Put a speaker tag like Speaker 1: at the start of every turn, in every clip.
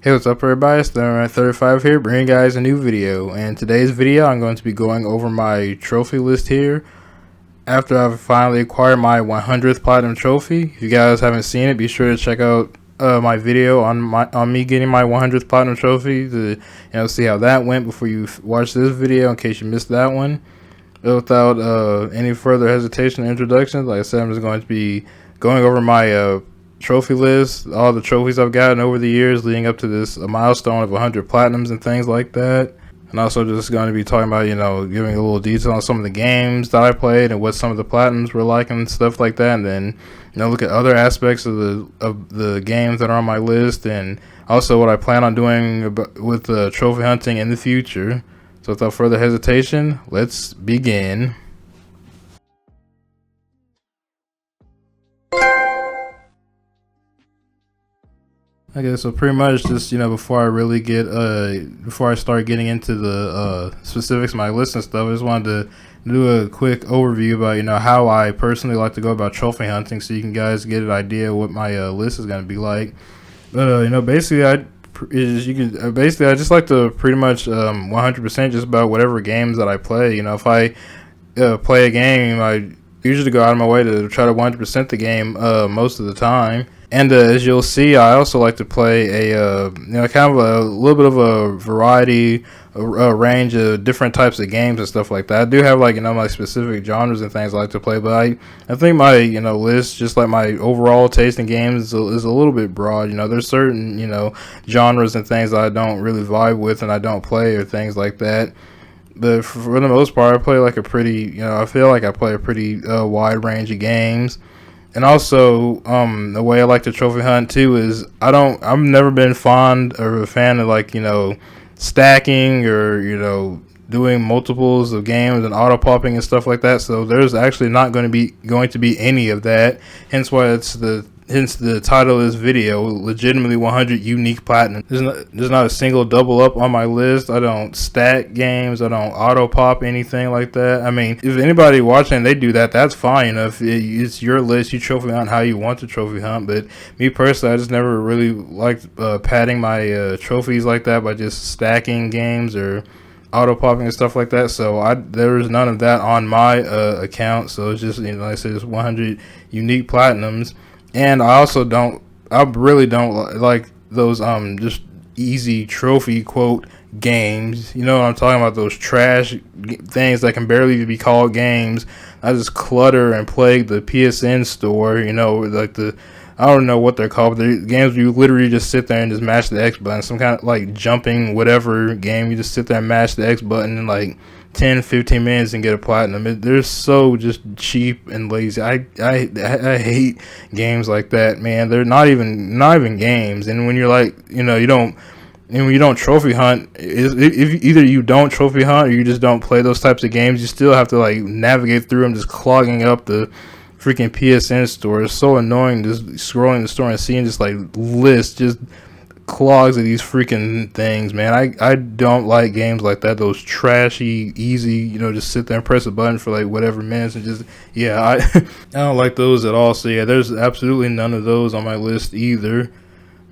Speaker 1: Hey, what's up everybody, it's Thermite35 here, bringing you guys a new video. And today's video I'm going to be going over my trophy list here after I've finally acquired my 100th platinum trophy. If you guys haven't seen it, be sure to check out my video on me getting my 100th platinum trophy to see how that went before you watch this video, in case you missed that one. Without any further hesitation or introduction, like I said, I'm just going to be going over my trophy list, all the trophies I've gotten over the years leading up to this milestone of 100 platinums and things like that. And also just going to be talking about, giving a little detail on some of the games that I played and what some of the platinums were like and stuff like that. And then, look at other aspects of the games that are on my list, and also what I plan on doing with trophy hunting in the future. So without further hesitation, let's begin. Okay, so pretty much just, before I start getting into the specifics of my list and stuff, I just wanted to do a quick overview about, how I personally like to go about trophy hunting, so you can guys get an idea what my list is going to be like. But, basically, I just like to pretty much 100% just about whatever games that I play. If I play a game, I usually go out of my way to try to 100% the game most of the time. And as you'll see, I also like to play a kind of a little bit of a variety, a range of different types of games and stuff like that. I do have my specific genres and things I like to play, but I think my list, just like my overall taste in games, is a little bit broad. There's certain genres and things that I don't really vibe with and I don't play, or things like that. But for the most part, I play I feel like I play a pretty wide range of games. And also, the way I like to trophy hunt too is I've never been fond or a fan of stacking or doing multiples of games and auto popping and stuff like that. So there's actually not going to be any of that. Hence the title of this video, legitimately 100 unique platinum. There's not a single double up on my list. I don't stack games. I don't auto pop anything like that. I mean, if anybody watching, they do that, that's fine. If it's your list, you trophy hunt how you want to trophy hunt. But me personally, I just never really liked padding my trophies like that by just stacking games or auto popping and stuff like that. So there was none of that on my account. So it's just, like I said, it's 100 unique platinums. And I really don't like those just easy trophy quote games. You know what I'm talking about? Those trash things that can barely be called games. I just clutter and plague the PSN store. I don't know what they're called, but the games where you literally just sit there and just mash the X button. Some kind of jumping whatever game. You just sit there and mash the X button in 10-15 minutes and get a platinum. They're so just cheap and lazy. I hate games like that, man. They're not even games. And when you're when you don't trophy hunt, if either you don't trophy hunt or you just don't play those types of games, you still have to navigate through them, just clogging up the freaking PSN store. It's so annoying just scrolling the store and seeing just lists, just clogs of these freaking things, man. I don't like games like that, those trashy, easy, just sit there and press a button for whatever minutes and just, I don't like those at all. So yeah, there's absolutely none of those on my list either.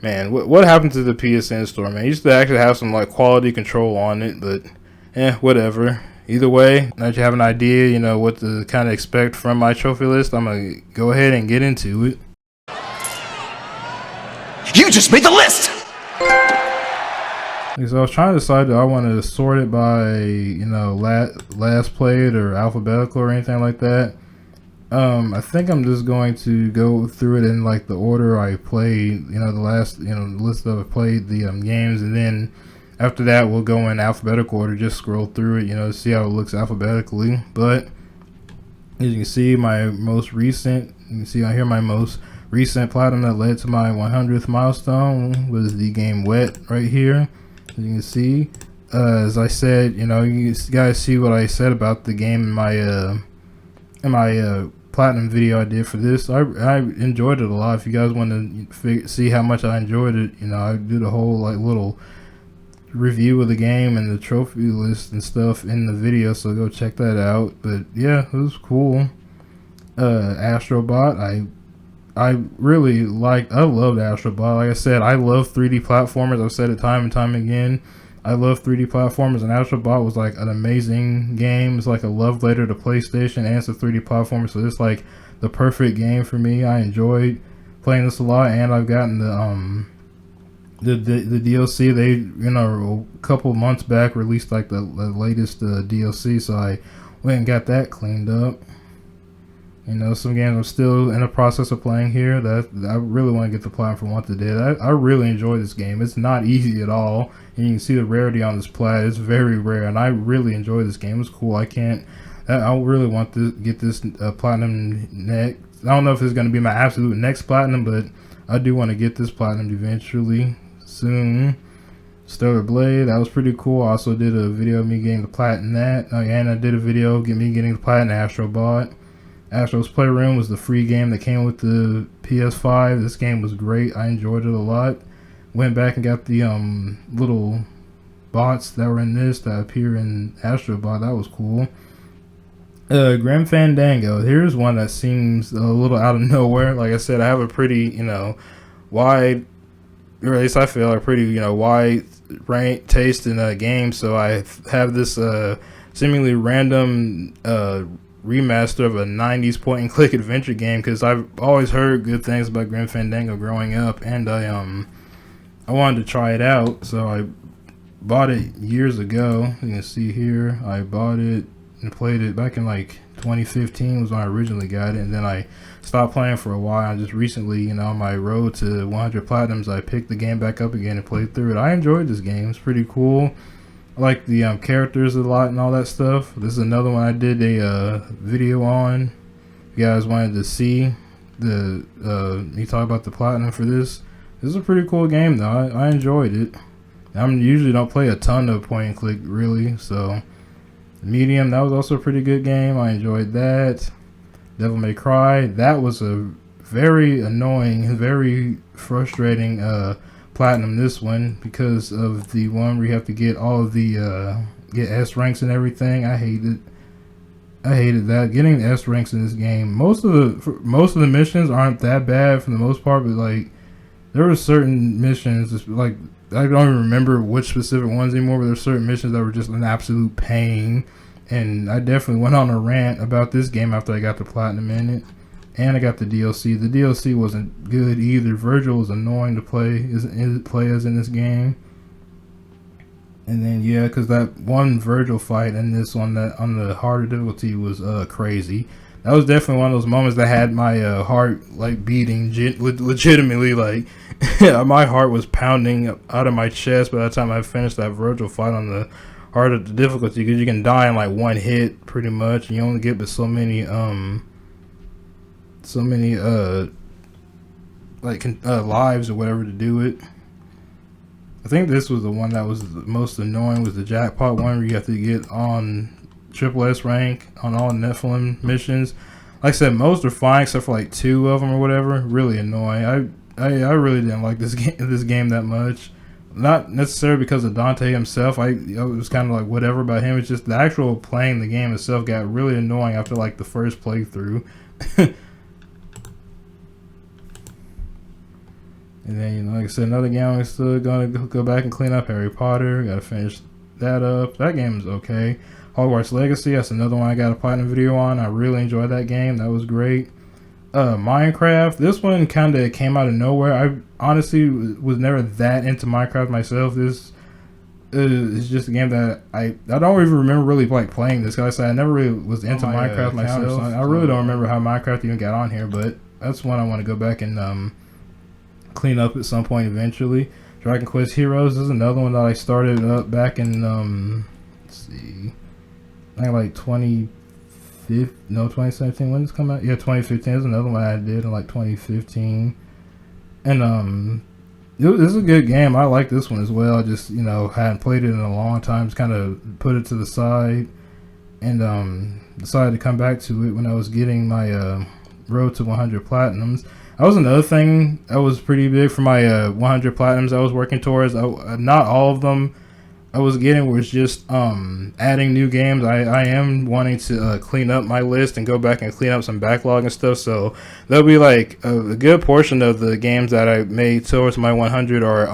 Speaker 1: Man, what happened to the PSN store, man? It used to actually have some quality control on it, but whatever. Either way, now that you have an idea, what to kind of expect from my trophy list, I'm gonna go ahead and get into it.
Speaker 2: You just made the list!
Speaker 1: So I was trying to decide, do I want to sort it by, last played or alphabetical or anything like that. I think I'm just going to go through it in the order I played, the last, the list that I played the games, and then after that we'll go in alphabetical order, just scroll through it, see how it looks alphabetically. But as you can see, you can see on here my most recent platinum that led to my 100th milestone was the game Wet right here. As you can see, as I said, you guys see what I said about the game in my platinum video I did for this. I enjoyed it a lot. If you guys want to see how much I enjoyed it, I did a whole little review of the game and the trophy list and stuff in the video, so go check that out. But yeah, it was cool. Astrobot, I I really I loved Astro Bot. Like I said, I love 3D platformers. I've said it time and time again. I love 3D platformers, and Astro Bot was like an amazing game. It's like a love letter to PlayStation, and it's a 3D platformer, so it's like the perfect game for me. I enjoyed playing this a lot, and I've gotten the DLC. They, you know, a couple months back released like the latest DLC, so I went and got that cleaned up. You know, some games I'm still in the process of playing here that I really want to get the platinum for once it did. I really enjoy this game. It's not easy at all, and you can see the rarity on this plat. It's very rare, and I really enjoy this game. It's cool. I really want to get this platinum next. I don't know if it's going to be my absolute next platinum, but I do want to get this platinum eventually, soon. Stellar Blade, that was pretty cool. I also did a video of me getting the platinum that. And I did a video of me getting the platinum Astro Bot. Astro's Playroom was the free game that came with the PS5. This game was great. I enjoyed it a lot. Went back and got the little bots that were in this that appear in Astro Bot. That was cool. Grim Fandango. Here's one that seems a little out of nowhere. Like I said, I have a pretty, you know, wide, or at least I feel a pretty, you know, wide range taste in games. So I have this seemingly random remaster of a 90s point and click adventure game, because I've always heard good things about Grim Fandango growing up, and I wanted to try it out, so I bought it years ago. You can see here I bought it and played it back in like 2015 was when I originally got it, and then I stopped playing for a while. I just recently, you know, on my road to 100 platinums, I picked the game back up again and played through it. I enjoyed this game. It's pretty cool. I like the characters a lot and all that stuff. This is another one I did a video on. If you guys wanted to see me talk about the platinum for this. This is a pretty cool game though. I enjoyed it. I usually don't play a ton of point and click really, so Medium, that was also a pretty good game. I enjoyed that. Devil May Cry, that was a very annoying, very frustrating platinum, this one, because of the one where you have to get all of the get S ranks and everything. I hated that, getting the S ranks in this game. Most of the missions aren't that bad for the most part, but like there were certain missions, like I don't even remember which specific ones anymore, but there's certain missions that were just an absolute pain, and I definitely went on a rant about this game after I got the platinum in it. And I got the DLC. The DLC wasn't good either. Virgil was annoying to play as in this game. And then yeah, because that one Virgil fight in this one that on the harder difficulty was crazy. That was definitely one of those moments that had my heart like beating legitimately. Like my heart was pounding out of my chest by the time I finished that Virgil fight on the harder difficulty, because you can die in like one hit pretty much, and you only get but so many lives or whatever to do it. I think this was the one that was the most annoying, was the jackpot one where you have to get on triple S rank on all Nephilim missions. Like I said, most are fine except for like 2 of them or whatever. Really annoying. I really didn't like this game that much. Not necessarily because of Dante himself. I was kind of like whatever about him. It's just the actual playing the game itself got really annoying after like the first playthrough. And then, you know, like I said, another game I'm still gonna go back and clean up. Harry Potter, gotta finish that up. That game is okay. Hogwarts Legacy, that's another one I got a platinum video on. I really enjoyed that game. That was great. Minecraft, this one kind of came out of nowhere. I honestly was never that into Minecraft myself. This is just a game that I don't even remember really like playing this, because I never really was into Minecraft myself. So I really don't remember how Minecraft even got on here, but that's one I want to go back and clean up at some point eventually. Dragon Quest Heroes is another one that I started up back in let's see, I think like 2017. When did this come out? Yeah, 2015 is another one I did in like 2015. And this is a good game. I like this one as well. I just, you know, hadn't played it in a long time. Just kind of put it to the side, and decided to come back to it when I was getting my road to 100 platinums. That was another thing that was pretty big for my 100 platinums I was working towards. Not all of them I was getting was just adding new games. I am wanting to clean up my list and go back and clean up some backlog and stuff. So there'll be like a good portion of the games that I made towards my 100 or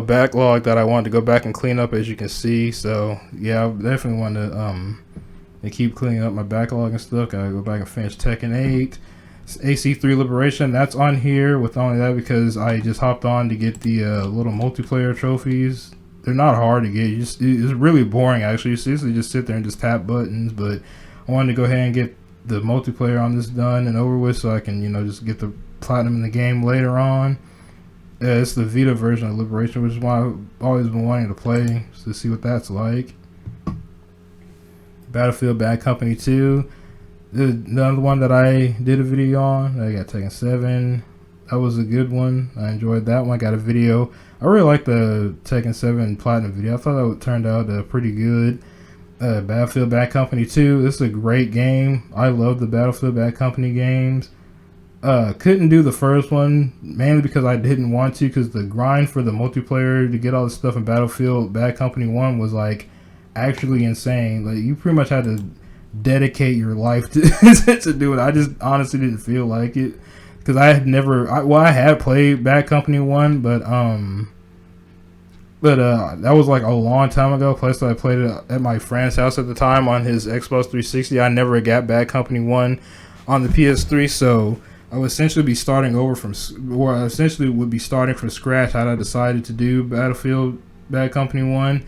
Speaker 1: backlog that I want to go back and clean up, as you can see. So yeah, I definitely want to keep cleaning up my backlog and stuff. Gotta go back and finish Tekken 8. AC3 Liberation, that's on here with only that because I just hopped on to get the little multiplayer trophies. They're not hard to get. It's really boring actually. You seriously just sit there and just tap buttons, but I wanted to go ahead and get the multiplayer on this done and over with so I can, just get the platinum in the game later on. It's the Vita version of Liberation, which is why I've always been wanting to play, to see what that's like. Battlefield Bad Company 2. Another one that I did a video on. I got Tekken 7. That was a good one. I enjoyed that one. I got a video. I really like the Tekken 7 Platinum video. I thought that turned out pretty good. Battlefield Bad Company 2. This is a great game. I love the Battlefield Bad Company games. Couldn't do the first one, mainly because I didn't want to, because the grind for the multiplayer to get all the stuff in Battlefield Bad Company 1 was like actually insane. Like, you pretty much had to dedicate your life to, to do it. I just honestly didn't feel like it. Because I had I had played Bad Company 1, but that was like a long time ago. Plus, I played it at my friend's house at the time on his Xbox 360. I never got Bad Company 1 on the PS3, so I would essentially be starting over I essentially would be starting from scratch had I decided to do Battlefield Bad Company 1.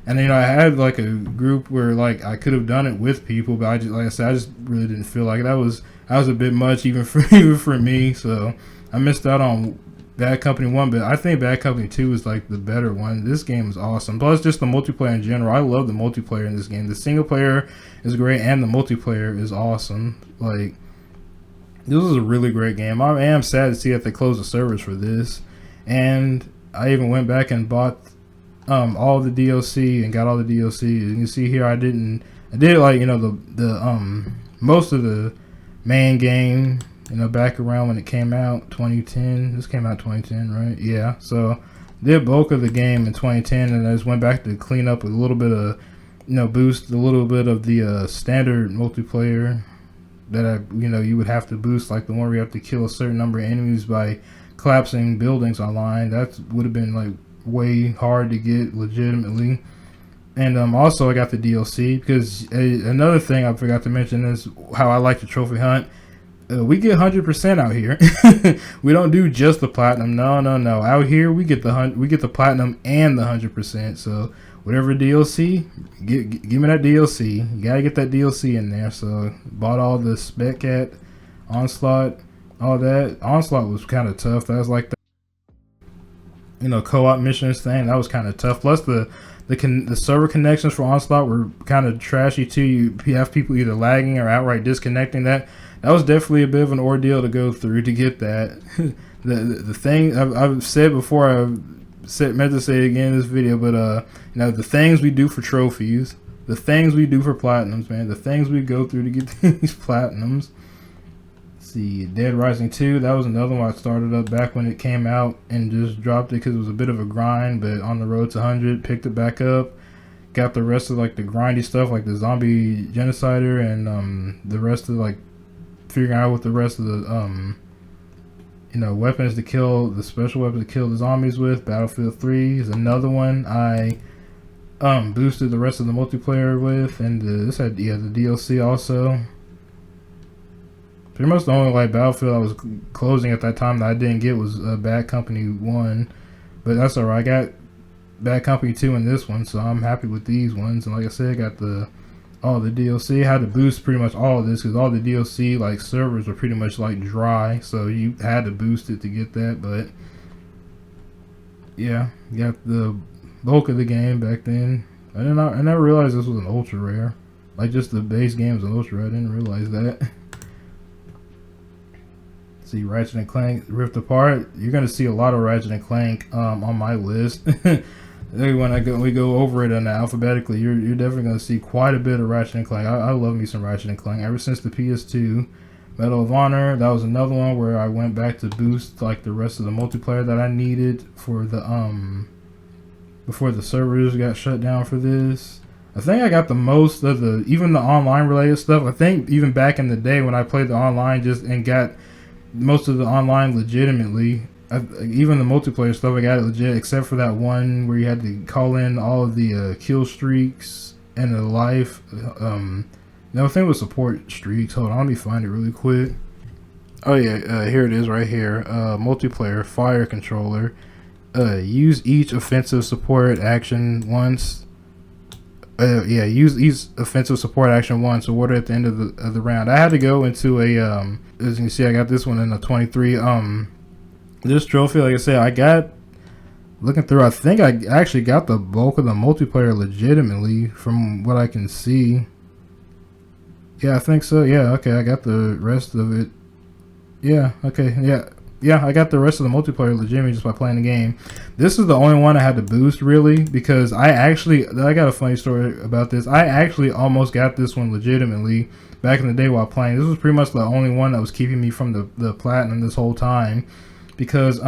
Speaker 1: And I had like a group where like I could have done it with people, but I just really didn't feel like it. That was a bit much even for me. So I missed out on Bad Company 1, but I think Bad Company 2 is like the better one. This game is awesome. Plus just the multiplayer in general. I love the multiplayer in this game. The single player is great and the multiplayer is awesome. Like, this is a really great game. I am sad to see that they closed the servers for this. And I even went back and bought all the DLC and got all the DLC. You can see here I did like the most of the main game back around when it came out 2010. This came out 2010, right? Yeah. So did bulk of the game in 2010, and I just went back to clean up a little bit of boost a little bit of the standard multiplayer that you would have to boost, like the one where you have to kill a certain number of enemies by collapsing buildings online. That would have been like way hard to get legitimately. And also I got the DLC because another thing I forgot to mention is how I like the trophy hunt. We get 100% out here. We don't do just the platinum. No. Out here we get the platinum and the 100%. So whatever DLC, give me that DLC. You gotta get that DLC in there. So bought all the Spec Cat, Onslaught, all that. Onslaught was kind of tough. That was like the co-op missions thing. That was kind of tough. Plus the server connections for Onslaught were kind of trashy too. You have people either lagging or outright disconnecting. That was definitely a bit of an ordeal to go through to get that. the thing I've said before, meant to say it again in this video, but the things we do for trophies, the things we do for platinums, man, the things we go through to get these platinums. Let's see, Dead Rising 2, that was another one I started up back when it came out and just dropped it because it was a bit of a grind, but on the road to 100, picked it back up, got the rest of like the grindy stuff like the zombie genocider and the rest of like figuring out what the rest of the weapons to kill, the special weapons to kill the zombies with. Battlefield 3 is another one I boosted the rest of the multiplayer with, and this had the DLC also. Pretty much the only like Battlefield I was closing at that time that I didn't get was Bad Company 1, but that's alright. I got Bad Company 2 in this one, so I'm happy with these ones. And like I said, I got all the DLC. I had to boost pretty much all of this because all the DLC like servers were pretty much like dry, so you had to boost it to get that. But yeah, got the bulk of the game back then. I never realized this was an ultra rare. Like just the base game was an ultra rare. I didn't realize that. See, Ratchet and Clank Rift Apart. You're gonna see a lot of Ratchet and Clank on my list. When we go over it alphabetically, you're definitely gonna see quite a bit of Ratchet and Clank. I love me some Ratchet and Clank ever since the PS2. Medal of Honor, that was another one where I went back to boost like the rest of the multiplayer that I needed for the before the servers got shut down for this. I think I got the most of even the online related stuff. I think even back in the day when I played the online and got most of the online legitimately. Even the multiplayer stuff, I got it legit, except for that one where you had to call in all of the kill streaks and the life. No, I think it was support streaks. Hold on, let me find it really quick. Oh yeah, here it is right here. Multiplayer fire controller. Use each offensive support action once. Use each offensive support action once. Award at the end of the round. I had to go into a as you can see, I got this one in a 23. This trophy, like I said, I got looking through. I think I actually got the bulk of the multiplayer legitimately, from what I can see. Yeah, I think so. Yeah, okay, I got the rest of it. Yeah, okay, yeah, I got the rest of the multiplayer legitimately just by playing the game. This is the only one I had to boost, really, because I got a funny story about this. I actually almost got this one legitimately back in the day while playing. This was pretty much the only one that was keeping me from the platinum this whole time, because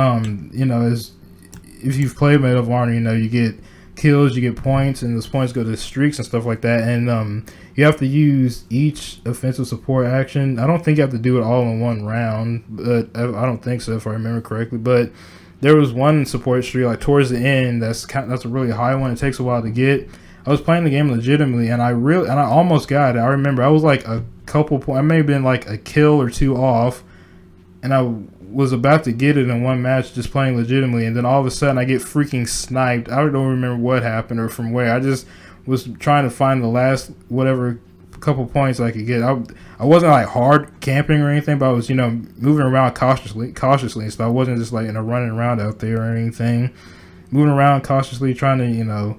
Speaker 1: if you've played Medal of Honor, you get kills, you get points, and those points go to streaks and stuff like that, and you have to use each offensive support action. I don't think you have to do it all in one round, but I don't think so if I remember correctly. But there was one support streak like towards the end that's a really high one. It takes a while to get. I was playing the game legitimately, and I almost got it. I remember I was like a couple points. I may have been like a kill or two off, and I was about to get it in one match just playing legitimately, and then all of a sudden I get freaking sniped. I don't remember what happened or from where. I just was trying to find the last whatever couple points I could get. I wasn't like hard camping or anything, but I was moving around cautiously and stuff. I wasn't just like running around out there or anything. Moving around cautiously, trying to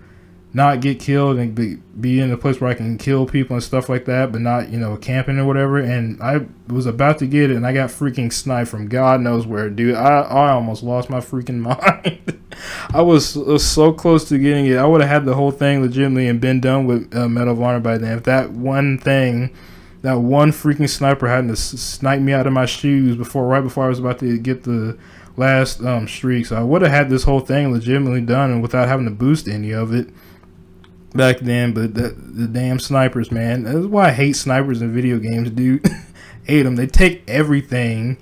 Speaker 1: not get killed and be in a place where I can kill people and stuff like that, but not, camping or whatever. And I was about to get it, and I got freaking sniped from God knows where, dude. I almost lost my freaking mind. I was so close to getting it. I would have had the whole thing legitimately and been done with Medal of Honor by then. If that one freaking sniper hadn't sniped me out of my shoes right before I was about to get the last streak. So I would have had this whole thing legitimately done and without having to boost any of it back then. But the damn snipers, man, that's why I hate snipers in video games, dude. Hate them. They take everything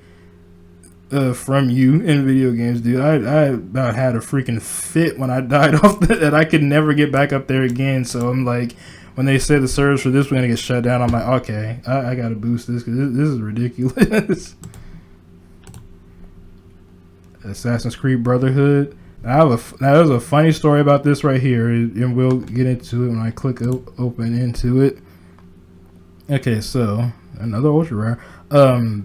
Speaker 1: from you in video games, dude. I about had a freaking fit when I died off that I could never get back up there again. So I'm like, when they said the servers for this were gonna get shut down, I'm like, okay, I gotta boost this because this is ridiculous. Assassin's Creed Brotherhood. Now there's a funny story about this right here, and we'll get into it when I click open into it. Okay, so another ultra rare.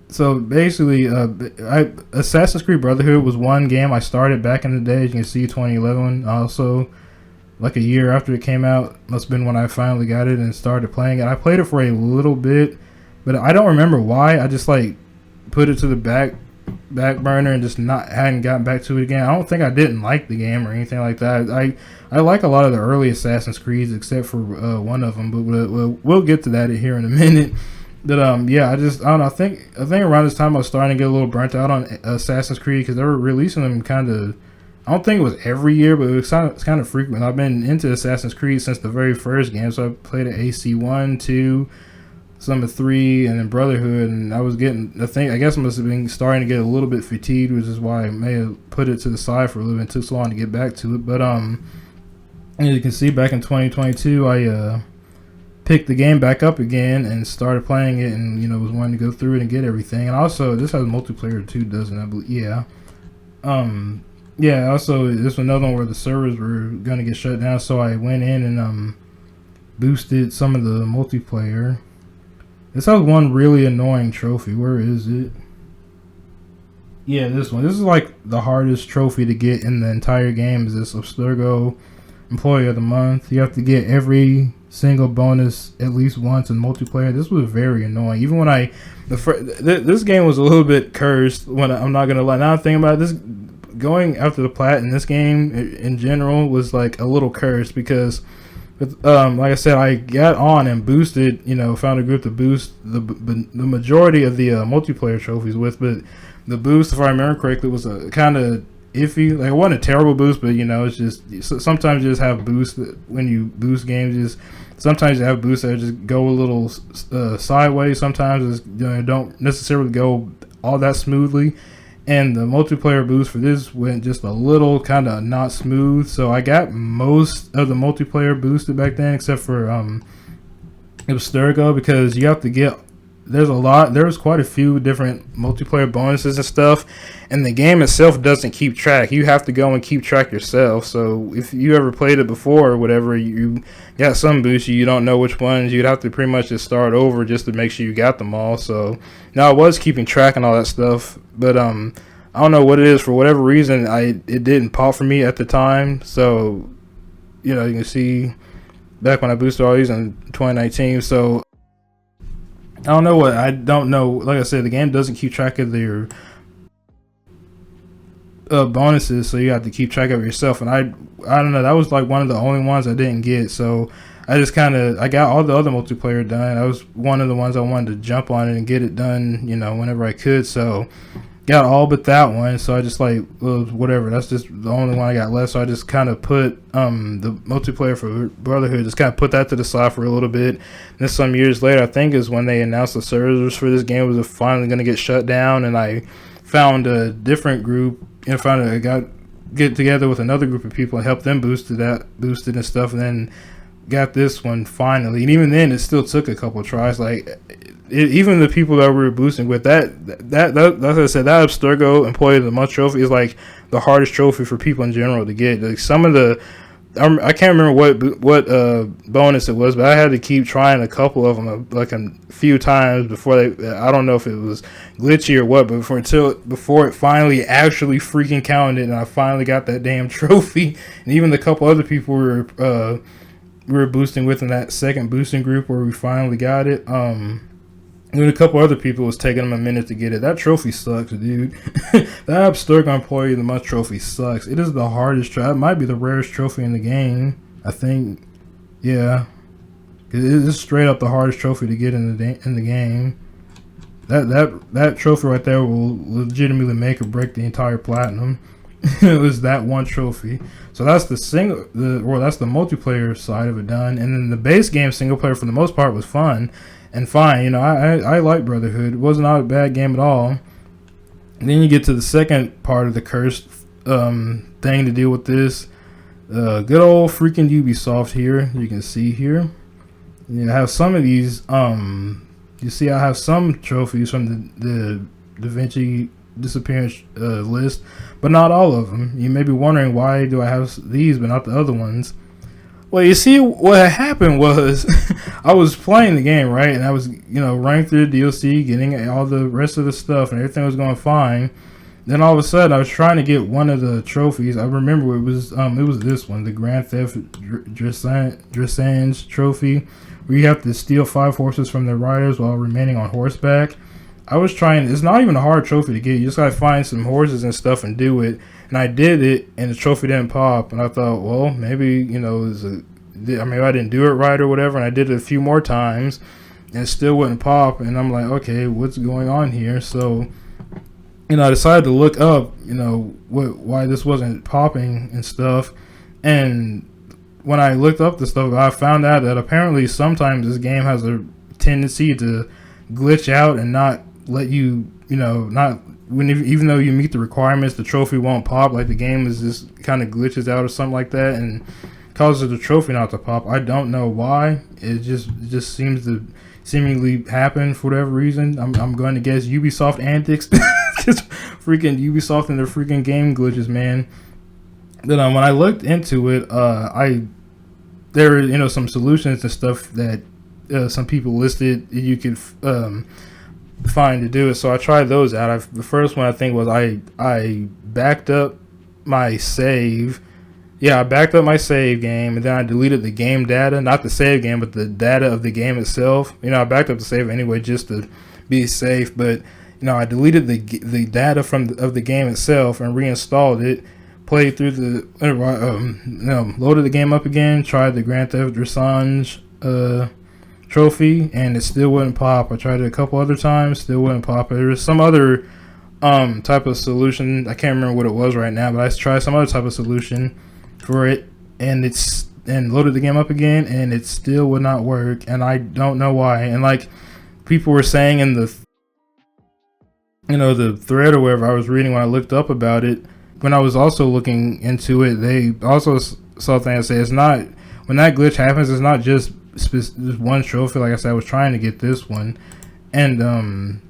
Speaker 1: So basically, Assassin's Creed Brotherhood was one game I started back in the day. As you can see, 2011. Also, like a year after it came out, must have been when I finally got it and started playing it. I played it for a little bit, but I don't remember why. I just like put it to the back burner and just hadn't gotten back to it again. I don't think I didn't like the game or anything like that. I like a lot of the early Assassin's Creeds except for one of them, but we'll get to that here in a minute. But I don't know. I think around this time I was starting to get a little burnt out on Assassin's Creed because they were releasing them kind of. I don't think it was every year, but it's kind of frequent. I've been into Assassin's Creed since the very first game, so I played at AC1, 2, some of 3, and then Brotherhood, and I was getting. I guess I must have been starting to get a little bit fatigued, which is why I may have put it to the side for a little bit. It took so long to get back to it, but as you can see, back in 2022, I picked the game back up again and started playing it, and was wanting to go through it and get everything. And also, this has multiplayer too, doesn't it? I believe, yeah. Also, this was another one where the servers were going to get shut down, so I went in and boosted some of the multiplayer. This has one really annoying trophy. Where is it? Yeah, this one. This is like the hardest trophy to get in the entire game, is this Abstergo Employee of the Month. You have to get every single bonus at least once in multiplayer. This was very annoying. Even when this game was a little bit cursed. I'm not going to lie. Now I'm thinking about this. Going after the plat in this game in general was like a little cursed because, like I said, I got on and boosted. Found a group to boost the majority of the multiplayer trophies with. But the boost, if I remember correctly, was kind of iffy. Like, it wasn't a terrible boost, but it's just sometimes you just have boosts when you boost games. Just sometimes you have boosts that just go a little sideways. Sometimes it's, don't necessarily go all that smoothly. And the multiplayer boost for this went just a little kind of not smooth. So I got most of the multiplayer boosted back then, except for Abstergo, because you have to get. There's quite a few different multiplayer bonuses and stuff, and the game itself doesn't keep track. You have to go and keep track yourself. So if you ever played it before or whatever, you got some boosts, you don't know which ones, you'd have to pretty much just start over just to make sure you got them all. So now I was keeping track and all that stuff, but I don't know what it is, for whatever reason it didn't pop for me at the time. So you can see back when I boosted all these in 2019. So I don't know. Like I said, the game doesn't keep track of their bonuses, so you have to keep track of it yourself. And I don't know. That was like one of the only ones I didn't get. So I just I got all the other multiplayer done. I was one of the ones I wanted to jump on it and get it done, whenever I could. So got all but that one. So I just whatever. That's just the only one I got left. So I just kind of put the multiplayer for Brotherhood, just kind of put that to the side for a little bit. And then some years later, I think is when they announced the servers for this game was finally going to get shut down. And I found a different group and get together with another group of people and help them boosted and stuff. And then got this one finally. And even then, it still took a couple of tries. Even the people that we were boosting with, like I said, that Abstergo Employee of the Month trophy is like the hardest trophy for people in general to get. Like some of the, I can't remember what bonus it was, but I had to keep trying a couple of them like a few times before I don't know if it was glitchy or what, but before it finally actually freaking counted, and I finally got that damn trophy. And even the couple other people we were boosting with in that second boosting group where we finally got it. And a couple other people was taking them a minute to get it. That trophy sucks, dude. That Abstergo Employee of the Month trophy sucks. It is the hardest trophy. It might be the rarest trophy in the game, I think. Yeah, it is straight up the hardest trophy to get in the game. That trophy right there will legitimately make or break the entire platinum. It was that one trophy. So that's that's the multiplayer side of it done. And then the base game single player for the most part was fun and fine. I like Brotherhood. It was not a bad game at all. And then you get to the second part of the cursed thing to deal with this. Good old freaking Ubisoft here. You can see here. I have some of these. You see, I have some trophies from the Da Vinci disappearance list, but not all of them. You may be wondering, why do I have these but not the other ones? Well, you see, what happened was I was playing the game, right, and I was running through the DLC, getting all the rest of the stuff, and everything was going fine. Then all of a sudden, I was trying to get one of the trophies. I remember it was this one, the Grand Theft Dressage trophy, where you have to steal 5 horses from their riders while remaining on horseback. I was trying. It's not even a hard trophy to get. You just gotta find some horses and stuff and do it. And I did it, and the trophy didn't pop. And I thought, well, maybe maybe I didn't do it right or whatever. And I did it a few more times, and it still wouldn't pop. And I'm like, okay, what's going on here? So, I decided to look up, why this wasn't popping and stuff. And when I looked up the stuff, I found out that apparently sometimes this game has a tendency to glitch out and not let you, even though you meet the requirements, the trophy won't pop. Like the game is just kind of glitches out or something like that and causes the trophy not to pop. I don't know why. It just seems to seemingly happen for whatever reason. I'm going to guess Ubisoft antics. Just freaking Ubisoft and their freaking game glitches, man. Then when I looked into it, there were some solutions and stuff that some people listed you could find to do it. So I tried those out. The first one I think was I backed up my save. Yeah, I backed up my save game, and then I deleted the game data, not the save game, but the data of the game itself. I backed up the save anyway just to be safe, but I deleted the data of the game itself and reinstalled it. Played through loaded the game up again. Tried the Grand Theft Dressage trophy, and it still wouldn't pop. I tried it a couple other times, still wouldn't pop. There was some other type of solution. I can't remember what it was right now, but I tried some other type of solution for it, and loaded the game up again, and it still would not work, and I don't know why. And like people were saying in the the thread or wherever I was reading when I looked up about it, when I was also looking into it, they also saw things that say it's not, when that glitch happens, it's not just one trophy. Like I said, I was trying to get this one, and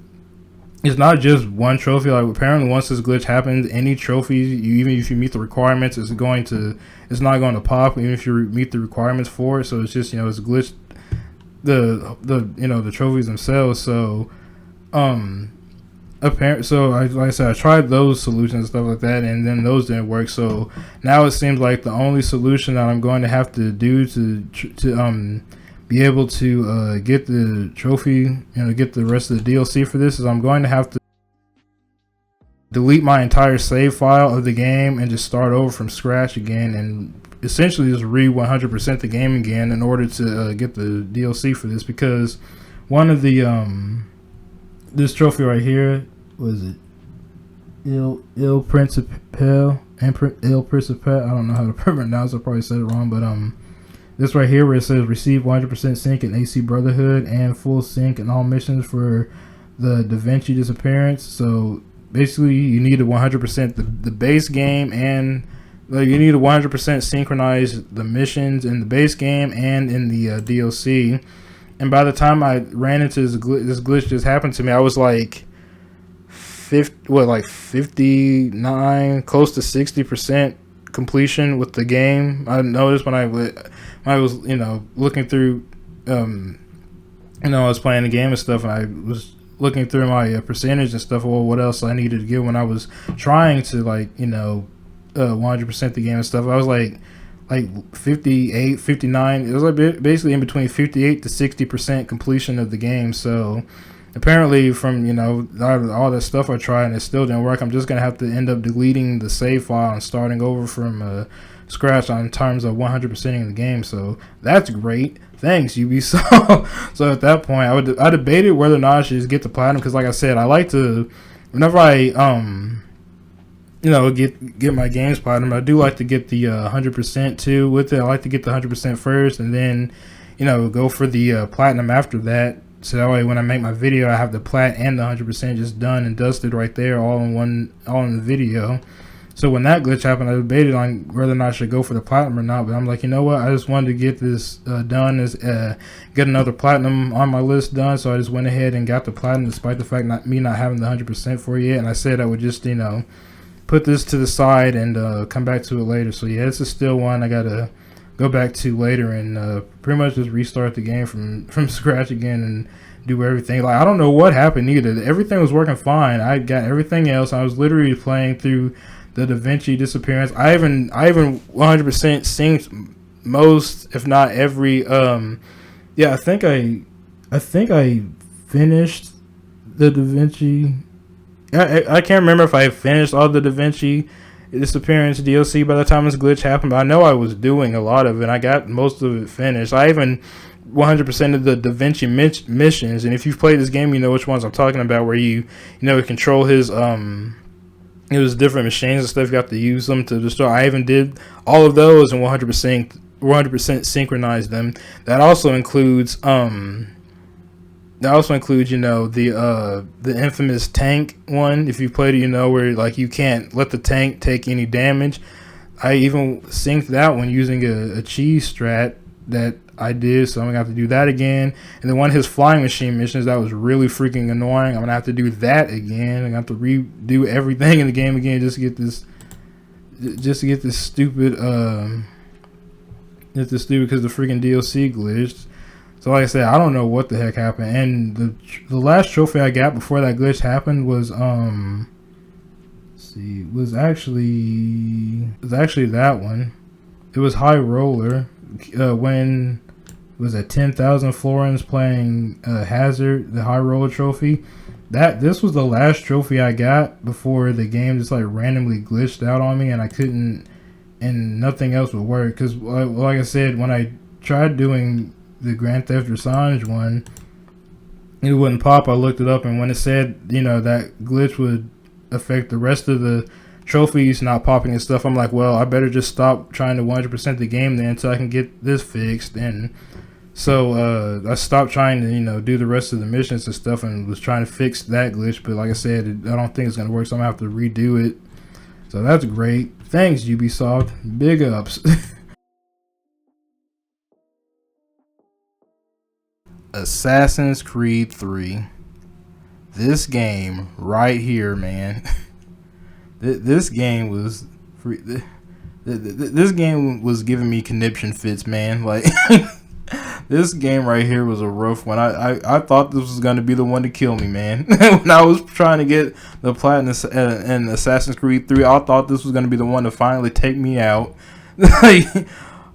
Speaker 1: it's not just one trophy. Like apparently, once this glitch happens, any trophies, even if you meet the requirements, it's not going to pop, even if you meet the requirements for it. So it's just it's glitched the trophies themselves. So like I said, I tried those solutions and stuff like that, and then those didn't work. So now it seems like the only solution that I'm going to have to do to be able to get the trophy, get the rest of the DLC for this, is I'm going to have to delete my entire save file of the game and just start over from scratch again, and essentially just 100% the game again in order to get the DLC for this. Because one of the this trophy right here, was it Il Principale? I don't know how to pronounce it. I probably said it wrong, but this right here where it says receive 100% sync in AC Brotherhood and full sync in all missions for the Da Vinci disappearance. So basically you need a 100% the base game, and you need to 100% synchronize the missions in the base game and in the DLC. And by the time I ran into this glitch just happened to me, I was like 59, close to 60% completion with the game. I noticed when I was looking through I was playing the game and stuff, and I was looking through my percentage and stuff, well, what else I needed to get when I was trying to 100% the game and stuff. I was like 58, 59. It was like basically in between 58 to 60% completion of the game. So apparently from all that stuff I tried and it still didn't work, I'm just gonna have to end up deleting the save file and starting over from scratch on terms of 100%ing the game. So that's great. Thanks, Ubisoft. So at that point, I debated whether or not I should just get the platinum, because like I said, I like to, whenever I get my games platinum, I do like to get the 100% too with it. I like to get the 100% first, and then go for the platinum after that. So that way, when I make my video, I have the plat and the 100% just done and dusted right there, all in the video. So when that glitch happened, I debated on whether or not I should go for the platinum or not. But I'm like, you know what? I just wanted to get this done, get another platinum on my list done. So I just went ahead and got the platinum, despite the fact me not having the 100% for it yet. And I said I would just put this to the side and come back to it later. So yeah, this is still one I gotta go back to later and pretty much just restart the game from scratch again and do everything. Like, I don't know what happened either. Everything was working fine. I got everything else. I was literally playing through the Da Vinci disappearance. I even 100% synced most, if not every. I think I finished the Da Vinci. I can't remember if I finished all the Da Vinci disappearance DLC by the time this glitch happened, but I know I was doing a lot of it. I got most of it finished. I even 100% of the Da Vinci missions, and if you've played this game, you know which ones I'm talking about, where you control his it was different machines and stuff. You have to use them to destroy. I even did all of those and 100% synchronized them. That also includes the infamous tank one. If you played it, where like you can't let the tank take any damage. I even synced that one using a cheese strat that I did, so I'm gonna have to do that again. And then one of his flying machine missions that was really freaking annoying, I'm gonna have to do that again. I'm gonna have to redo everything in the game again just to get this stupid because the freaking DLC glitched. So like I said, I don't know what the heck happened. And the last trophy I got before that glitch happened was was actually that one. It was High Roller. When was it 10,000 florins playing Hazard, the High Roller trophy. This was the last trophy I got before the game just like randomly glitched out on me and I couldn't, and nothing else would work. Because like I said, when I tried doing the Grand Theft Dressage one, it wouldn't pop. I looked it up, and when it said that glitch would affect the rest of the trophies not popping and stuff. I'm like, well, I better just stop trying to 100% the game then until I can get this fixed. And so I stopped trying to, do the rest of the missions and stuff, and was trying to fix that glitch. But like I said, I don't think it's going to work, so I'm going to have to redo it. So that's great. Thanks, Ubisoft. Big ups. Assassin's Creed 3. This game right here, man. This game was free. This game was giving me conniption fits, man. Like, this game right here was a rough one. I thought this was going to be the one to kill me, man. When I was trying to get the platinum in Assassin's Creed 3, I thought this was going to be the one to finally take me out. Like,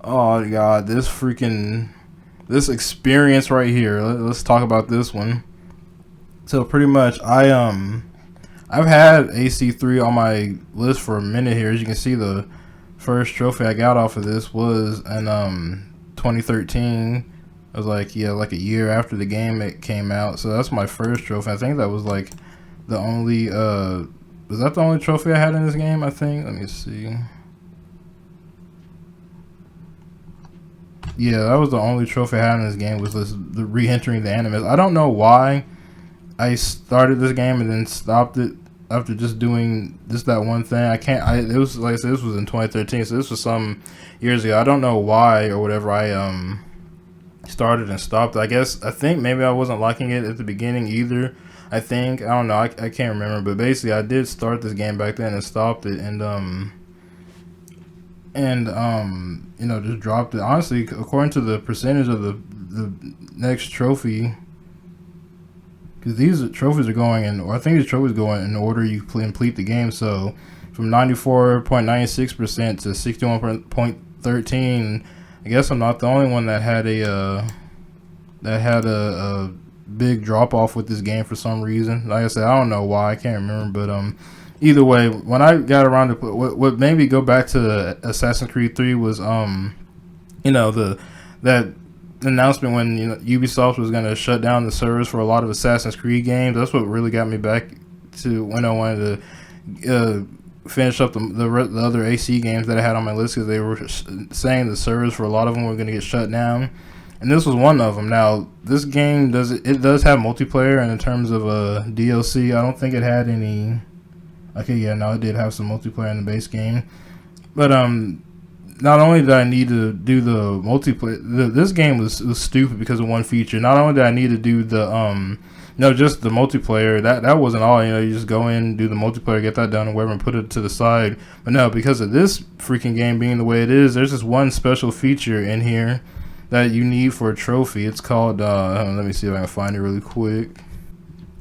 Speaker 1: oh god, this experience right here. Let's talk about this one. So pretty much, I've had AC3 on my list for a minute here. As you can see, the first trophy I got off of this was in 2013. It was like a year after the game it came out. So that's my first trophy. I think that was like the only was that the only trophy I had in this game, I think? Let me see. Yeah, that was the only trophy I had in this game, was the re-entering the Animus. I don't know why I started this game and then stopped it after just doing just that one thing. It was, like I said, this was in 2013, so this was some years ago. I don't know why or whatever I started and stopped. I think maybe I wasn't liking it at the beginning either. I don't know. I can't remember, but basically I did start this game back then and stopped it, and just dropped it. Honestly, according to the percentage of the next trophy, because these trophies are going in, or I think these trophies go in order you complete the game. So from 94.96% to 61.13, I guess I'm not the only one that had a big drop off with this game for some reason. Like I said, I don't know why, I can't remember, but either way, when I got around to what made me go back to Assassin's Creed 3 was that announcement when Ubisoft was going to shut down the servers for a lot of Assassin's Creed games. That's what really got me back to when I wanted to finish up the other AC games that I had on my list, because they were saying the servers for a lot of them were going to get shut down, and this was one of them. Now this game does have multiplayer, and in terms of DLC, I don't think it had any. Okay, yeah, no, it did have some multiplayer in the base game, but not only did I need to do the multiplayer, this game was stupid because of one feature. Not only did I need to do the just the multiplayer, that wasn't all. You just go in, do the multiplayer, get that done, or whatever, and put it to the side. But no, because of this freaking game being the way it is, there's this one special feature in here that you need for a trophy. It's called let me see if I can find it really quick.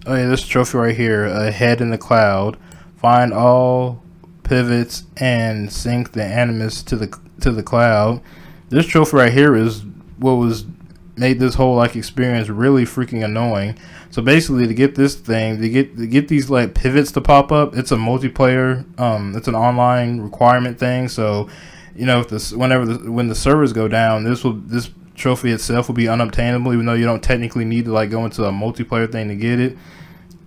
Speaker 1: Oh yeah, this trophy right here, a head in the cloud. Find all pivots and sink the Animus to the cloud. This trophy right here is what made this whole experience really freaking annoying. So basically, to get this thing, to get these pivots to pop up, it's a multiplayer. It's an online requirement thing. So if when the servers go down, this trophy itself will be unobtainable, even though you don't technically need to go into a multiplayer thing to get it.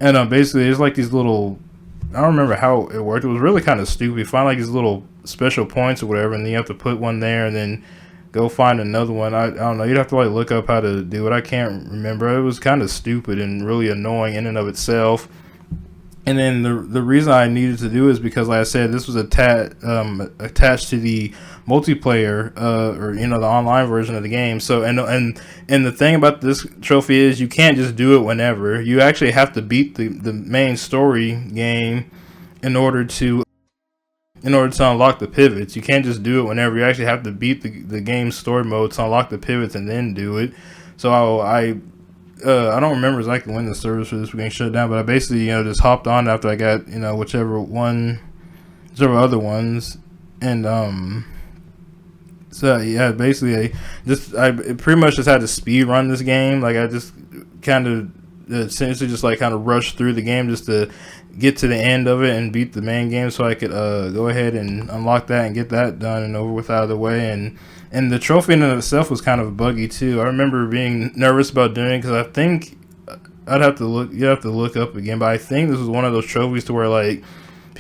Speaker 1: And basically, there's these little. I don't remember how it worked. It was really kind of stupid. You find these little special points or whatever, and then you have to put one there and then go find another one. I don't know. You'd have to look up how to do it. I can't remember. It was kind of stupid and really annoying in and of itself. And then the reason I needed to do it is because, like I said, this was attached to the multiplayer or the online version of the game. So and the thing about this trophy is you can't just do it whenever. You actually have to beat the main story game in order to unlock the pivots. You can't just do it whenever. You actually have to beat the game story mode to unlock the pivots and then do it. So I don't remember exactly when the servers for this were getting shut down, but I basically just hopped on after I got whichever other ones, and so yeah, basically I pretty much just had to speed run this game. I just kind of essentially just kind of rushed through the game just to get to the end of it and beat the main game, so I could go ahead and unlock that and get that done and over with out of the way. And the trophy in itself was kind of buggy too. I remember being nervous about doing it because I think you'd have to look up again, but I think this was one of those trophies to where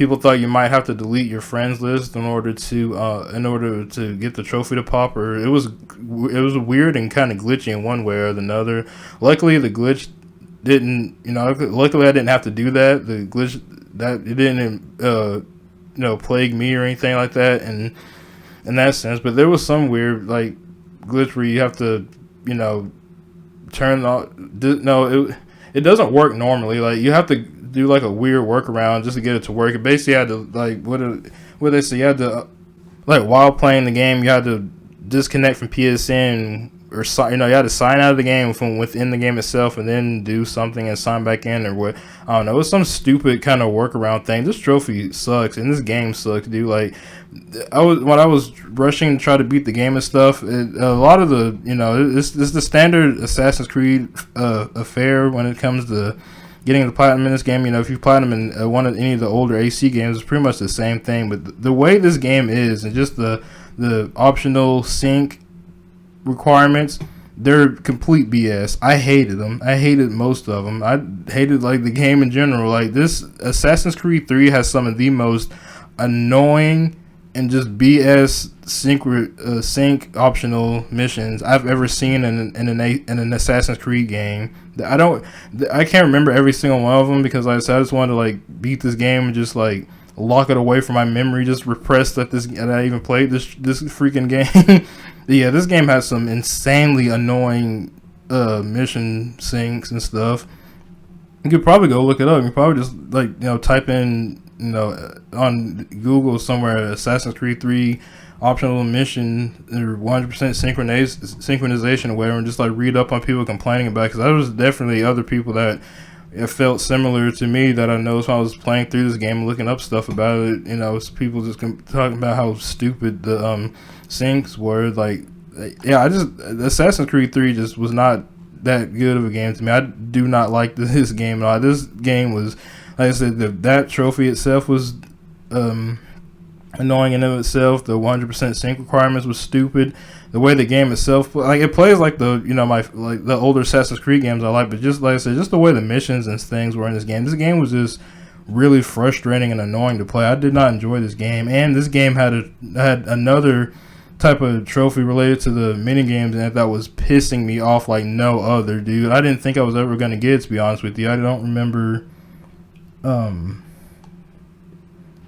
Speaker 1: people thought you might have to delete your friends list in order to get the trophy to pop, or it was weird and kind of glitchy in one way or another. Luckily, the glitch didn't, luckily I didn't have to do that. The glitch that it didn't, plague me or anything like that, and in that sense. But there was some weird like glitch where you have to, turn off. No, it doesn't work normally. Like you have to do like a weird workaround just to get it to work. It basically had to like what they say. You had to like while playing the game, you had to disconnect from PSN or you had to sign out of the game from within the game itself and then do something and sign back in or what. I don't know. It was some stupid kind of workaround thing. This trophy sucks and this game sucks, dude. Like when I was rushing to try to beat the game and stuff, a lot of the it's the standard Assassin's Creed affair when it comes to getting the platinum in this game. If you platinum in any of the older AC games, it's pretty much the same thing. But the way this game is and just the optional sync requirements, they're complete BS. I hated them. I hated most of them. I hated like the game in general. Like this Assassin's Creed 3 has some of the most annoying and just BS sync optional missions I've ever seen in an Assassin's Creed game. I can't remember every single one of them because like I said, I just wanted to like beat this game and just like lock it away from my memory, just repress that I even played this freaking game. Yeah, this game has some insanely annoying mission syncs and stuff. You could probably go look it up. You probably just like type in on Google somewhere Assassin's Creed 3 optional mission or 100% synchronization or whatever, and just like read up on people complaining about it, because there was definitely other people that it felt similar to me that I noticed when I was playing through this game and looking up stuff about it. It's people just talking about how stupid the syncs were. Like, yeah, Assassin's Creed 3 just was not that good of a game to me. I do not like this game at all. This game was, like I said, that trophy itself was annoying in and of itself. The 100% sync requirements was stupid. The way the game itself, like it plays like the the older Assassin's Creed games I like, but just like I said, just the way the missions and things were in this game. This game was just really frustrating and annoying to play. I did not enjoy this game, and this game had another type of trophy related to the mini games, and that was pissing me off like no other, dude. I didn't think I was ever gonna get it, to be honest with you. I don't remember.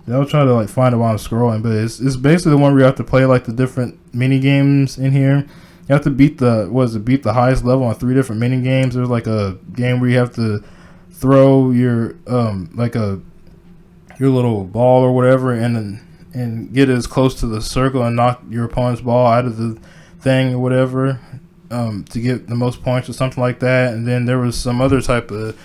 Speaker 1: I'll try to like find it while I'm scrolling, but it's basically the one where you have to play like the different mini games in here. You have to beat the highest level on 3 different mini games. There's like a game where you have to throw your your little ball or whatever and get as close to the circle and knock your opponent's ball out of the thing or whatever to get the most points or something like that. And then there was some other type of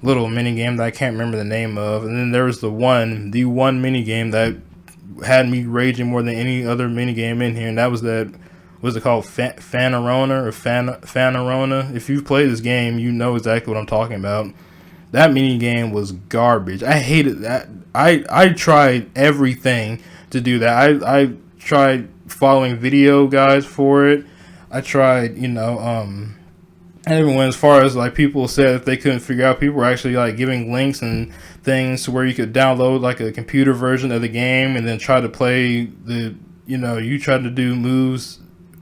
Speaker 1: little mini game that I can't remember the name of. And then there was the one mini game that had me raging more than any other mini game in here, and that was what's it called, Fanarona or Fanarona. If you've played this game, you know exactly what I'm talking about. That mini game was garbage. I hated that. I tried everything to do that. I tried following video guides for it. I tried, and even when, as far as like people said if they couldn't figure out, people were actually like giving links and things to where you could download like a computer version of the game and then try to play you tried to do moves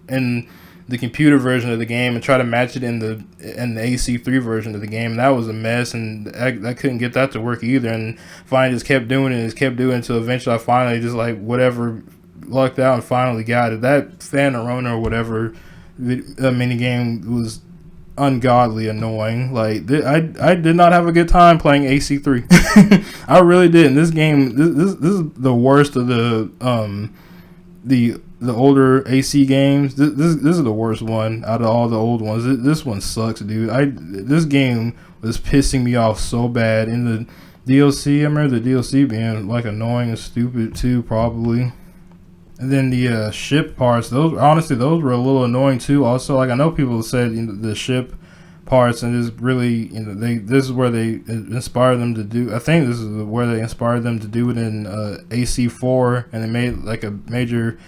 Speaker 1: in the computer version of the game and try to match it in the AC3 version of the game. And that was a mess, and I couldn't get that to work either. And finally just kept doing it until eventually I finally just like whatever lucked out and finally got it. That Fanarona or whatever mini game was ungodly annoying. Like I did not have a good time playing AC3. I really didn't. This game, this is the worst of the older AC games. This is the worst one out of all the old ones. This one sucks, dude. This game was pissing me off so bad. In the DLC, I remember the DLC being like annoying and stupid too, probably. And then the ship parts, those were a little annoying too. Also, like I know people said the ship parts, and this really this is where they inspired them to do. I think this is where they inspired them to do it in AC4, and they made like a major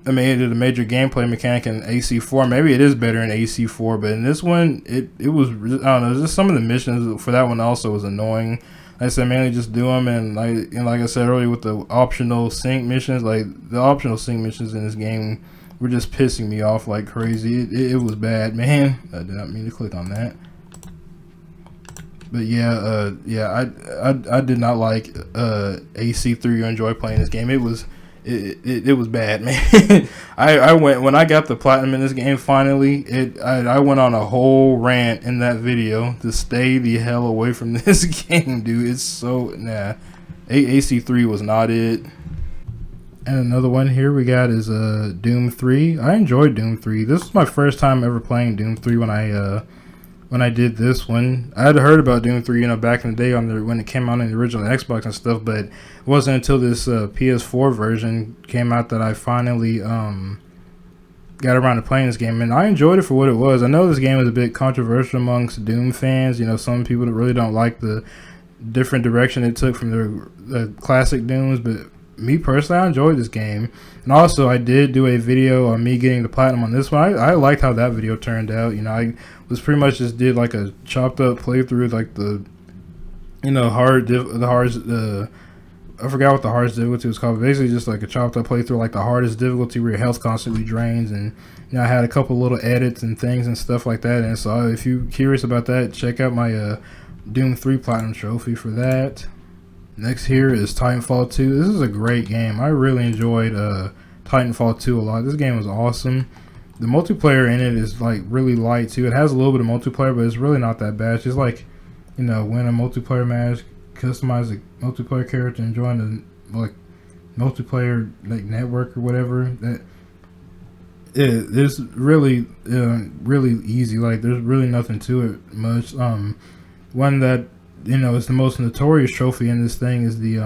Speaker 1: gameplay mechanic in AC4. Maybe it is better in AC4, but in this one, it was, I don't know, just some of the missions for that one also was annoying. I said mainly just do them, and like I said earlier with the optional sync missions, like the optional sync missions in this game were just pissing me off like crazy. It was bad, man. I did not mean to click on that. But yeah, I did not like AC3 or enjoy playing this game. It was bad, man. I went when I got the platinum in this game finally. I went on a whole rant in that video to stay the hell away from this game, dude. It's so nah. AC3 was not it. And another one here we got is Doom 3. I enjoyed Doom 3. This was my first time ever playing Doom 3 when I did this one. I had heard about Doom 3, back in the day when it came out on the original Xbox and stuff, but it wasn't until this PS4 version came out that I finally got around to playing this game, and I enjoyed it for what it was. I know this game is a bit controversial amongst Doom fans. Some people that really don't like the different direction it took from the classic Dooms, but me personally, I enjoyed this game. And also, I did do a video on me getting the platinum on this one. I liked how that video turned out. I was pretty much just did like a chopped up playthrough, like the I forgot what the hardest difficulty was called. But basically, just like a chopped up playthrough, like the hardest difficulty where your health constantly drains, and I had a couple little edits and things and stuff like that. And so, if you're curious about that, check out my Doom 3 platinum trophy for that. Next here is Titanfall 2. This is a great game. I really enjoyed Titanfall 2 a lot. This game was awesome. The multiplayer in it is like really light too. It has a little bit of multiplayer, but it's really not that bad. It's just like, win a multiplayer match, customize a multiplayer character, and join the like multiplayer like network or whatever. It's really really easy. Like there's really nothing to it much. One that is the most notorious trophy in this thing is the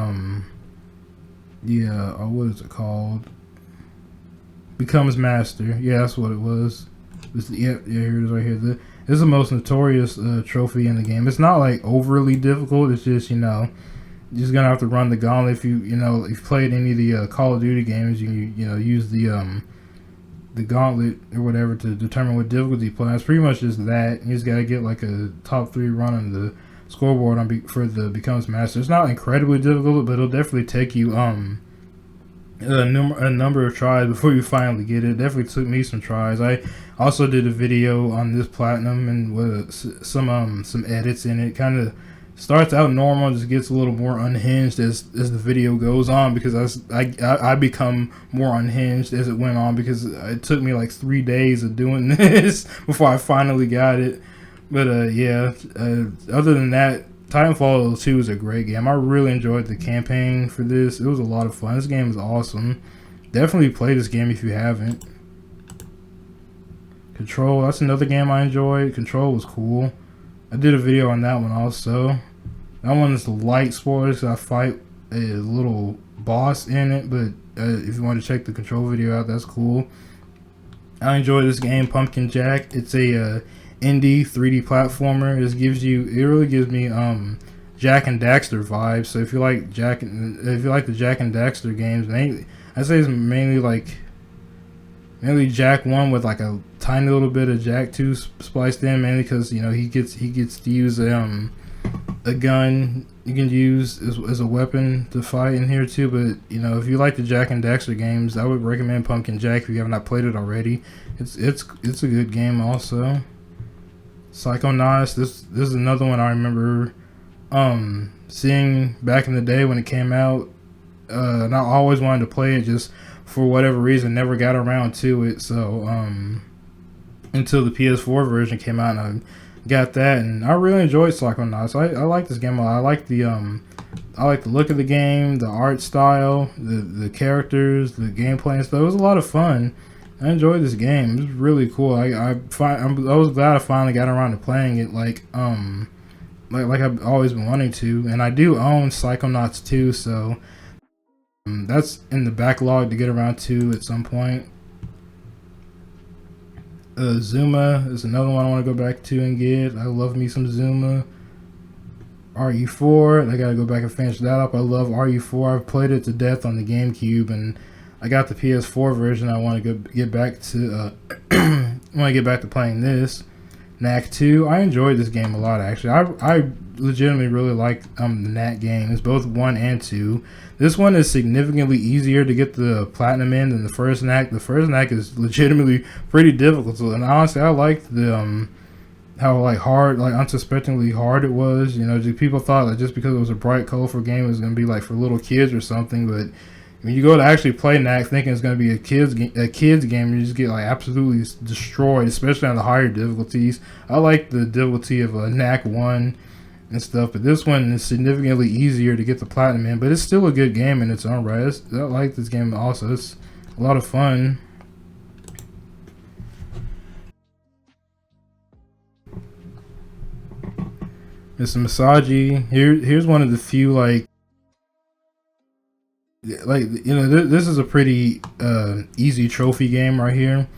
Speaker 1: what is it called? Becomes Master. Yeah, that's what it was. Here it is right here. This is the most notorious trophy in the game. It's not like overly difficult. It's just you're just gonna have to run the gauntlet. If if you've played any of the Call of Duty games, you use the gauntlet or whatever to determine what difficulty you play. It's pretty much just that. You just gotta get like a top 3 run on the scoreboard for the Becomes Master. It's not incredibly difficult, but it'll definitely take you a number of tries before you finally get it. It definitely took me some tries. I also did a video on this platinum and with some edits in it. Kind of starts out normal, just gets a little more unhinged as the video goes on, because I become more unhinged as it went on, because it took me like 3 days of doing this before I finally got it. But other than that, Titanfall 2 is a great game. I really enjoyed the campaign for this. It was a lot of fun. This game is awesome. Definitely play this game if you haven't. Control, that's another game I enjoyed. Control was cool. I did a video on that one also. That one is light spoilers. I fight a little boss in it, but if you want to check the Control video out, that's cool. I enjoyed this game, Pumpkin Jack. It's a indie 3D platformer. It really gives me Jak and Daxter vibes. So if you like the Jak and Daxter games, I say it's mainly Jak 1 with like a tiny little bit of Jak 2 spliced in, mainly because he gets to use a gun you can use as a weapon to fight in here too. But if you like the Jak and Daxter games, I would recommend Pumpkin Jack if you have not played it already. It's a good game also. Psychonauts, this is another one I remember seeing back in the day when it came out, and I always wanted to play it, just for whatever reason never got around to it. So until the PS4 version came out, and I got that, and I really enjoyed Psychonauts. I like this game a lot. I like the look of the game, the art style, the characters, the gameplay and stuff. It was a lot of fun. I enjoyed this game. It was really cool. I was glad I finally got around to playing it, like I've always been wanting to. And I do own Psychonauts 2, so that's in the backlog to get around to at some point. Zuma is another one I want to go back to and get. I love me some Zuma. RE4, I gotta go back and finish that up. I love RE4. I've played it to death on the GameCube, and I got the PS4 version. I want to get back to playing this. Knack 2. I enjoyed this game a lot, actually. I legitimately really like the Knack game. It's both 1 and 2. This one is significantly easier to get the platinum in than the first Knack. The first Knack is legitimately pretty difficult, and honestly, I liked the how like hard, like unsuspectingly hard it was. You know, people thought that just because it was a bright, colorful game, it was gonna be like for little kids or something. But when you go to actually play Knack, thinking it's gonna be a kids game, you just get like absolutely destroyed, especially on the higher difficulties. I like the difficulty of a Knack 1 and stuff, but this one is significantly easier to get the platinum in. But it's still a good game in its own right. I like this game also. It's a lot of fun. Mr. Masagi. Here's one of the few like you know, this is a pretty easy trophy game right here.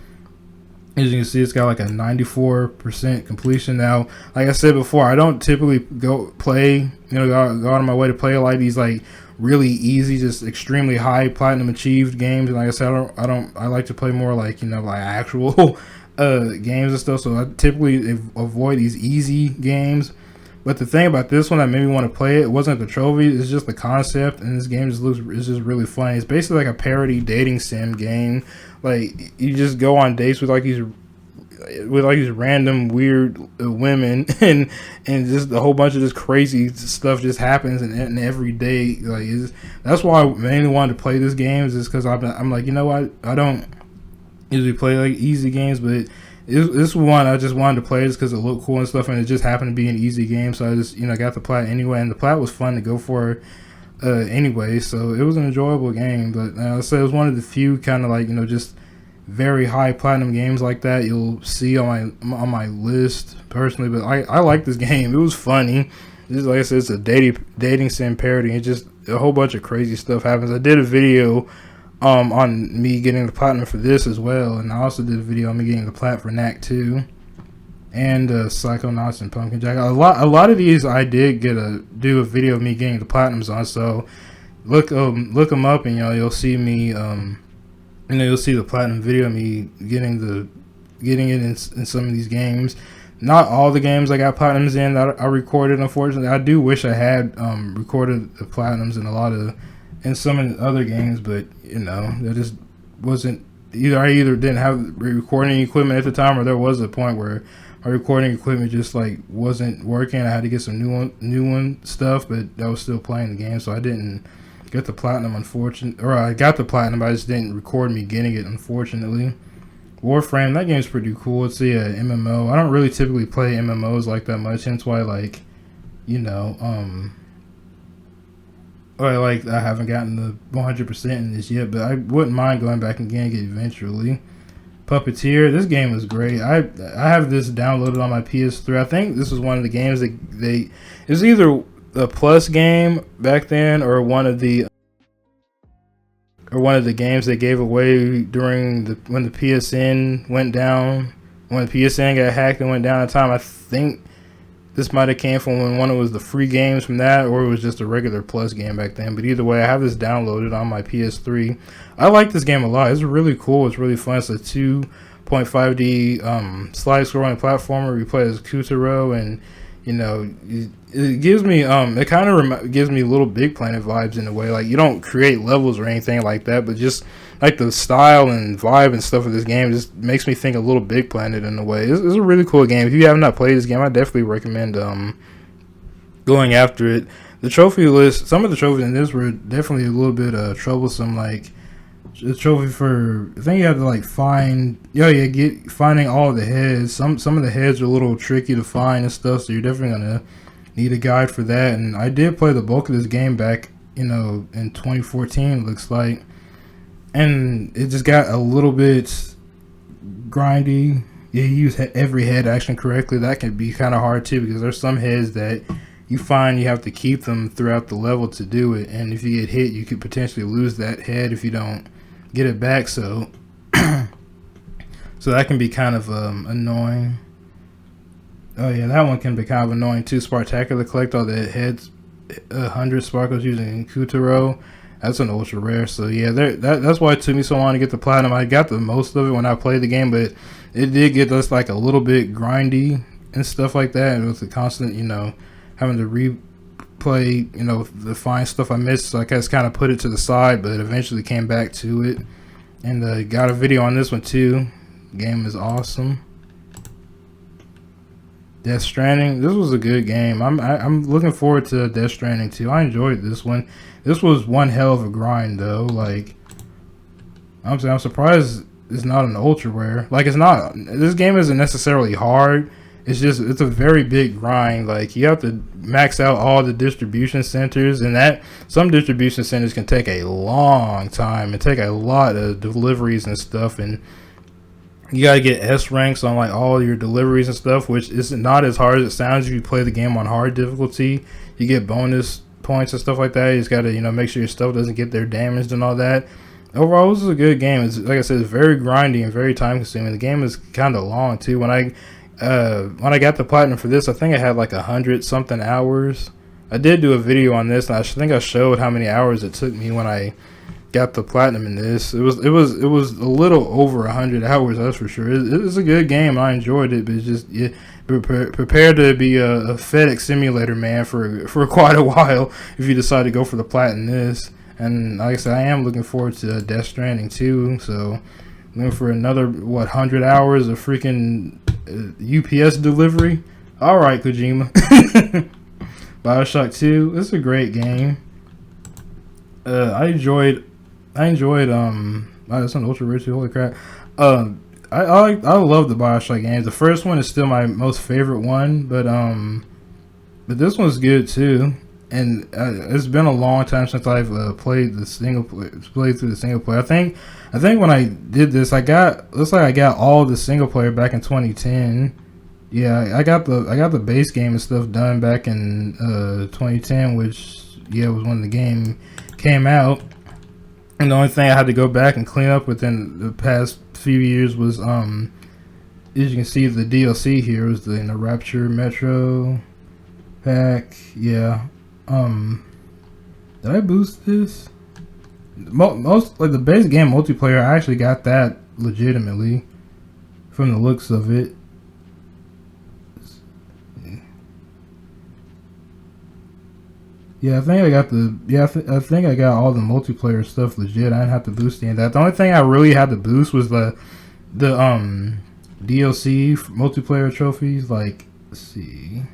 Speaker 1: As you can see, it's got like a 94% completion. Now, like I said before, I don't typically go out of my way to play a lot of these like really easy, just extremely high platinum achieved games. And like I said, I like to play more like, you know, like actual games and stuff. So I typically avoid these easy games. But the thing about this one that made me want to play it wasn't the trophy, it's just the concept, and this game it's just really funny. It's basically like a parody dating sim game. Like you just go on dates with like these random weird women, and just a whole bunch of this crazy stuff just happens, and every day that's why I mainly wanted to play this game, is just because I'm like, you know what, I don't usually play like easy games, but this one I just wanted to play just because it looked cool and stuff, and it just happened to be an easy game, so I just, you know, got the plat anyway, and the plat was fun to go for anyway, so it was an enjoyable game. But I said it was one of the few kind of like, you know, just very high platinum games like that you'll see on my list personally. But I like this game. It was funny. Just like I said, it's a dating sim parody. It just a whole bunch of crazy stuff happens. I did a video on me getting the platinum for this as well, and I also did a video on me getting the plat for Knack 2 and Psychonauts and Pumpkin Jack. A lot of these I did do a video of me getting the platinums on, so look them up, and you'll see me you'll see the platinum video of me getting it in some of these games. Not all the games I got platinums in that I recorded, unfortunately. I do wish I had recorded the platinums in some of the other games, but you know, there just wasn't I either didn't have recording equipment at the time, or there was a point where my recording equipment just like wasn't working. I had to get some new one stuff, but I was still playing the game, so I didn't get the platinum, unfortunately. Or I got the platinum, but I just didn't record me getting it, unfortunately. Warframe, that game's pretty cool. It's a MMO. I don't really typically play MMOs like that much, hence why, like, you know, I haven't gotten the 100% in this yet, but I wouldn't mind going back and getting it eventually. Puppeteer, this game was great. I have this downloaded on my PS3. I think this was one of the games that it was either a Plus game back then, or one of the games they gave away during when the PSN went down, when the PSN got hacked and went down at the time. I think this might have came from when one was the free games from that, or it was just a regular Plus game back then. But either way, I have this downloaded on my PS3. I like this game a lot. It's really cool. It's really fun. It's a 2.5D slide-scrolling platformer. You play as Kutaro, and you know, it gives me it kind of gives me Little Big Planet vibes in a way. Like, you don't create levels or anything like that, but just like the style and vibe and stuff of this game just makes me think of Little Big Planet in a way. It's a really cool game. If you have not played this game, I definitely recommend going after it. The trophy list, some of the trophies in this were definitely a little bit troublesome. Like the trophy for, I think you have to like finding all of the heads. Some of the heads are a little tricky to find and stuff, so you're definitely gonna need a guide for that. And I did play the bulk of this game back, you know, in 2014, looks like, and it just got a little bit grindy. Yeah, you use every head action correctly. That can be kind of hard too, because there's some heads that you find you have to keep them throughout the level to do it, and if you get hit, you could potentially lose that head if you don't get it back. So so that can be kind of annoying. Oh yeah, that one can be kind of annoying too. Spartacular, collect all the heads, 100 sparkles using Kutaro. That's an ultra rare. So yeah, that's why it took me so long to get the platinum. I got the most of it when I played the game, but it did get us like a little bit grindy and stuff like that. And it was a constant, having to replay, the fine stuff I missed. So I just kind of put it to the side, but eventually came back to it. And got a video on this one too. Game is awesome. Death Stranding. This was a good game. I'm looking forward to Death Stranding too. I enjoyed this one. This was one hell of a grind though. Like I'm surprised it's not an ultra rare. Like it's not. This game isn't necessarily hard. It's a very big grind. Like you have to max out all the distribution centers, and that some distribution centers can take a long time and take a lot of deliveries and stuff, and you gotta get S ranks on like all your deliveries and stuff, which is not as hard as it sounds if you play the game on hard difficulty. You get bonus points and stuff like that. You just gotta make sure your stuff doesn't get there damaged and all that. Overall, this is a good game. It's like I said, it's very grindy and very time consuming. The game is kind of long too. When I got the platinum for this, I think I had like 100 something hours. I did do a video on this, and I think I showed how many hours it took me when I got the platinum in this. It was a little over 100 hours, that's for sure. It was a good game. I enjoyed it, but it's just prepare to be a FedEx simulator man for quite a while if you decide to go for the platinum this. And like I said, I am looking forward to Death Stranding too. So looking for another 100 hours of freaking UPS delivery. All right, Kojima. BioShock 2. It's a great game. I enjoyed. That's an ultra rare too. Holy crap. I love the BioShock games. The first one is still my most favorite one, but this one's good too. And it's been a long time since I've played through the single player. I think when I did this, looks like I got all the single player back in 2010. Yeah, I got the base game and stuff done back in 2010, which was when the game came out. And the only thing I had to go back and clean up within the past few years was as you can see, the DLC here was the Rapture Metro pack. Yeah. Did I boost this? Most like the base game multiplayer, I actually got that legitimately from the looks of it. Yeah, I think I got I think I got all the multiplayer stuff legit. I didn't have to boost any of that. The only thing I really had to boost was the DLC multiplayer trophies. Like, let's see.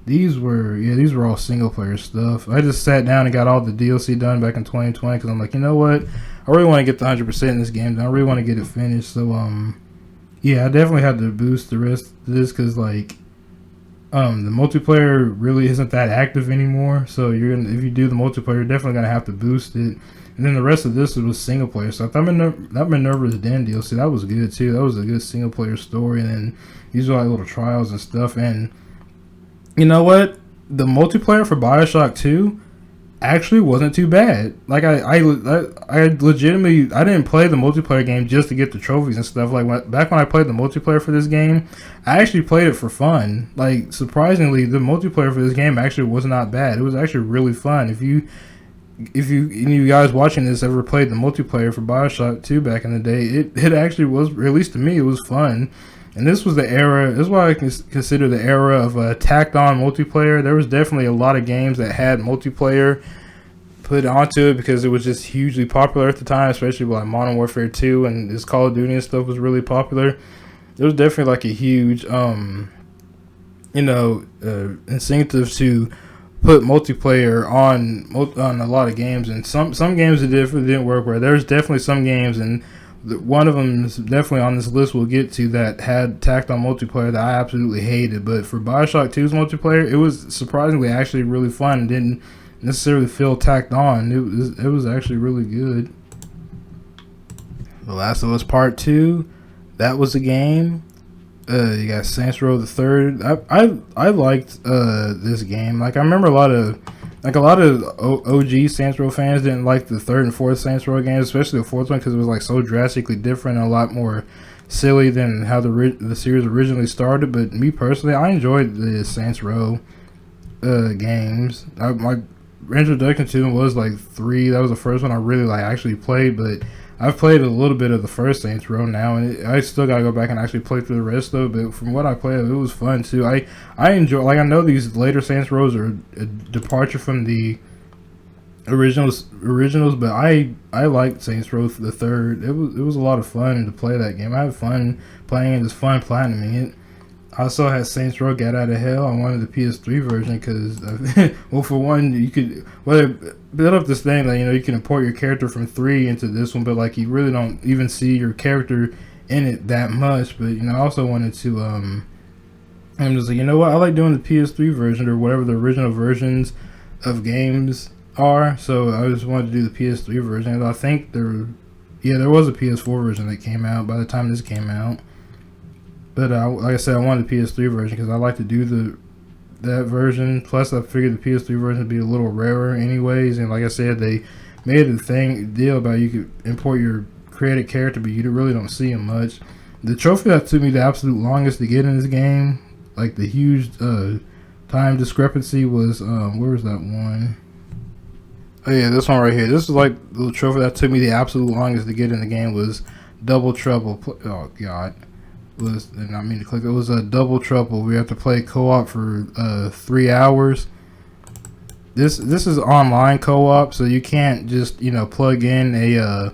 Speaker 1: These were all single player stuff. I just sat down and got all the DLC done back in 2020 because I'm like, you know what? I really want to get the 100% in this game. I really want to get it finished. So, yeah, I definitely had to boost the rest of this because, like, the multiplayer really isn't that active anymore. So if you do the multiplayer, you're definitely gonna have to boost it. And then the rest of this was single player. So that Minerva's Den DLC, that was good too. That was a good single player story. And then these are like little trials and stuff. And you know what? The multiplayer for BioShock 2 actually wasn't too bad. Like I legitimately, I didn't play the multiplayer game just to get the trophies and stuff. Like back when I played the multiplayer for this game, I actually played it for fun. Like surprisingly, the multiplayer for this game actually was not bad. It was actually really fun. If you any of you guys watching this ever played the multiplayer for BioShock 2 back in the day, it actually was, at least to me, it was fun. And this was the era, this is why I consider the era of tacked on multiplayer. There was definitely a lot of games that had multiplayer put onto it because it was just hugely popular at the time, especially like Modern Warfare 2 and this Call of Duty and stuff was really popular. There was definitely like a huge, incentive to put multiplayer on a lot of games. And some games it didn't work well. There's definitely some games, and one of them is definitely on this list we'll get to, that had tacked on multiplayer that I absolutely hated. But for BioShock 2's multiplayer, it was surprisingly actually really fun and didn't necessarily feel tacked on. It was actually really good. The Last of Us Part 2, that was a game. You got Saints Row the Third. I liked this game. Like I remember a lot of OG Saints Row fans didn't like the third and fourth Saints Row games, especially the fourth one because it was like so drastically different and a lot more silly than how the series originally started. But me personally, I enjoyed the Saints Row games. introduction to them was like 3. That was the first one I really like actually played, but I've played a little bit of the first Saints Row now, and I still gotta go back and actually play through the rest of it. But from what I played, it was fun too. I enjoy, like, I know these later Saints Rows are a departure from the originals, but I liked Saints Row the third. It was a lot of fun to play that game. I had fun playing it. It was fun platinuming it. I also had Saints Row Get Out of Hell. I wanted the PS3 version because, well, for one, you could build up this thing that, you can import your character from 3 into this one, but like you really don't even see your character in it that much. But I also wanted to, I'm just like, you know what, I like doing the PS3 version or whatever the original versions of games are. So I just wanted to do the PS3 version. And I think there was a PS4 version that came out by the time this came out. But like I said, I wanted the PS3 version because I like to do that version. Plus, I figured the PS3 version would be a little rarer anyways. And like I said, they made a deal about you could import your created character, but you really don't see him much. The trophy that took me the absolute longest to get in this game, like the huge time discrepancy, was where was that one? Oh yeah, this one right here. This is like the trophy that took me the absolute longest to get in the game was Double Trouble. Oh god. Did not mean to click. It was a Double Trouble. We have to play co-op for 3 hours. This is online co-op, so you can't just plug in a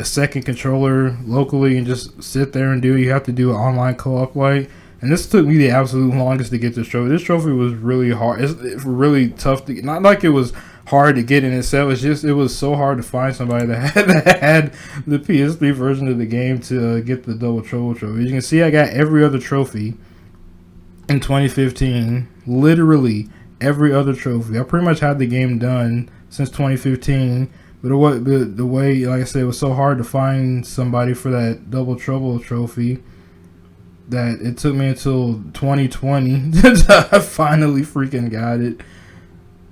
Speaker 1: second controller locally and just sit there and do it. You have to do an online co-op like. And this took me the absolute longest to get this trophy. This trophy was really hard. It's really tough to get. Not like it was hard to get in itself. It's just it was so hard to find somebody that had the PS3 version of the game to get the Double Trouble trophy. As you can see, I got every other trophy in 2015. Literally every other trophy. I pretty much had the game done since 2015. But the way, like I said, it was so hard to find somebody for that Double Trouble trophy that it took me until 2020 until I finally freaking got it.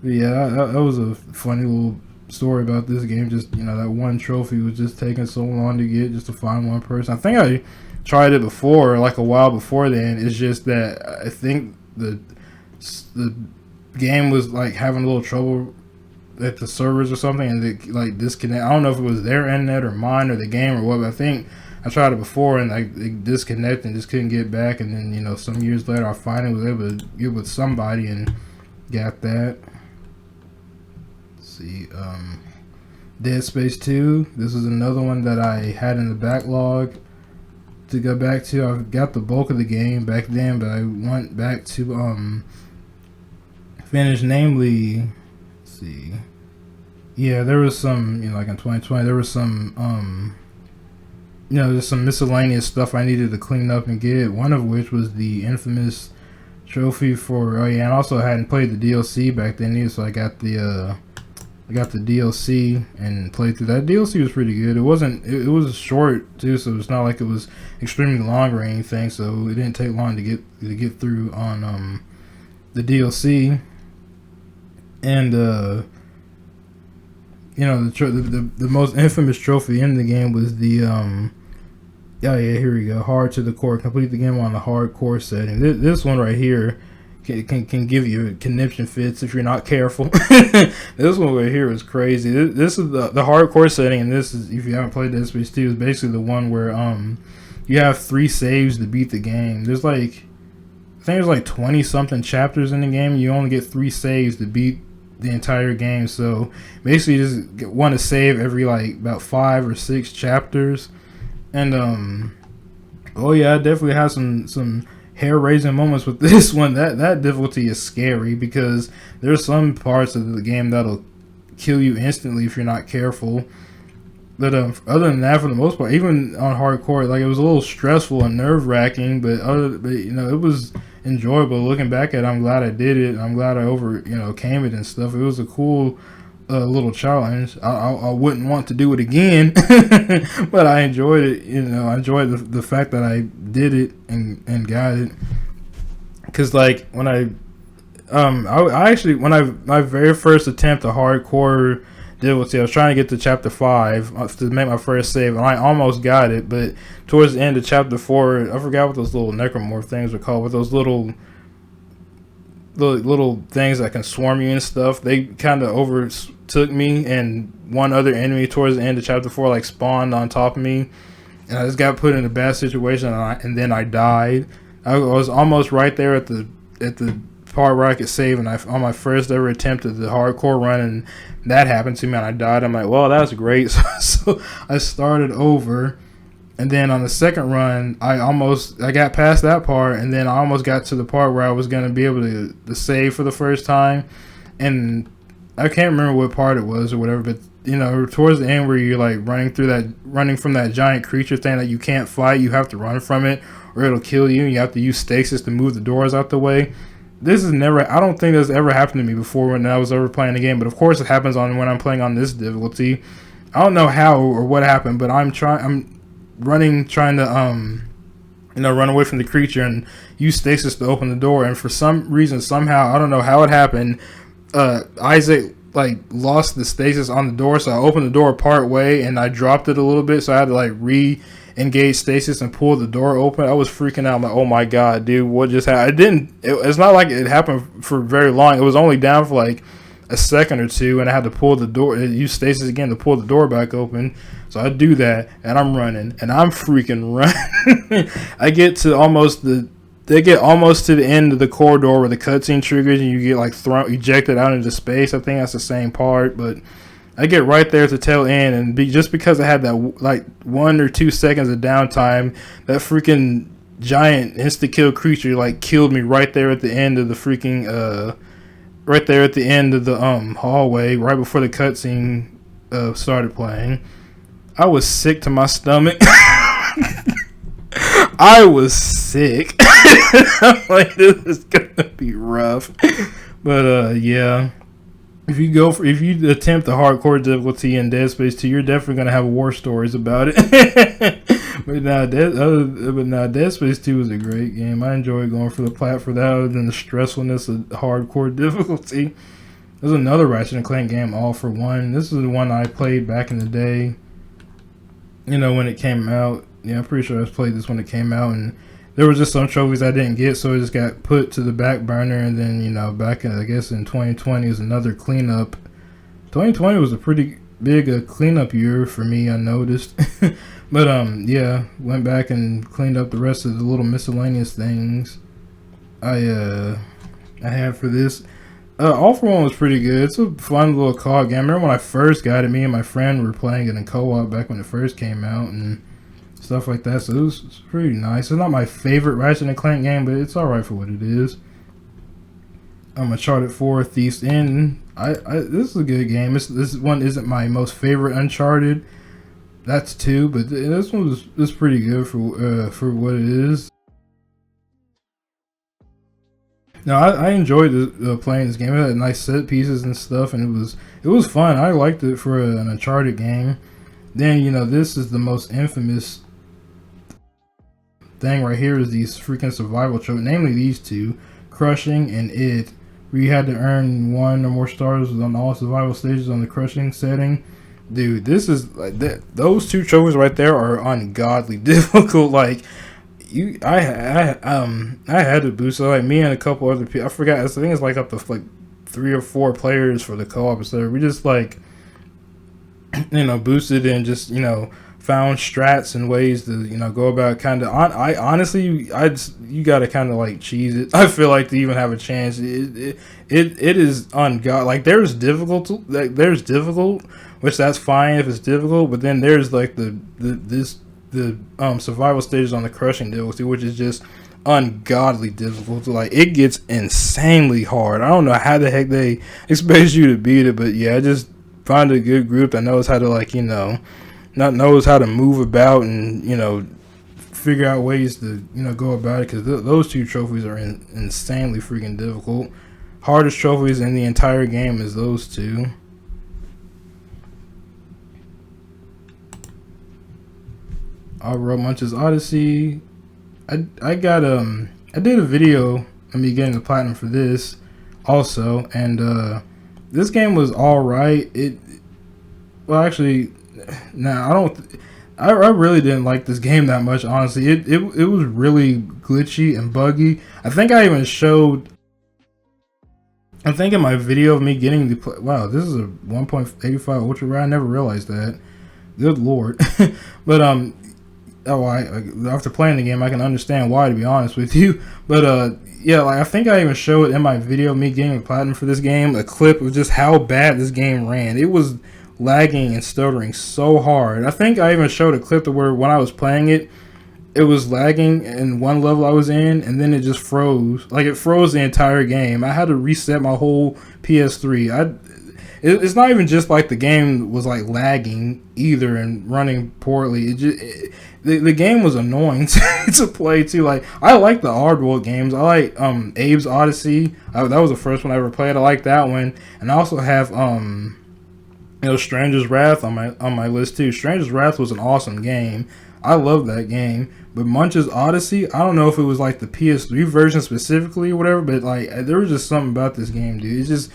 Speaker 1: But yeah, that was a funny little story about this game. Just that one trophy was just taking so long to get, just to find one person. I think I tried it before, like a while before then. It's just that I think the game was like having a little trouble at the servers or something, and they like disconnect. I don't know if it was their internet or mine or the game or what, but I think I tried it before and like it disconnected and just couldn't get back. And then some years later I finally was able to get with somebody and got that. See, Dead Space 2. This is another one that I had in the backlog to go back to. I got the bulk of the game back then, but I went back to finish. Namely, let's see. Yeah, there was some, like in 2020, there was some there's some miscellaneous stuff I needed to clean up and get. One of which was the infamous trophy for. Oh yeah, and also I hadn't played the DLC back then either, so I got the DLC and played through that. DLC was pretty good. It was short too, so it's not like it was extremely long or anything. So it didn't take long to get through on the DLC. And the most infamous trophy in the game was the oh yeah, here we go. Hard to the core. Complete the game on the hardcore setting. This one right here can give you conniption fits if you're not careful. This one right here is crazy. This is the hardcore setting, and this is, if you haven't played Dead Space 2, is basically the one where you have 3 saves to beat the game. There's like, I think there's like 20 something chapters in the game. You only get 3 saves to beat the entire game. So basically you just want to save every like about 5 or 6 chapters. And oh yeah, I definitely had some hair-raising moments with this one. That difficulty is scary because there's some parts of the game that'll kill you instantly if you're not careful. But other than that, for the most part, even on hardcore, like, it was a little stressful and nerve-wracking, but it was enjoyable. Looking back at it, I'm glad I did it. I'm glad I came it and stuff. It was a cool little challenge. I wouldn't want to do it again, but I enjoyed it. I enjoyed the fact that I did it and got it. Cause like when my very first attempt at hardcore difficulty, I was trying to get to chapter 5 to make my first save, and I almost got it. But towards the end of chapter 4, I forgot what those little necromorph things were called. With those little the little things that can swarm you and stuff, they kind of overtook me, and one other enemy towards the end of chapter 4 like spawned on top of me, and I just got put in a bad situation, and then I died. I was almost right there at the part where I could save, and on my first ever attempt at the hardcore run, and that happened to me, and I died. I'm like, well, that's great. So I started over, and then on the second run, I got past that part, and then I almost got to the part where I was going to be able to save for the first time, and I can't remember what part it was or whatever, but you know, towards the end where you're like running from that giant creature thing that you can't fight, you have to run from it or it'll kill you, and you have to use stasis to move the doors out the way. I don't think this ever happened to me before when I was ever playing the game, but of course it happens when I'm playing on this difficulty. I don't know how or what happened, but I'm running, trying to run away from the creature and use stasis to open the door, and for some reason, somehow, I don't know how it happened, Isaac like lost the stasis on the door, so I opened the door part way and I dropped it a little bit, so I had to like re-engage stasis and pull the door open. I was freaking out. I'm like, oh my god, dude, what just happened? It's not like it happened for very long. It was only down for like a second or two, and I had to pull the door, use stasis again to pull the door back open. So I do that, and I'm running, and I'm freaking running. They get almost to the end of the corridor where the cutscene triggers and you get like ejected out into space. I think that's the same part, but I get right there at the tail end, and just because I had that like 1 or 2 seconds of downtime, that freaking giant insta-kill creature like killed me right there at the end of the freaking hallway, right before the cutscene started playing. I was sick to my stomach. I was sick. I'm like, this is gonna be rough. But yeah, if you attempt the hardcore difficulty in Dead Space 2, you're definitely gonna have war stories about it. but now Dead Space 2 was a great game. I enjoyed going for the plat for that, other than the stressfulness of hardcore difficulty. There's another Ratchet and Clank game, All for One. This is the one I played back in the day. You know, when it came out. Yeah, I'm pretty sure I played this when it came out, and there was just some trophies I didn't get, so it just got put to the back burner. And then, you know, back in, I guess in 2020 is another cleanup. 2020 was a pretty big cleanup year for me, I noticed. But yeah, went back and cleaned up the rest of the little miscellaneous things I had for this. All for One was pretty good. It's a fun little co-op game. I remember when I first got it, me and my friend were playing it in co-op back when it first came out, and stuff like that, so it was pretty nice. It's not my favorite Ratchet and Clank game, but it's alright for what it is. Uncharted 4, Thief's End. This is a good game. This one isn't my most favorite Uncharted. That's 2, but this one was pretty good for what it is. No, I enjoyed playing this game. It had nice set pieces and stuff, and it was fun. I liked it for an Uncharted game. Then, you know, this is the most infamous thing right here, is these freaking survival trophies, namely these two, Crushing and It, where you had to earn 1 or more stars on all survival stages on the Crushing setting. Dude, this is like those 2 trophies right there are ungodly difficult. Like, I had to boost it. Like, me and a couple other people, I forgot, I think it's like up to like 3 or 4 players for the co-op. So we just like, you know, boosted and just, you know, found strats and ways to, you know, go about kind of. I honestly, you gotta kind of like cheese it, I feel like, to even have a chance. It is ungod. Like, there's difficult, which that's fine if it's difficult, but then there's like the survival stages on the Crushing difficulty, which is just ungodly difficult. Like, it gets insanely hard. I don't know how the heck they expect you to beat it, but yeah, just find a good group that knows how to, like, you know, knows how to move about and, you know, figure out ways to, you know, go about it, because those 2 trophies are insanely freaking difficult. Hardest trophies in the entire game is those 2. I wrote Munch's Odyssey. I did a video of me getting the platinum for this also, and this game was alright. Well, actually, I really didn't like this game that much, honestly. It was really glitchy and buggy. I think I even showed I think in my video of me getting the wow, this is a 1.85 ultra rare. I never realized that. Good lord. But oh, after playing the game, I can understand why, to be honest with you. But yeah, like I think I even showed in my video of me getting the platinum for this game a clip of just how bad this game ran. It was lagging and stuttering so hard. I think I even showed a clip to where when I was playing it, it was lagging in one level I was in, and then it just froze. Like it froze the entire game. I had to reset my whole PS3. It's not even just like the game was like lagging either and running poorly. The game was annoying to play too. Like I like the Oddworld games. I like Abe's Odyssey. That was the first one I ever played. I like that one, and I also have Stranger's Wrath on my list too. Stranger's Wrath was an awesome game. I love that game. But Munch's Odyssey, I don't know if it was like the PS3 version specifically or whatever, but like there was just something about this game, dude. It's just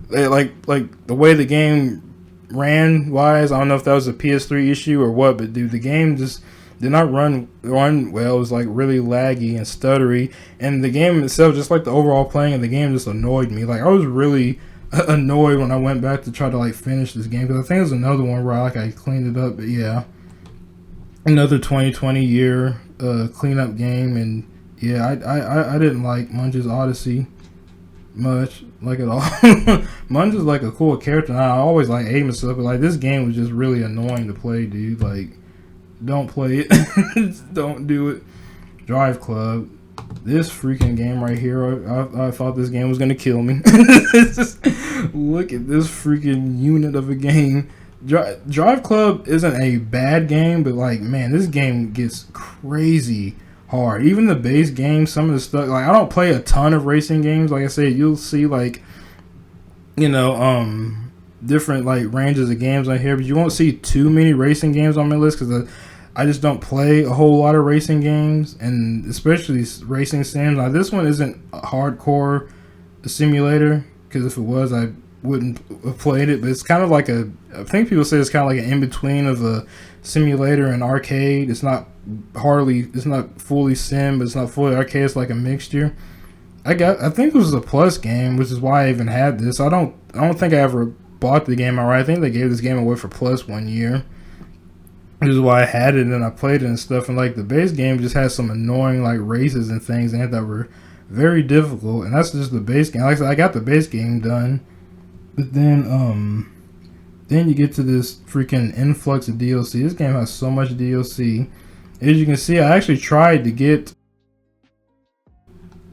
Speaker 1: like the way the game ran wise. I don't know if that was a PS3 issue or what, but dude, the game just did not run well. It was like really laggy and stuttery, and the game itself, just like the overall playing of the game, just annoyed me. Like I was really annoyed when I went back to try to like finish this game, because I think it was another one where I cleaned it up. But yeah, another 2020 year cleanup game, and yeah, I didn't like Munch's Odyssey much, like at all. Munch is like a cool character, and I always like aim and stuff, but like this game was just really annoying to play, dude. Like, don't play it. Don't do it. Drive Club. This freaking game right here, I thought this game was gonna kill me. Just look at this freaking unit of a game. Drive Club isn't a bad game, but like, man, this game gets crazy hard. Even the base game, some of the stuff, like I don't play a ton of racing games. Like I said, you'll see like, different like ranges of games on here, but you won't see too many racing games on my list, because I just don't play a whole lot of racing games, and especially racing sims. Now this one isn't a hardcore simulator, because if it was, I wouldn't have played it. But it's kind of like I think people say it's kind of like an in-between of a simulator and arcade. It's not fully sim, but it's not fully arcade. It's like a mixture. I think it was a plus game, which is why I even had this. I don't think I ever bought the game outright. I think they gave this game away for plus 1 year, which is why I had it and I played it and stuff. And like the base game just has some annoying like races and things in it that were very difficult, and that's just the base game. Like I said, I got the base game done, but then you get to this freaking influx of DLC. This game has so much DLC. As you can see, I actually tried to get.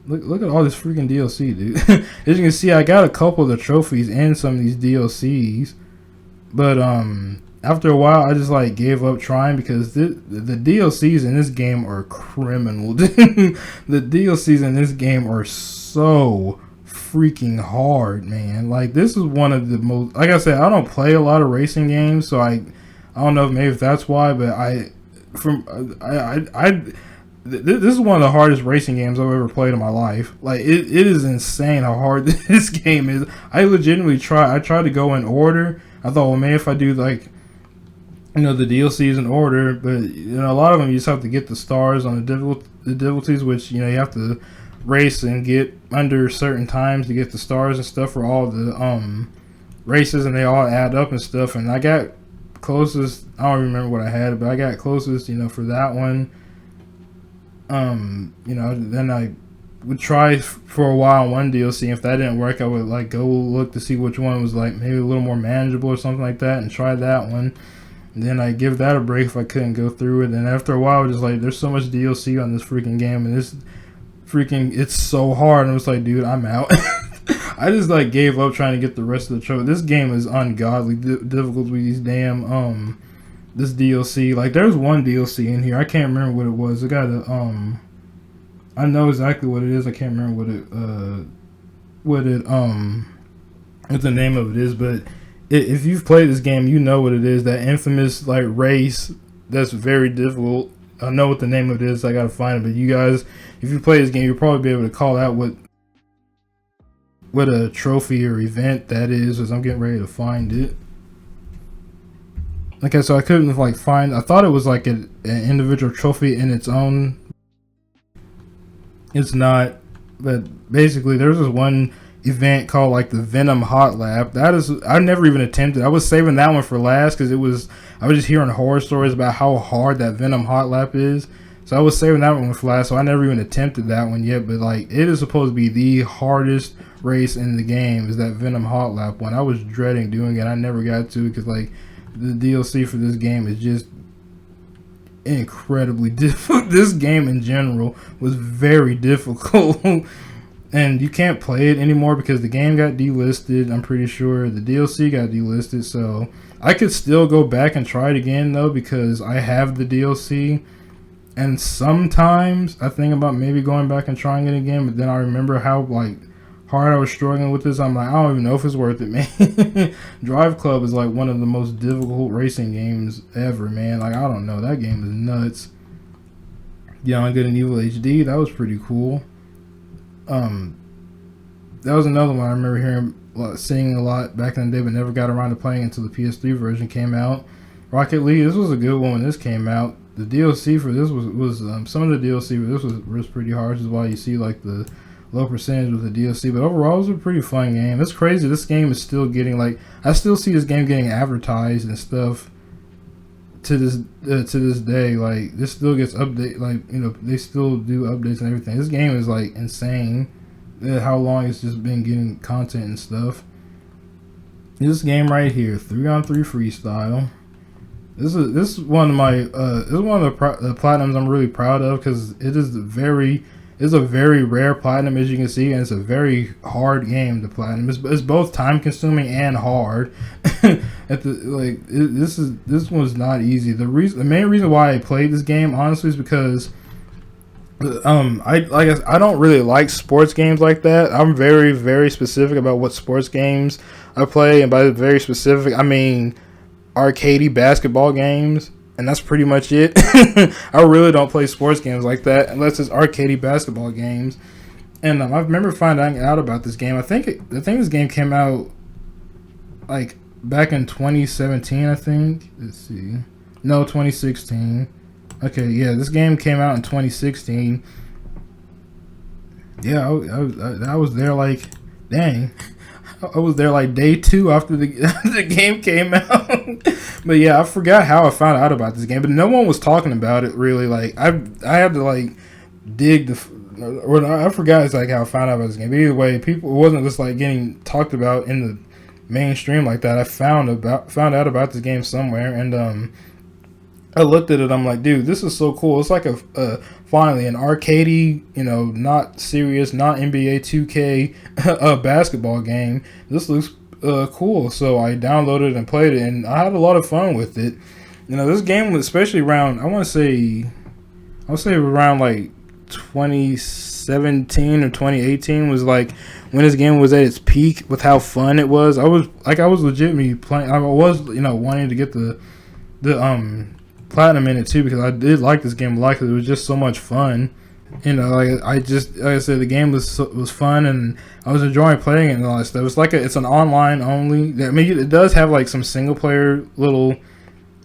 Speaker 1: Look at all this freaking DLC, dude. As you can see, I got a couple of the trophies and some of these DLCs, but after a while, I just like gave up trying, because the DLCs in this game are criminal. The DLCs in this game are so freaking hard, man. Like this is one of the most. Like I said, I don't play a lot of racing games, so I don't know if that's why, but this is one of the hardest racing games I've ever played in my life. Like it is insane how hard this game is. I legitimately tried to go in order. I thought, well, man, if I do like, the DLCs in order, but a lot of them you just have to get the stars on the difficulties, which you have to race and get under certain times to get the stars and stuff for all the races, and they all add up and stuff. And I got closest. I don't remember what I had, but I got closest, for that one. Then I would try for a while on one DLC. If that didn't work, I would like go look to see which one was like maybe a little more manageable or something like that, and try that one. And then I give that a break if I couldn't go through it. And after a while, I was just like, there's so much DLC on this freaking game, and it's so hard. And I was like, dude, I'm out. I just like gave up trying to get the rest of the trophy. This game is ungodly difficult with these damn this DLC. Like there's one DLC in here, I can't remember what it was. It got a I know exactly what it is. I can't remember what the name of it is, but if you've played this game, you know what it is. That infamous like race that's very difficult. I know what the name of it is. I gotta find it. But you guys, if you play this game, you'll probably be able to call out what a trophy or event that is, as I'm getting ready to find it. Okay, so I couldn't like find. I thought it was like an individual trophy in its own. It's not, but basically there's this one event called like the Venom Hot Lap. That is, I never even attempted. I was saving that one for last because I was just hearing horror stories about how hard that Venom Hot Lap is. So I was saving that one for last. So I never even attempted that one yet. But like, it is supposed to be the hardest race in the game, is that Venom Hot Lap one. I was dreading doing it. I never got to it because like the DLC for this game is just incredibly difficult. This game in general was very difficult. And you can't play it anymore because the game got delisted. I'm pretty sure the DLC got delisted. So I could still go back and try it again though, because I have the DLC. And sometimes I think about maybe going back and trying it again, but then I remember how like hard I was struggling with this. I'm like, I don't even know if it's worth it, man. Drive Club is like one of the most difficult racing games ever, man. Like, I don't know, that game is nuts. Young Good and Evil HD, that was pretty cool. That was another one I remember hearing, seeing a lot back in the day, but never got around to playing until the PS3 version came out. Rocket League, this was a good one when this came out. The DLC for this was some of the DLC for this was pretty hard, which is why you see like the low percentage with the DLC. But overall, it was a pretty fun game. It's crazy. This game is still getting like, I still see this game getting advertised and stuff to this day. Like, this still gets update. Like, you know, they still do updates and everything. This game is like insane. How long it's just been getting content and stuff. This game right here, 3-on-3 freestyle. This is one of my this is one of the platinums I'm really proud of, because it is a very rare platinum, as you can see, and it's a very hard game to platinum. It's both time consuming and hard. This one's not easy. The main reason why I played this game honestly is because I don't really like sports games like that. I'm very, very specific about what sports games I play, and by very specific I mean arcadey basketball games, and that's pretty much it. I really don't play sports games like that unless it's arcadey basketball games. And I remember finding out about this game. I think this game came out like back in 2017. I think. Let's see. No, 2016. Okay, yeah, this game came out in 2016. Yeah, I was there like, dang. I was there like day 2 after the game came out. But yeah, I forgot how I found out about this game. But no one was talking about it really. Like, I had to like dig I forgot exactly how I found out about this game. But either way, it wasn't just like getting talked about in the mainstream like that. I found out about this game somewhere, and I looked at it. I'm like, dude, this is so cool. It's like finally an arcadey, you know, not serious, not NBA 2K basketball game. This looks cool. So I downloaded and played it, and I had a lot of fun with it. You know, this game was especially around, I would say around like 2017 or 2018 was like when this game was at its peak with how fun it was. I was legitimately playing. I was, you know, wanting to get the platinum in it too, because I did like this game a lot, because it was just so much fun. You know, like I said, the game was fun, and I was enjoying playing it and all that stuff. It's an online only. I mean, it does have like some single player little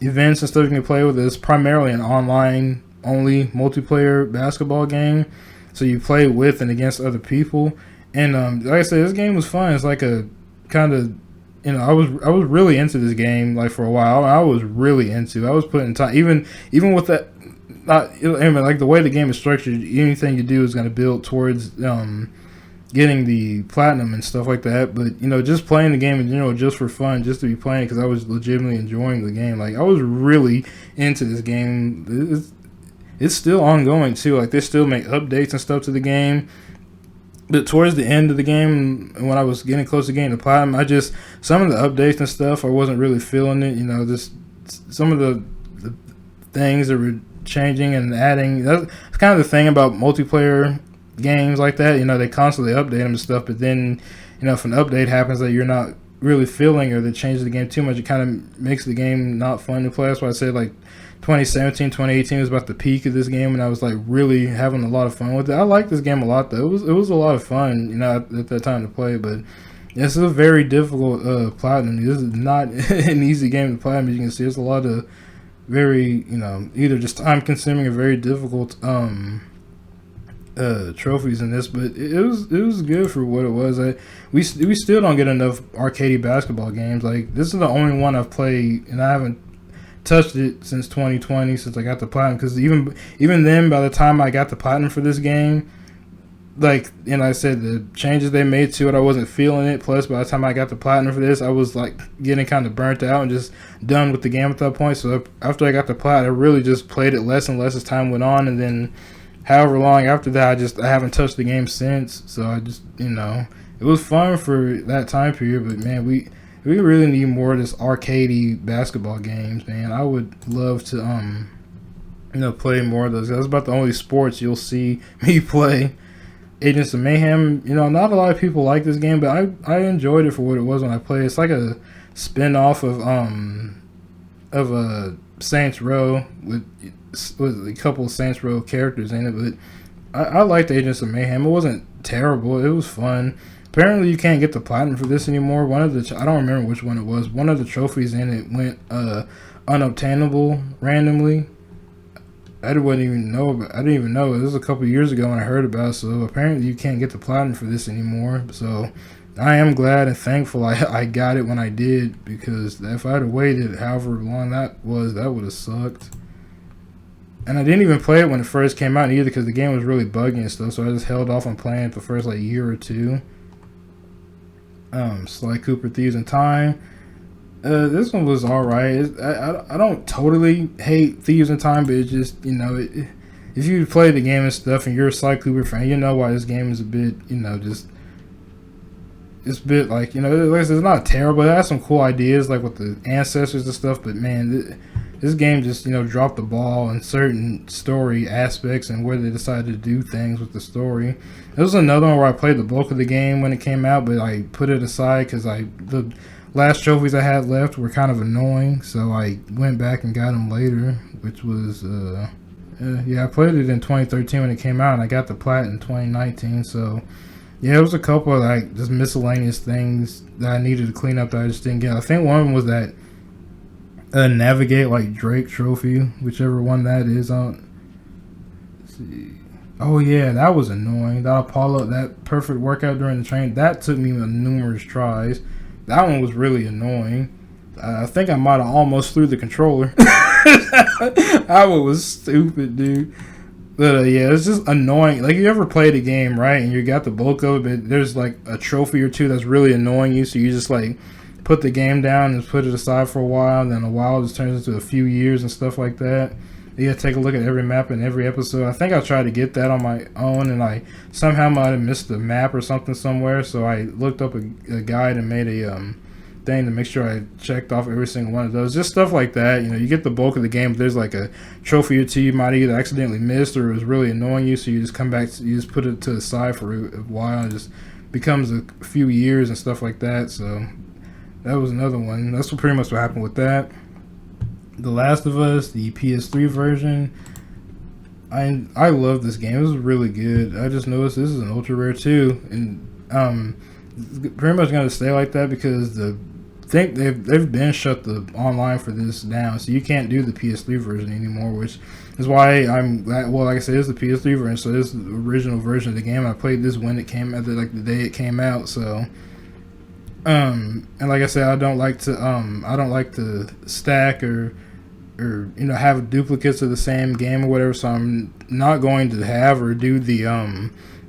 Speaker 1: events and stuff you can play with. It's primarily an online only multiplayer basketball game, so you play with and against other people. And like I said, this game was fun. It's like a kind of, you know, I was really into this game like for a while. I was really into. I was putting time, even with that. Not, I mean, like the way the game is structured, anything you do is going to build towards getting the platinum and stuff like that. But you know, just playing the game in general, just for fun, just to be playing, because I was legitimately enjoying the game. Like, I was really into this game. It's still ongoing too. Like, they still make updates and stuff to the game. But towards the end of the game, when I was getting close to getting the platinum, some of the updates and stuff, I wasn't really feeling it. You know, just some of the things that were changing and adding. That's kind of the thing about multiplayer games like that. You know, they constantly update them and stuff, but then, you know, if an update happens that you're not really feeling, or that changes the game too much, it kind of makes the game not fun to play. That's why I said like 2017, 2018 was about the peak of this game, and I was like really having a lot of fun with it. I like this game a lot though. It was a lot of fun, you know, at that time to play. But it's a very difficult platinum. This is not an easy game to play. As you can see, there's a lot of very, you know, either just time consuming or very difficult trophies in this, but it was good for what it was. We still don't get enough arcade basketball games. Like, this is the only one I've played, and I haven't touched it since 2020, since I got the platinum. Because even then, by the time I got the platinum for this game, like, and I said the changes they made to it, I wasn't feeling it. Plus, by the time I got the platinum for this, I was like getting kind of burnt out and just done with the game at that point. So after I got the plat, I really just played it less and less as time went on, and then however long after that, I haven't touched the game since. So I just, it was fun for that time period. But man, we really need more of this arcadey basketball games, man. I would love to play more of those. That's about the only sports you'll see me play. Agents of Mayhem, not a lot of people like this game, but I enjoyed it for what it was when I played. It's like a spin-off of Saints Row with a couple of Saints Row characters in it, but I liked Agents of Mayhem. It wasn't terrible. It was fun. Apparently, you can't get the platinum for this anymore. I don't remember which one it was. One of the trophies in it went unobtainable randomly. I didn't even know. It was a couple of years ago when I heard about it. So apparently, you can't get the platinum for this anymore. So I am glad and thankful I got it when I did, because if I had waited however long that would have sucked. And I didn't even play it when it first came out either, because the game was really buggy and stuff. So I just held off on playing it the first year or two. Sly Cooper Thieves in Time. This one was alright. I don't totally hate Thieves in Time, but it's just, if you play the game and stuff and you're a Sly Cooper fan, you know why this game is a bit, it's a bit like, it's not terrible. It has some cool ideas, like with the ancestors and stuff, but man, this game just, dropped the ball in certain story aspects and where they decided to do things with the story. There was another one where I played the bulk of the game when it came out, but I put it aside because the last trophies I had left were kind of annoying, so I went back and got them later, which was, I played it in 2013 when it came out, and I got the plat in 2019, so, yeah, it was a couple of, just miscellaneous things that I needed to clean up that I just didn't get. I think one of them was that Navigate Like Drake trophy, whichever one that is. Let's see. Oh, yeah, that was annoying. That Apollo, that perfect workout during the train, that took me numerous tries. That one was really annoying. I think I might have almost threw the controller. That one was stupid, dude. But yeah, it's just annoying. Like, you ever played a game, right, and you got the bulk of it, but there's a trophy or two that's really annoying you, so you just put the game down and put it aside for a while, and then a while just turns into a few years and stuff like that. You gotta take a look at every map and every episode. I think I tried to get that on my own, and I somehow might have missed the map or something somewhere, so I looked up a guide and made a thing to make sure I checked off every single one of those. Just stuff like that. You get the bulk of the game, but there's a trophy or two you might either accidentally missed or it was really annoying you, so you just come back, you just put it to the side for a while, and it just becomes a few years and stuff like that. So that was another one. That's pretty much what happened with that. The Last of Us, the PS3 version, I love this game. It was really good. I just noticed this is an ultra rare too, and pretty much gonna stay like that because they've been shut the online for this down, so you can't do the PS3 version anymore, which is why like I said, it's the PS3 version, so this is the original version of the game. I played this when it came out, the day it came out, so. And like I said, I don't like to stack or have duplicates of the same game or whatever, so I'm not going to have or do the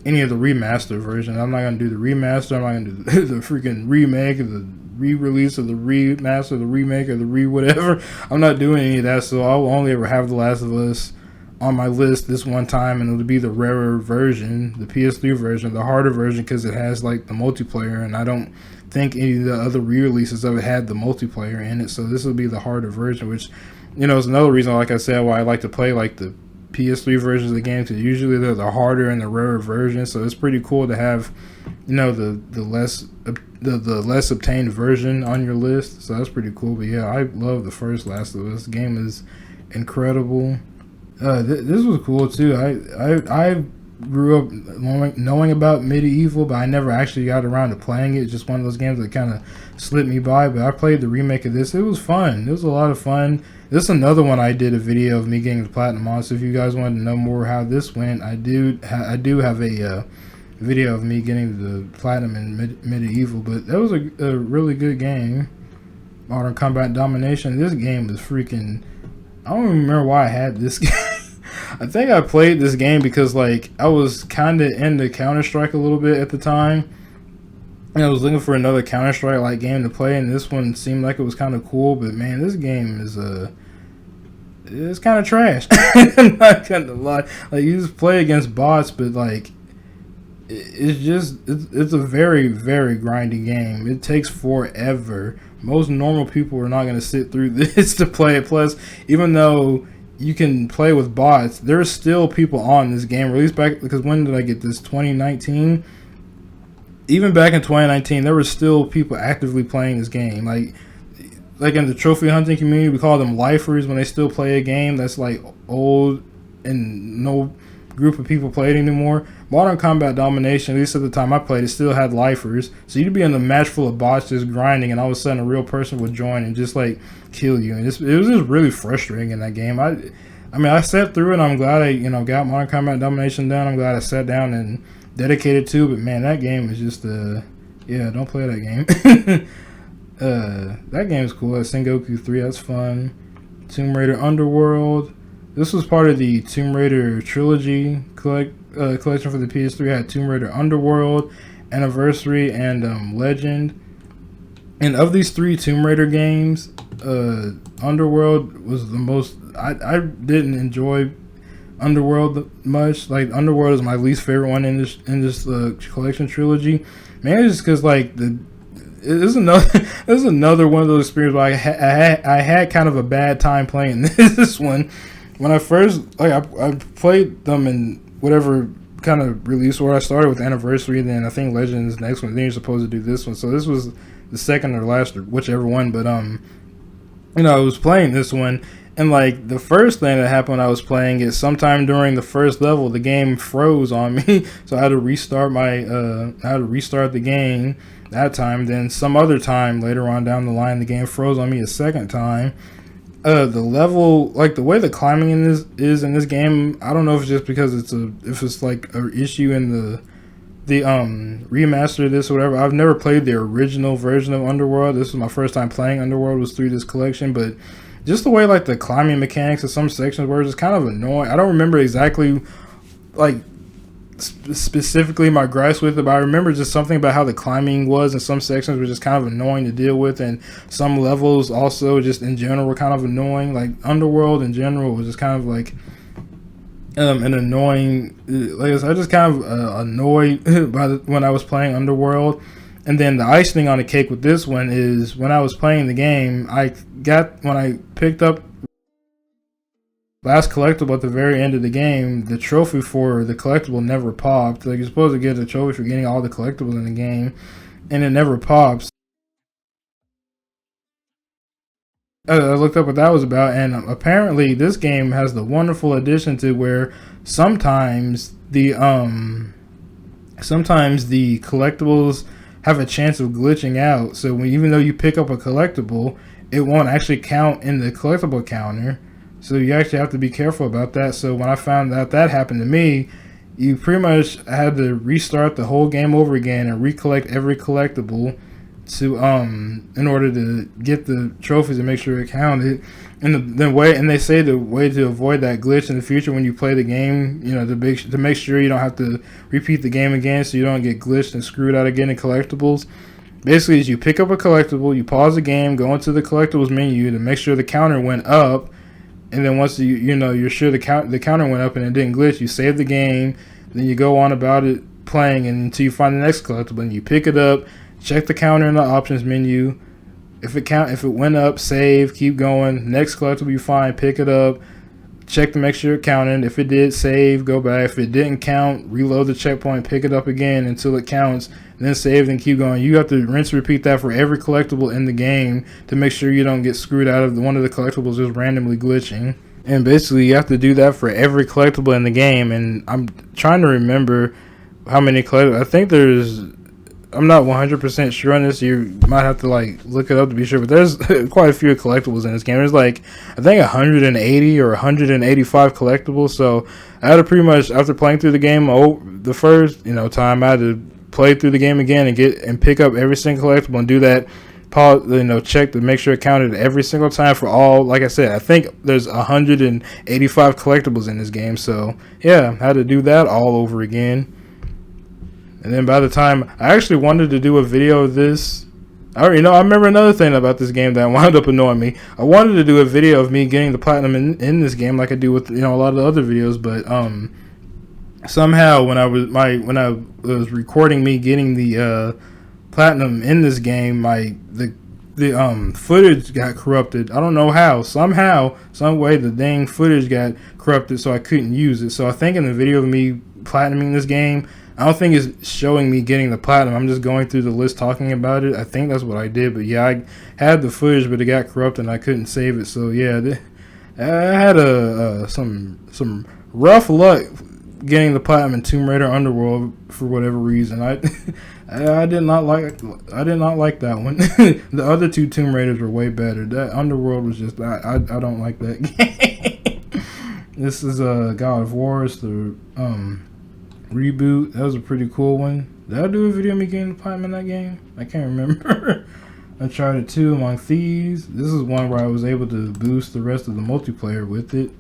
Speaker 1: any of the remaster version. I'm not going to do the remaster. I'm not going to do the freaking remake or the re-release of the remaster, the remake or the whatever. I'm not doing any of that, so I'll only ever have The Last of Us on my list this one time, and it'll be the rarer version, the PS3 version, the harder version, because it has the multiplayer, and I don't think any of the other re-releases of it had the multiplayer in it, so this will be the harder version, which is another reason, like I said, why I like to play the PS3 versions of the game, because usually they're the harder and the rarer version, so it's pretty cool to have the less obtained version on your list, so that's pretty cool. But yeah, I love the first Last of Us. The game is incredible. This was cool too. I grew up knowing about Medieval, but I never actually got around to playing it. Just one of those games that kind of slipped me by. But I played the remake of this. It was fun. It was a lot of fun. This is another one I did a video of me getting the platinum on. So if you guys want to know more how this went, I do have a video of me getting the platinum in Medieval. But that was a really good game. Modern Combat Domination. This game was freaking. I don't even remember why I had this game. I think I played this game because like I was kind of into Counter-Strike a little bit at the time. And I was looking for another Counter-Strike like game to play, and this one seemed like it was kind of cool. But man, this game is it's kind of trash. I'm not gonna lie. Like you just play against bots, but like it's a very very grindy game. It takes forever. Most normal people are not gonna sit through this to play it. Plus, even though you can play with bots, there's still people on this game. Or at least back, because when did I get this? 2019. Even back in 2019, there were still people actively playing this game. Like in the trophy hunting community, we call them lifers when they still play a game that's like old and no group of people play it anymore. Modern Combat Domination, at least at the time I played, it still had lifers. So you'd be in a match full of bots just grinding, and all of a sudden a real person would join and just like kill you. And it was just really frustrating in that game. I mean, I sat through it. I'm glad I got Modern Combat Domination done. I'm glad I sat down and dedicated to. But man, that game is just yeah, don't play that game. That game is cool. Sengoku 3, that's fun. Tomb Raider Underworld. This was part of the Tomb Raider trilogy collection for the PS3. It had Tomb Raider Underworld, Anniversary, and Legend. And of these 3 Tomb Raider games, Underworld was the most. I didn't enjoy Underworld much. Like Underworld is my least favorite one in this collection trilogy. Mainly just because like this is another one of those experiences where I had kind of a bad time playing this one. When I first I played them in whatever kind of release order. I started with Anniversary, and then I think Legend is the next one. Then you're supposed to do this one. So this was the second or last, or whichever one. But I was playing this one, and like the first thing that happened when I was playing is sometime during the first level, the game froze on me. So I had to restart the game that time. Then some other time later on down the line, the game froze on me a second time. The level, like the way the climbing in this game, I don't know if it's just because if it's like an issue in the remaster of this or whatever. I've never played the original version of Underworld. This was my first time playing Underworld, was through this collection. But just the way like the climbing mechanics of some sections were just kind of annoying. I don't remember exactly like specifically my gripes with it, but I remember just something about how the climbing was in some sections was just kind of annoying to deal with, and some levels also just in general were kind of annoying. Like Underworld in general was just kind of like an annoying, like I just kind of annoyed when I was playing Underworld. And then the icing on the cake with this one is when I was playing the game, when I picked up last collectible at the very end of the game, the trophy for the collectible never popped. Like you're supposed to get a trophy for getting all the collectibles in the game, and it never pops. I looked up what that was about, and apparently this game has the wonderful addition to where sometimes the collectibles have a chance of glitching out. So even though you pick up a collectible, it won't actually count in the collectible counter. So you actually have to be careful about that. So when I found out that happened to me, you pretty much had to restart the whole game over again and recollect every collectible to in order to get the trophies and make sure it counted. And they say the way to avoid that glitch in the future when you play the game, to make sure you don't have to repeat the game again, so you don't get glitched and screwed out of getting collectibles. Basically, is you pick up a collectible, you pause the game, go into the collectibles menu to make sure the counter went up. And then once you're sure the counter went up and it didn't glitch, you save the game. Then you go on about it playing until you find the next collectible, and you pick it up, check the counter in the options menu. If it went up, save, keep going. Next collectible you find, pick it up, check to make sure it counted. If it did, save, go back. If it didn't count, reload the checkpoint, pick it up again until it counts, then save and keep going. You have to rinse and repeat that for every collectible in the game to make sure you don't get screwed out of one of the collectibles just randomly glitching. And basically you have to do that for every collectible in the game. And I'm trying to remember how many collectibles. I think there's I'm not 100% sure on this. You might have to like look it up to be sure. But there's quite a few collectibles in this game. There's like I think 180 or 185 collectibles. So I had to pretty much after playing through the game, the first time I had to play through the game again and pick up every single collectible and do that. Check to make sure it counted every single time for all. Like I said, I think there's 185 collectibles in this game. So yeah, I had to do that all over again. And then by the time I actually wanted to do a video of this, I remember another thing about this game that wound up annoying me. I wanted to do a video of me getting the platinum in this game, like I do with a lot of the other videos, but somehow when I was recording me getting the platinum in this game, the footage got corrupted. I don't know how. Somehow, some way, the dang footage got corrupted, so I couldn't use it. So I think in the video of me platinuming this game, I don't think it's showing me getting the platinum. I'm just going through the list talking about it. I think that's what I did. But yeah, I had the footage, but it got corrupted and I couldn't save it. So yeah, I had some rough luck getting the platinum in Tomb Raider Underworld for whatever reason. I did not like that one. The other two Tomb Raiders were way better. That Underworld was just I don't like that game. This is God of War. It's the reboot. That was a pretty cool one. Did I do a video of me getting the platinum in that game? I can't remember. Uncharted 2 Among Thieves. This is one where I was able to boost the rest of the multiplayer with it.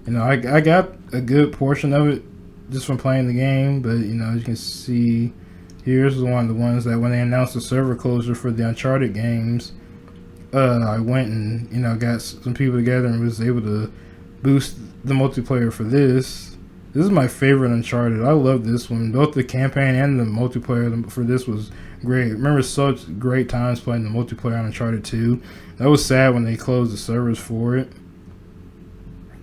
Speaker 1: I got a good portion of it just from playing the game, but as you can see here, this is one of the ones that when they announced the server closure for the Uncharted games, I went and got some people together and was able to boost the multiplayer for this. This is my favorite Uncharted. I love this one. Both the campaign and the multiplayer for this was great. I remember such great times playing the multiplayer on Uncharted 2. That was sad when they closed the servers for it.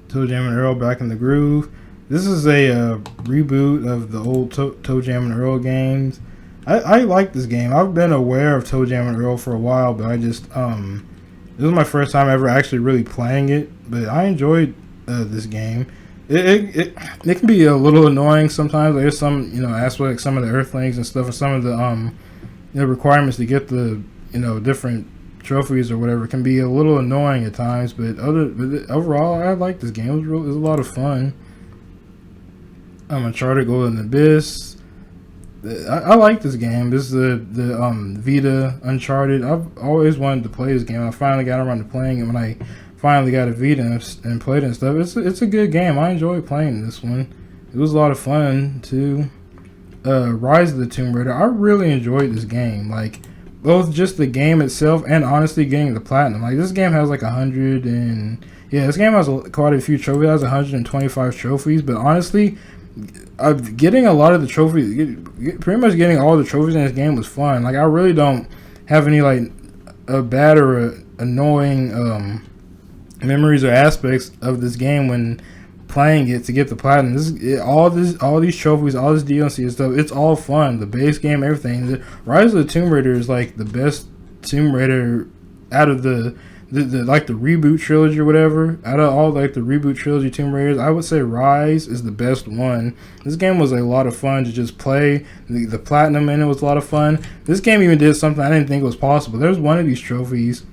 Speaker 1: Toe Jam and Earl Back in the Groove. This is a reboot of the old Toe Jam and Earl games. I like this game. I've been aware of Toe Jam and Earl for a while, but I just this is my first time ever actually really playing it. But I enjoyed this game. It can be a little annoying sometimes. There's some aspects, some of the Earthlings and stuff, and some of the requirements to get the different trophies or whatever can be a little annoying at times. But overall, I like this game. It was a lot of fun. Uncharted Golden Abyss. I like this game. This is the Vita Uncharted. I've always wanted to play this game. I finally got around to playing it when I finally got a Vita and played it and stuff. It's a good game. I enjoy playing this one. It was a lot of fun too. Rise of the Tomb Raider. I really enjoyed this game. Like both just the game itself and honestly getting the platinum. Like this game has like 100 and this game has quite a few trophies. It has 125 trophies. But honestly, getting a lot of the trophies, pretty much getting all the trophies in this game was fun. Like I really don't have any like a bad or annoying memories or aspects of this game when playing it to get the platinum. All these trophies, all this DLC and stuff, it's all fun. The base game, everything. Rise of the Tomb Raider is like the best Tomb Raider out of the reboot trilogy or whatever. Out of all like the reboot trilogy Tomb Raiders, I would say Rise is the best one. This game was a lot of fun to just play. The platinum in it was a lot of fun. This game even did something I didn't think was possible. There's one of these trophies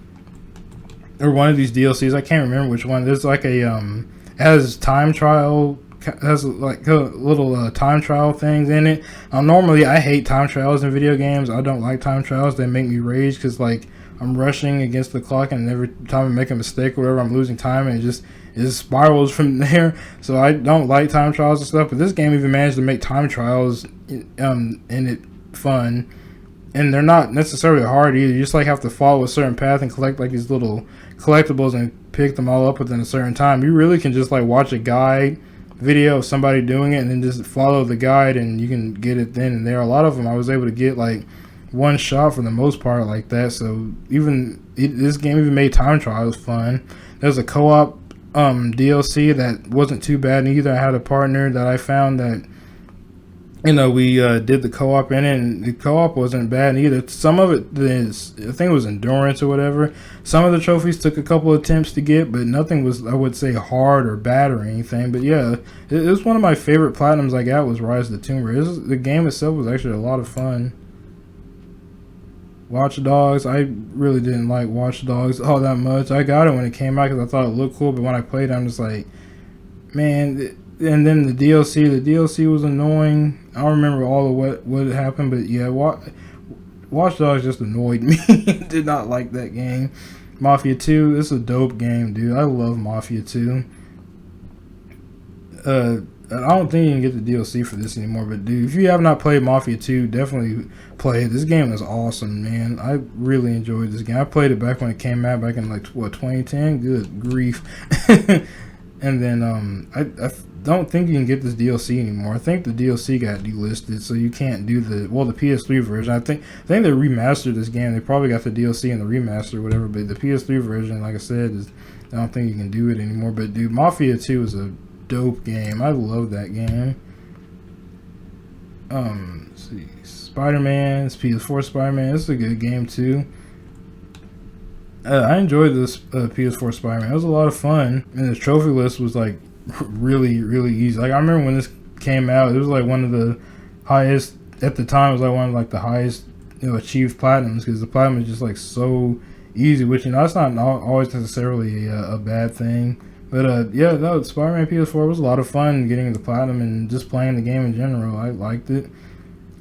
Speaker 1: or one of these DLCs. I can't remember which one. There's like a has time trial. Has like little time trial things in it. Normally I hate time trials in video games. I don't like time trials. They make me rage because like I'm rushing against the clock, and every time I make a mistake or whatever, I'm losing time, and it spirals from there. So I don't like time trials and stuff. But this game even managed to make time trials in it fun, and they're not necessarily hard either. You just like have to follow a certain path and collect like these little collectibles and pick them all up within a certain time. You really can just like watch a guide video of somebody doing it and then just follow the guide, and you can get it then and there. A lot of them I was able to get like one shot for the most part like that. So this game even made time trials fun. There's a co-op DLC that wasn't too bad either. I had a partner that I found that we did the co-op in it, and the co-op wasn't bad either. Some of it is, I think it was endurance or whatever. Some of the trophies took a couple attempts to get, but nothing was, I would say, hard or bad or anything. But yeah, it was one of my favorite platinums I got was Rise of the Tomb Raider. The game itself was actually a lot of fun. Watch Dogs, I really didn't like Watch Dogs all that much. I got it when it came out because I thought it looked cool, but when I played it, I'm just like, man. And then the DLC was annoying. I don't remember all of what happened, but yeah, Watch Dogs just annoyed me. Did not like that game. Mafia 2, this is a dope game, dude. I love Mafia 2. I don't think you can get the DLC for this anymore, but dude, if you have not played Mafia 2, definitely play it. This game is awesome, man. I really enjoyed this game. I played it back when it came out, back in like 2010. Good grief. And then I don't think you can get this DLC anymore. I think the DLC got delisted, so you can't do the PS3 version. I think they remastered this game. They probably got the DLC and the remaster or whatever, but the PS3 version, like I said, I don't think you can do it anymore. But dude, Mafia 2 is a dope game. I love that game. Let's see, Spider-Man, it's PS4 Spider-Man. This is a good game too. I enjoyed this PS4 Spider-Man. It was a lot of fun, and the trophy list was like really, really easy. Like I remember when this came out, it was like one of the highest at the time. It was like one of like the highest achieved platinums, because the platinum is just like so easy, which that's not always necessarily a bad thing. But yeah, no, Spider-Man PS4 was a lot of fun getting the platinum and just playing the game in general. I liked it.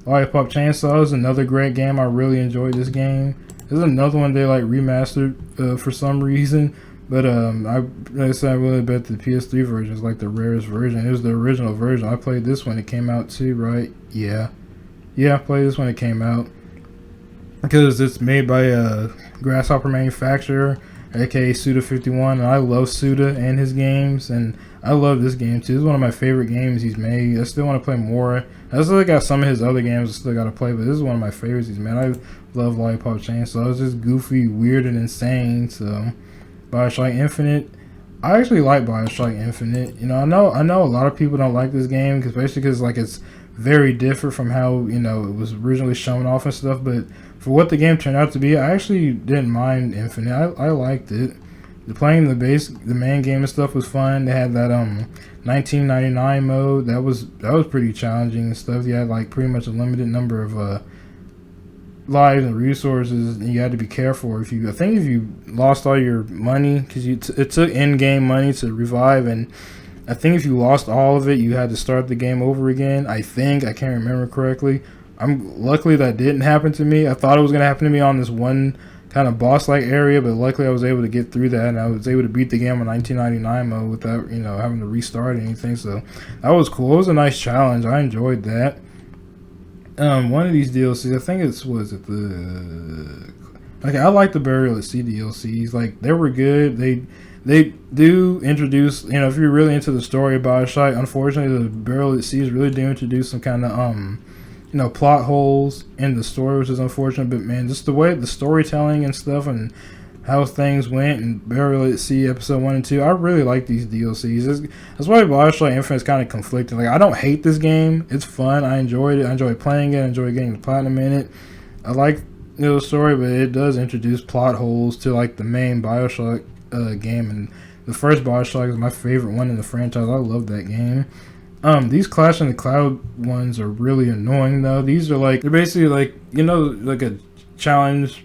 Speaker 1: Lollipop Chainsaw is another great game. I really enjoyed this game. There's another one they like remastered for some reason, but like I said, I really bet the PS3 version is like the rarest version. It was the original version. I played this when it came out too, right? Yeah, I played this when it came out because it's made by a Grasshopper manufacturer, aka Suda51, and I love Suda and his games, and I love this game too. This is one of my favorite games he's made. I still want to play more. I still got some of his other games I still got to play, but this is one of my favorites he's made. I love Lollipop Chainsaw. It's just goofy, weird, and insane. So, BioShock Infinite. I actually like BioShock Infinite. I know a lot of people don't like this game, especially because like it's very different from how it was originally shown off and stuff. But for what the game turned out to be, I actually didn't mind Infinite. I liked it. Playing the main game and stuff was fun. They had that 1999 mode that was pretty challenging and stuff. You had like pretty much a limited number of lives and resources, and you had to be careful. If you lost all your money, because it took in-game money to revive, and I think if you lost all of it, you had to start the game over again. I can't remember correctly. Luckily that didn't happen to me. I thought it was gonna happen to me on this one kind of boss-like area, but luckily I was able to get through that, and I was able to beat the game on 1999 mode without having to restart anything. So that was cool. It was a nice challenge. I enjoyed that. One of these DLCs, I think I like the Burial at Sea DLCs. Like, they were good. They do introduce, if you're really into the story of BioShock, unfortunately the Burial at Sea really do introduce some kind of plot holes in the story, which is unfortunate. But man, just the way the storytelling and stuff and how things went in Burial at Sea episode 1 and 2, I really like these DLCs. That's why BioShock Infinite is kind of conflicting. Like, I don't hate this game. It's fun. I enjoyed it. I enjoyed playing it. I enjoyed getting the platinum in it. I like the story, but it does introduce plot holes to like the main BioShock game. And the first BioShock is my favorite one in the franchise. I love that game. These Clash in the Cloud ones are really annoying though. They're basically like like a challenge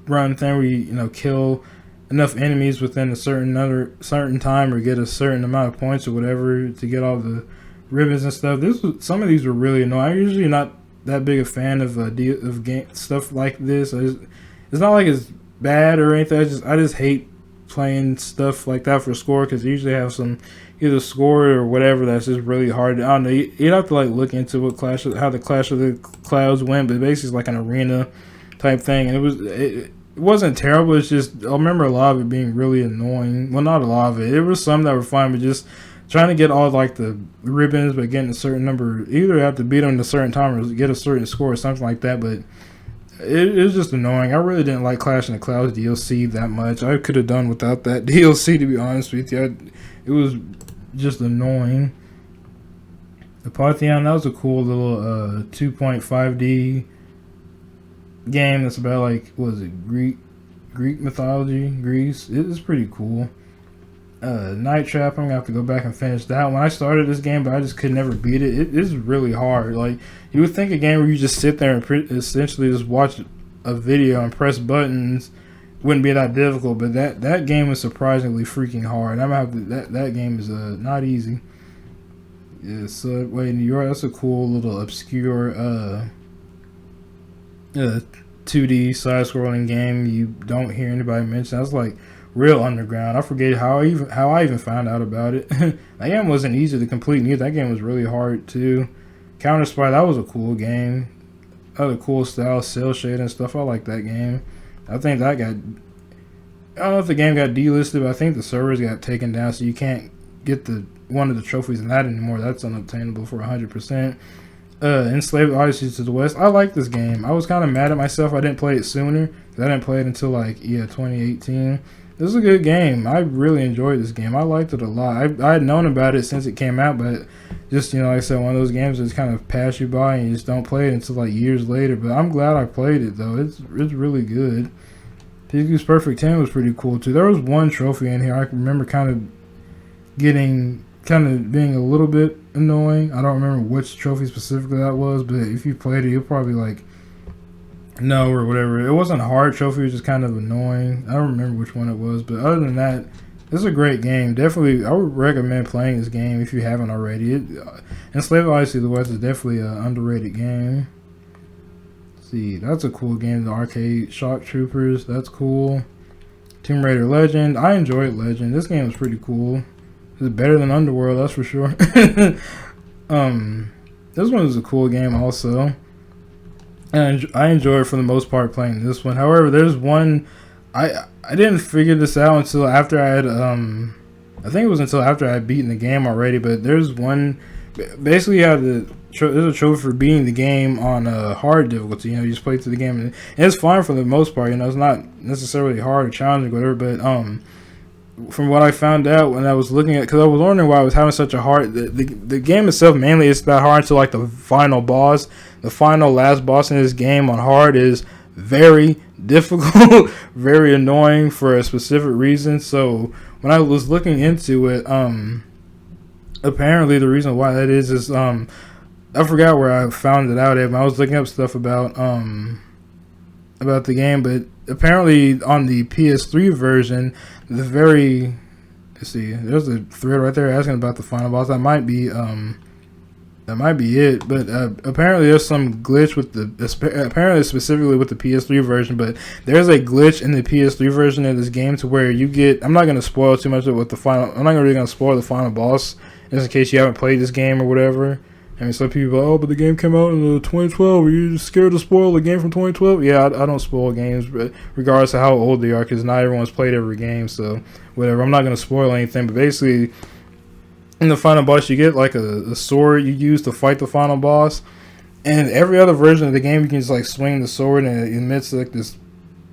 Speaker 1: run thing where you kill enough enemies within a certain time, or get a certain amount of points or whatever to get all the ribbons and stuff. Some of these were really annoying. I'm usually not that big a fan of game stuff like this. It's not like it's bad or anything. I just hate playing stuff like that for score, because you usually have some either score or whatever that's just really hard. I don't know. You'd have to like look into how the Clash of the Clouds went, but basically it's like an arena type thing, and it wasn't terrible. It's just I remember a lot of it being really annoying. Well, not a lot of it. It was some that were fine, but just trying to get all like the ribbons, but getting a certain number, either have to beat them in a certain time or get a certain score or something like that. But it was just annoying. I really didn't like Clash in the Clouds DLC that much. I could have done without that DLC, to be honest with you. It was just annoying. The Pantheon, that was a cool little 2.5D game that's about like, what is it, Greek mythology, Greece. It is pretty cool. Night Trap, I'm gonna have to go back and finish that. When I started this game, but I just could never beat it. It is really hard. Like, you would think a game where you just sit there and essentially just watch a video and press buttons, wouldn't be that difficult. But that game is surprisingly freaking hard. I'm gonna have to, that game is not easy. Yeah, Subway New York. That's a cool little obscure 2D side-scrolling game you don't hear anybody mention. That's like real underground. I forget how I even found out about it. That game wasn't easy to complete neither. That game was really hard too. Counter Spy, that was a cool game. That was a cool style, cell shading and stuff. I like that game. I think that got, I don't know if the game got delisted, but I think the servers got taken down, so you can't get one of the trophies in that anymore. That's unobtainable for 100%. Enslaved Odyssey to the West. I like this game. I was kind of mad at myself I didn't play it sooner, because I didn't play it until 2018. This is a good game. I really enjoyed this game. I liked it a lot. I had known about it since it came out, but just, like I said, one of those games that just kind of pass you by and you just don't play it until years later. But I'm glad I played it though. It's really good. PQ's Perfect 10 was pretty cool too. There was one trophy in here I can remember kind of being a little bit annoying. I don't remember which trophy specifically that was, but if you played it, you'll probably no or whatever. It wasn't a hard trophy, it was just kind of annoying. I don't remember which one it was, but other than that, this is a great game. Definitely, I would recommend playing this game if you haven't already. Enslaved Odyssey of the West is definitely an underrated game. Let's see, that's a cool game. The arcade Shock Troopers, that's cool. Tomb Raider Legend, I enjoyed Legend. This game was pretty cool. It's better than Underworld, that's for sure. This one is a cool game also. And I enjoyed for the most part playing this one. However, there's one I didn't figure this out until after I had I think it was until after I had beaten the game already. But there's one, basically you have there's a trophy for beating the game on hard difficulty. You just play through the game and it's fine for the most part. It's not necessarily hard or challenging or whatever. But from what I found out when I was looking at, because I was wondering why I was having such a hard, the game itself mainly is that hard until the final boss. The final last boss in this game on hard is very difficult, very annoying for a specific reason. So when I was looking into it, apparently the reason why that is I forgot where I found it out at, but I was looking up stuff about the game, but apparently on the PS3 version, let's see, there's a thread right there asking about the final boss. That might be it, but apparently there's some glitch with apparently specifically with the PS3 version, but there's a glitch in the PS3 version of this game to where you get, I'm not going to spoil too much of what I'm not really going to spoil the final boss, just in case you haven't played this game or whatever. I mean, some people but the game came out in 2012. Are you scared to spoil the game from 2012? Yeah, I don't spoil games, but regardless of how old they are, because not everyone's played every game, so whatever. I'm not going to spoil anything, but basically, in the final boss, you get a sword you use to fight the final boss, and every other version of the game, you can just swing the sword, and it emits this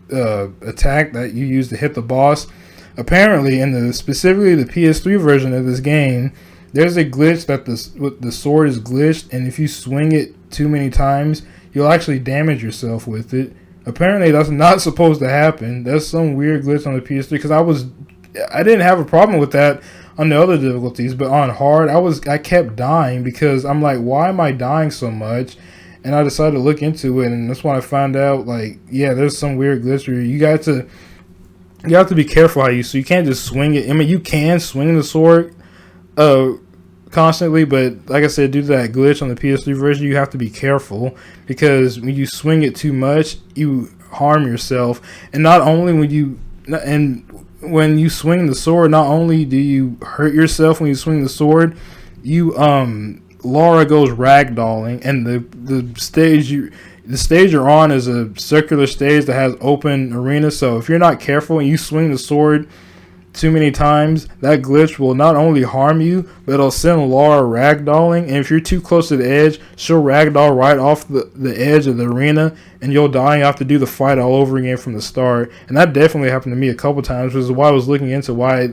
Speaker 1: attack that you use to hit the boss. Apparently, in specifically the PS3 version of this game, there's a glitch that the sword is glitched, and if you swing it too many times, you'll actually damage yourself with it. Apparently, that's not supposed to happen. That's some weird glitch on the PS3, because I didn't have a problem with that on the other difficulties, but on hard, I kept dying because I'm like, why am I dying so much? And I decided to look into it, and that's when I found out, yeah, there's some weird glitch where you have to be careful how so you can't just swing it. I mean, you can swing the sword constantly, but like I said, due to that glitch on the PS3 version, you have to be careful, because when you swing it too much, you harm yourself. And not only when you swing the sword, not only do you hurt yourself when you swing the sword, Laura goes ragdolling, and the stage you're on is a circular stage that has open arena. So if you're not careful and you swing the sword too many times, that glitch will not only harm you, but it'll send Laura ragdolling, and if you're too close to the edge, she'll ragdoll right off the edge of the arena, and you'll die and you have to do the fight all over again from the start. And that definitely happened to me a couple times, which is why I was looking into why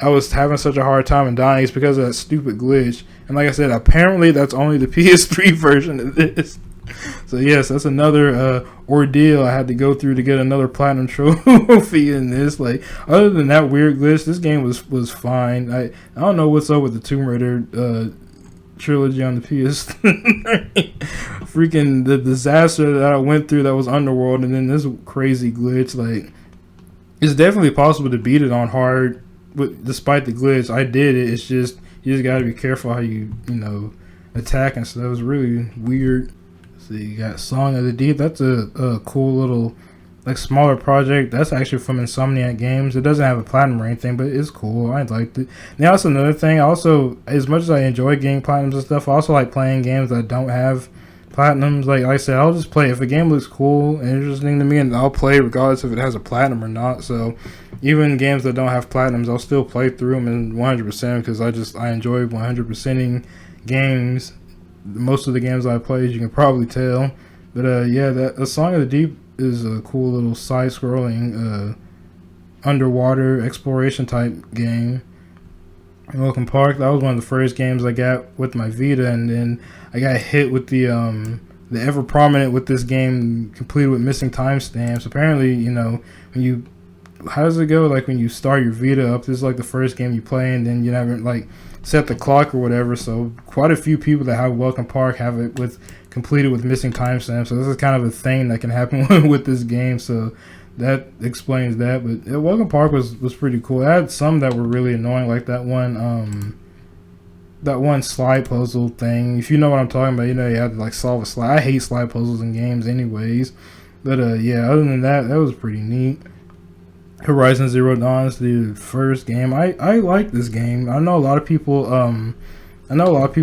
Speaker 1: I was having such a hard time and dying. It's because of that stupid glitch. And like I said, apparently that's only the PS3 version of this. So yes, that's another ordeal I had to go through to get another platinum trophy in this. Other than that weird glitch, this game was fine. I don't know what's up with the Tomb Raider trilogy on the PS3. freaking the disaster that I went through that was Underworld, and then this crazy glitch. Like, it's definitely possible to beat it on hard, but despite the glitch, I did it. It's just you just gotta be careful how you attack and stuff. It was really weird. So you got Song of the Deep. That's a cool little like smaller project. That's actually from Insomniac Games. It doesn't have a platinum or anything, but it's cool. I liked it. Now also another thing. Also, as much as I enjoy getting platinums and stuff, I also like playing games that don't have platinums. Like I said, I'll just play if a game looks cool and interesting to me, and I'll play regardless if it has a platinum or not. So even games that don't have platinums, I'll still play through them in 100% because I enjoy 100%ing games. Most of the games I play, as you can probably tell. But yeah, that A Song of the Deep is a cool little side-scrolling underwater exploration type game. Welcome Park, that was one of the first games I got with my Vita, and then I got hit with the ever prominent with this game completed with missing timestamps. Apparently, when you, how does it go? Like when you start your Vita up, this is like the first game you play, and then you haven't like set the clock or whatever. So quite a few people that have Welcome Park have it with completed with missing timestamps. So this is kind of a thing that can happen with this game. So that explains that. But yeah, Welcome Park was pretty cool. I had some that were really annoying, like that one slide puzzle thing. If you know what I'm talking about, you had to like solve a slide. I hate slide puzzles in games anyways. But yeah, other than that, that was pretty neat. Horizon Zero Dawn is the first game. I like this game. I know a lot of people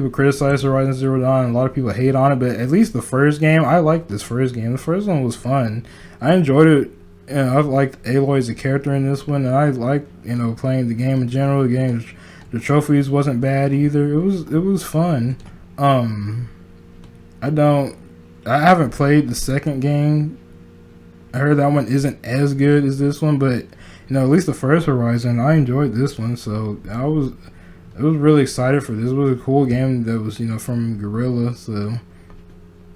Speaker 1: criticize Horizon Zero Dawn and a lot of people hate on it, but at least the first game, I liked this first game. The first one was fun. I enjoyed it, and I liked Aloy as a character in this one, and I liked playing the game in general. The trophies wasn't bad either. It was fun. I haven't played the second game. I heard that one isn't as good as this one, but at least the first Horizon, I enjoyed this one, so I was really excited for this. It was a cool game that was from Guerrilla. So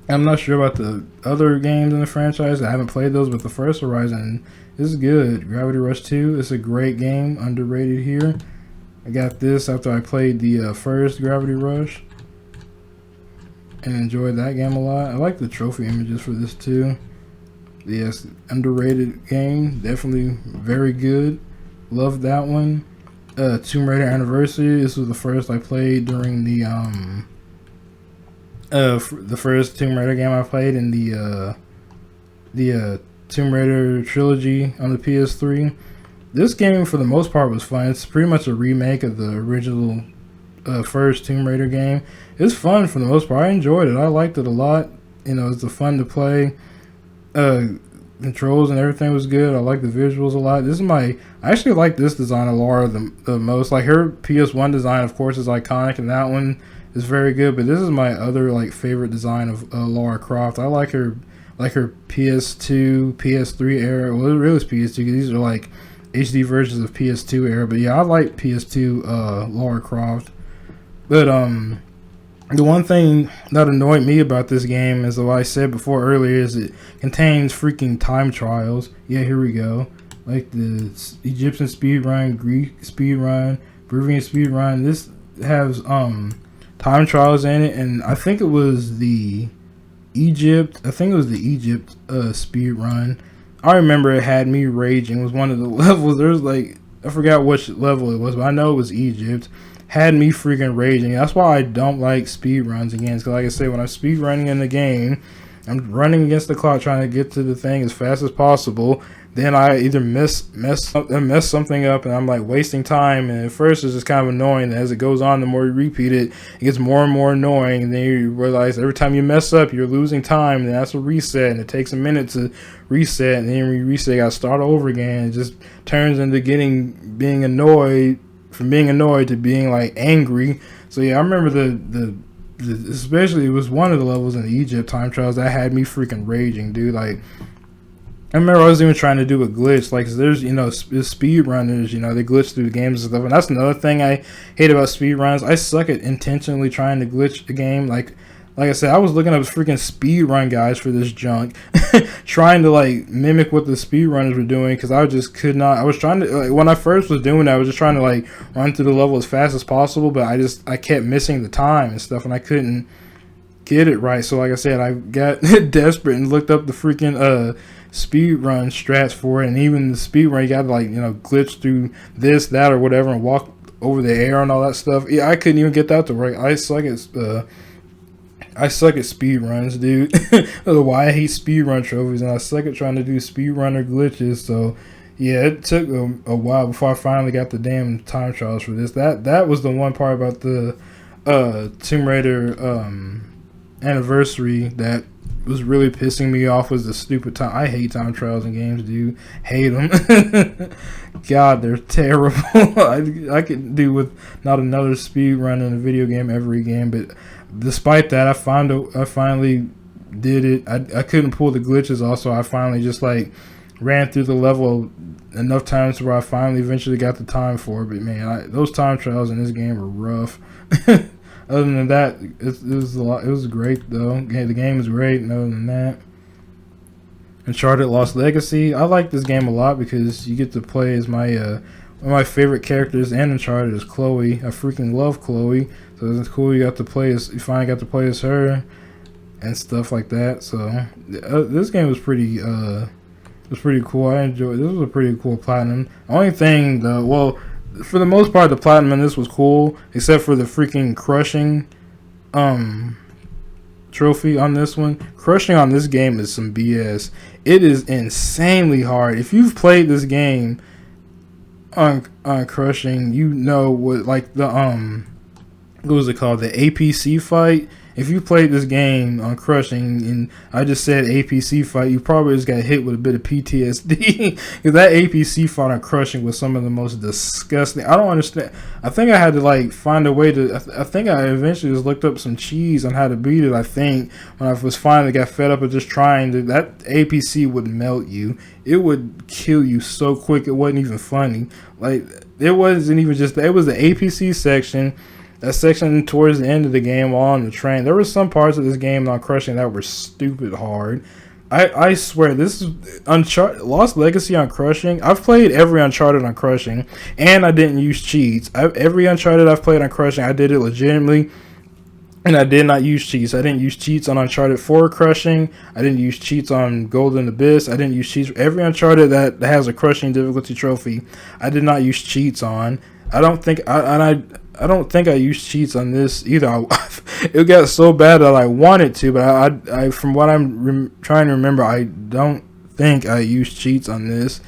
Speaker 1: I'm not sure about the other games in the franchise. I haven't played those, but the first Horizon is good. Gravity Rush 2 is a great game, underrated here. I got this after I played the first Gravity Rush and enjoyed that game a lot. I like the trophy images for this too. Yes, underrated game, definitely very good. Loved that one. Tomb Raider Anniversary. This was the first I played during the first Tomb Raider game I played in the Tomb Raider trilogy on the PS3. This game, for the most part, was fun. It's pretty much a remake of the original first Tomb Raider game. It's fun for the most part. I enjoyed it. I liked it a lot. It's fun to play. Controls and everything was good. I like the visuals a lot. I actually like this design of Lara the most. Like her PS1 design, of course, is iconic, and that one is very good. But this is my other favorite design of Lara Croft. I like her PS2, PS3 era. Well, it really is PS2 because these are HD versions of PS2 era. But yeah, I like PS2 Lara Croft. But the one thing that annoyed me about this game is what I said before earlier is it contains freaking time trials. Yeah, here we go. Like the Egyptian speedrun, Greek speedrun, Peruvian speedrun. This has time trials in it, and I think it was the Egypt speedrun. I remember it had me raging. It was one of the levels. There's I forgot which level it was, but I know it was Egypt. Had me freaking raging. That's why I don't like speed runs again. Because like I said, when I'm speed running in the game, I'm running against the clock trying to get to the thing as fast as possible. Then I either mess something up, and I'm wasting time. And at first it's just kind of annoying. And as it goes on, the more you repeat it, it gets more and more annoying. And then you realize every time you mess up, you're losing time. And that's a reset, and it takes a minute to reset. And then when you reset, you gotta start over again. It just turns into being annoyed. From being annoyed to being angry. So yeah, I remember the especially it was one of the levels in the Egypt time trials that had me freaking raging, dude. I remember I was even trying to do a glitch, there's speedrunners, they glitch through the games and stuff, and that's another thing I hate about speedruns. I suck at intentionally trying to glitch a game. Like I said, I was looking up freaking speedrun guys for this junk, trying to mimic what the speedrunners were doing, because I just could not. I was trying to when I first was doing that, I was just trying to run through the level as fast as possible, but I kept missing the time and stuff, and I couldn't get it right. So like I said, I got desperate and looked up the freaking speed run strats for it, and even the speed run, you got to like, you know, glitch through this, that, or whatever, and walk over the air and all that stuff. Yeah, I couldn't even get that to work. I suck at speed runs, dude. Why I hate speed run trophies, and I suck at trying to do speed runner glitches. So yeah, it took a while before I finally got the damn time trials for this. That was the one part about the Tomb Raider anniversary that was really pissing me off, was the stupid time. I hate time trials in games, dude. Hate them. God, they're terrible. I could do with not another speed run in a video game every game, but despite that, I finally did it. I couldn't pull the glitches off, so I finally just like ran through the level enough times where I finally eventually got the time for it. But man, those time trials in this game were rough. Other than that, it was a lot. It was great though. The game was great. And other than that, Uncharted Lost Legacy, I like this game a lot because you get to play as my one of my favorite characters in Uncharted is Chloe. I freaking love Chloe. So it's cool you finally got to play as her and stuff like that. So this game was pretty cool. I enjoyed. This was a pretty cool platinum. The only thing though, well, for the most part, the platinum in this was cool, except for the freaking crushing trophy on this one. Crushing on this game is some BS. It is insanely hard. If you've played this game on crushing, you know what, like the what was it called, the APC fight. If you played this game on crushing, and I just said APC fight, you probably just got hit with a bit of PTSD. Because that APC fight on crushing was some of the most disgusting. I don't understand. I think I had to like find a way to. I think I eventually just looked up some cheese on how to beat it. I think when I was finally got fed up of just trying to, that APC would melt you. It would kill you so quick. It wasn't even funny. Like it wasn't even just. It was the APC section. That section towards the end of the game while on the train, there were some parts of this game on crushing that were stupid hard. I swear, this is Uncharted Lost Legacy on crushing. I've played every Uncharted on crushing, and I didn't use cheats. Every Uncharted I've played on crushing, I did it legitimately, and I did not use cheats. I didn't use cheats on Uncharted 4 crushing. I didn't use cheats on Golden Abyss. I didn't use cheats. Every Uncharted that has a crushing difficulty trophy, I did not use cheats on. I don't think I used cheats on this either. It got so bad that I wanted to, but I from what I'm trying to remember, I don't think I used cheats on this.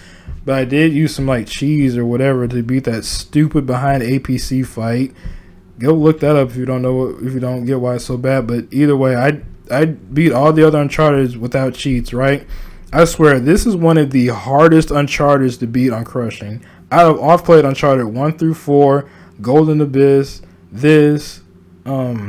Speaker 1: But I did use some like cheese or whatever to beat that stupid behind APC fight. Go look that up if you don't know, if you don't get why it's so bad. But either way, I beat all the other Uncharted without cheats, right? I swear, this is one of the hardest Uncharted to beat on crushing. I've played Uncharted 1 through 4, Golden Abyss, this, I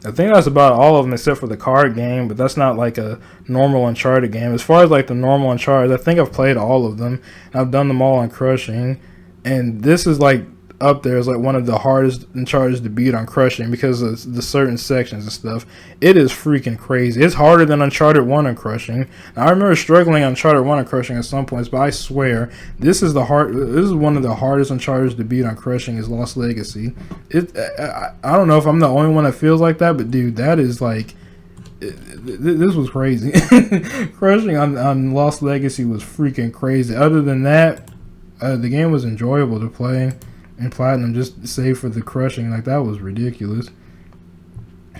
Speaker 1: think that's about all of them except for the card game, but that's not like a normal Uncharted game. As far as like the normal Uncharted, I think I've played all of them. I've done them all on crushing, and this is like up there as like one of the hardest Uncharted to beat on crushing because of the certain sections and stuff. It is freaking crazy. It's harder than Uncharted 1 on crushing. Now, I remember struggling on Uncharted 1 on crushing at some points, but I swear this is one of the hardest Uncharted to beat on crushing is Lost Legacy. I don't know if I'm the only one that feels like that, but dude, that is like this was crazy. Crushing on Lost Legacy was freaking crazy. Other than that, the game was enjoyable to play. And platinum, just save for the crushing, like that was ridiculous.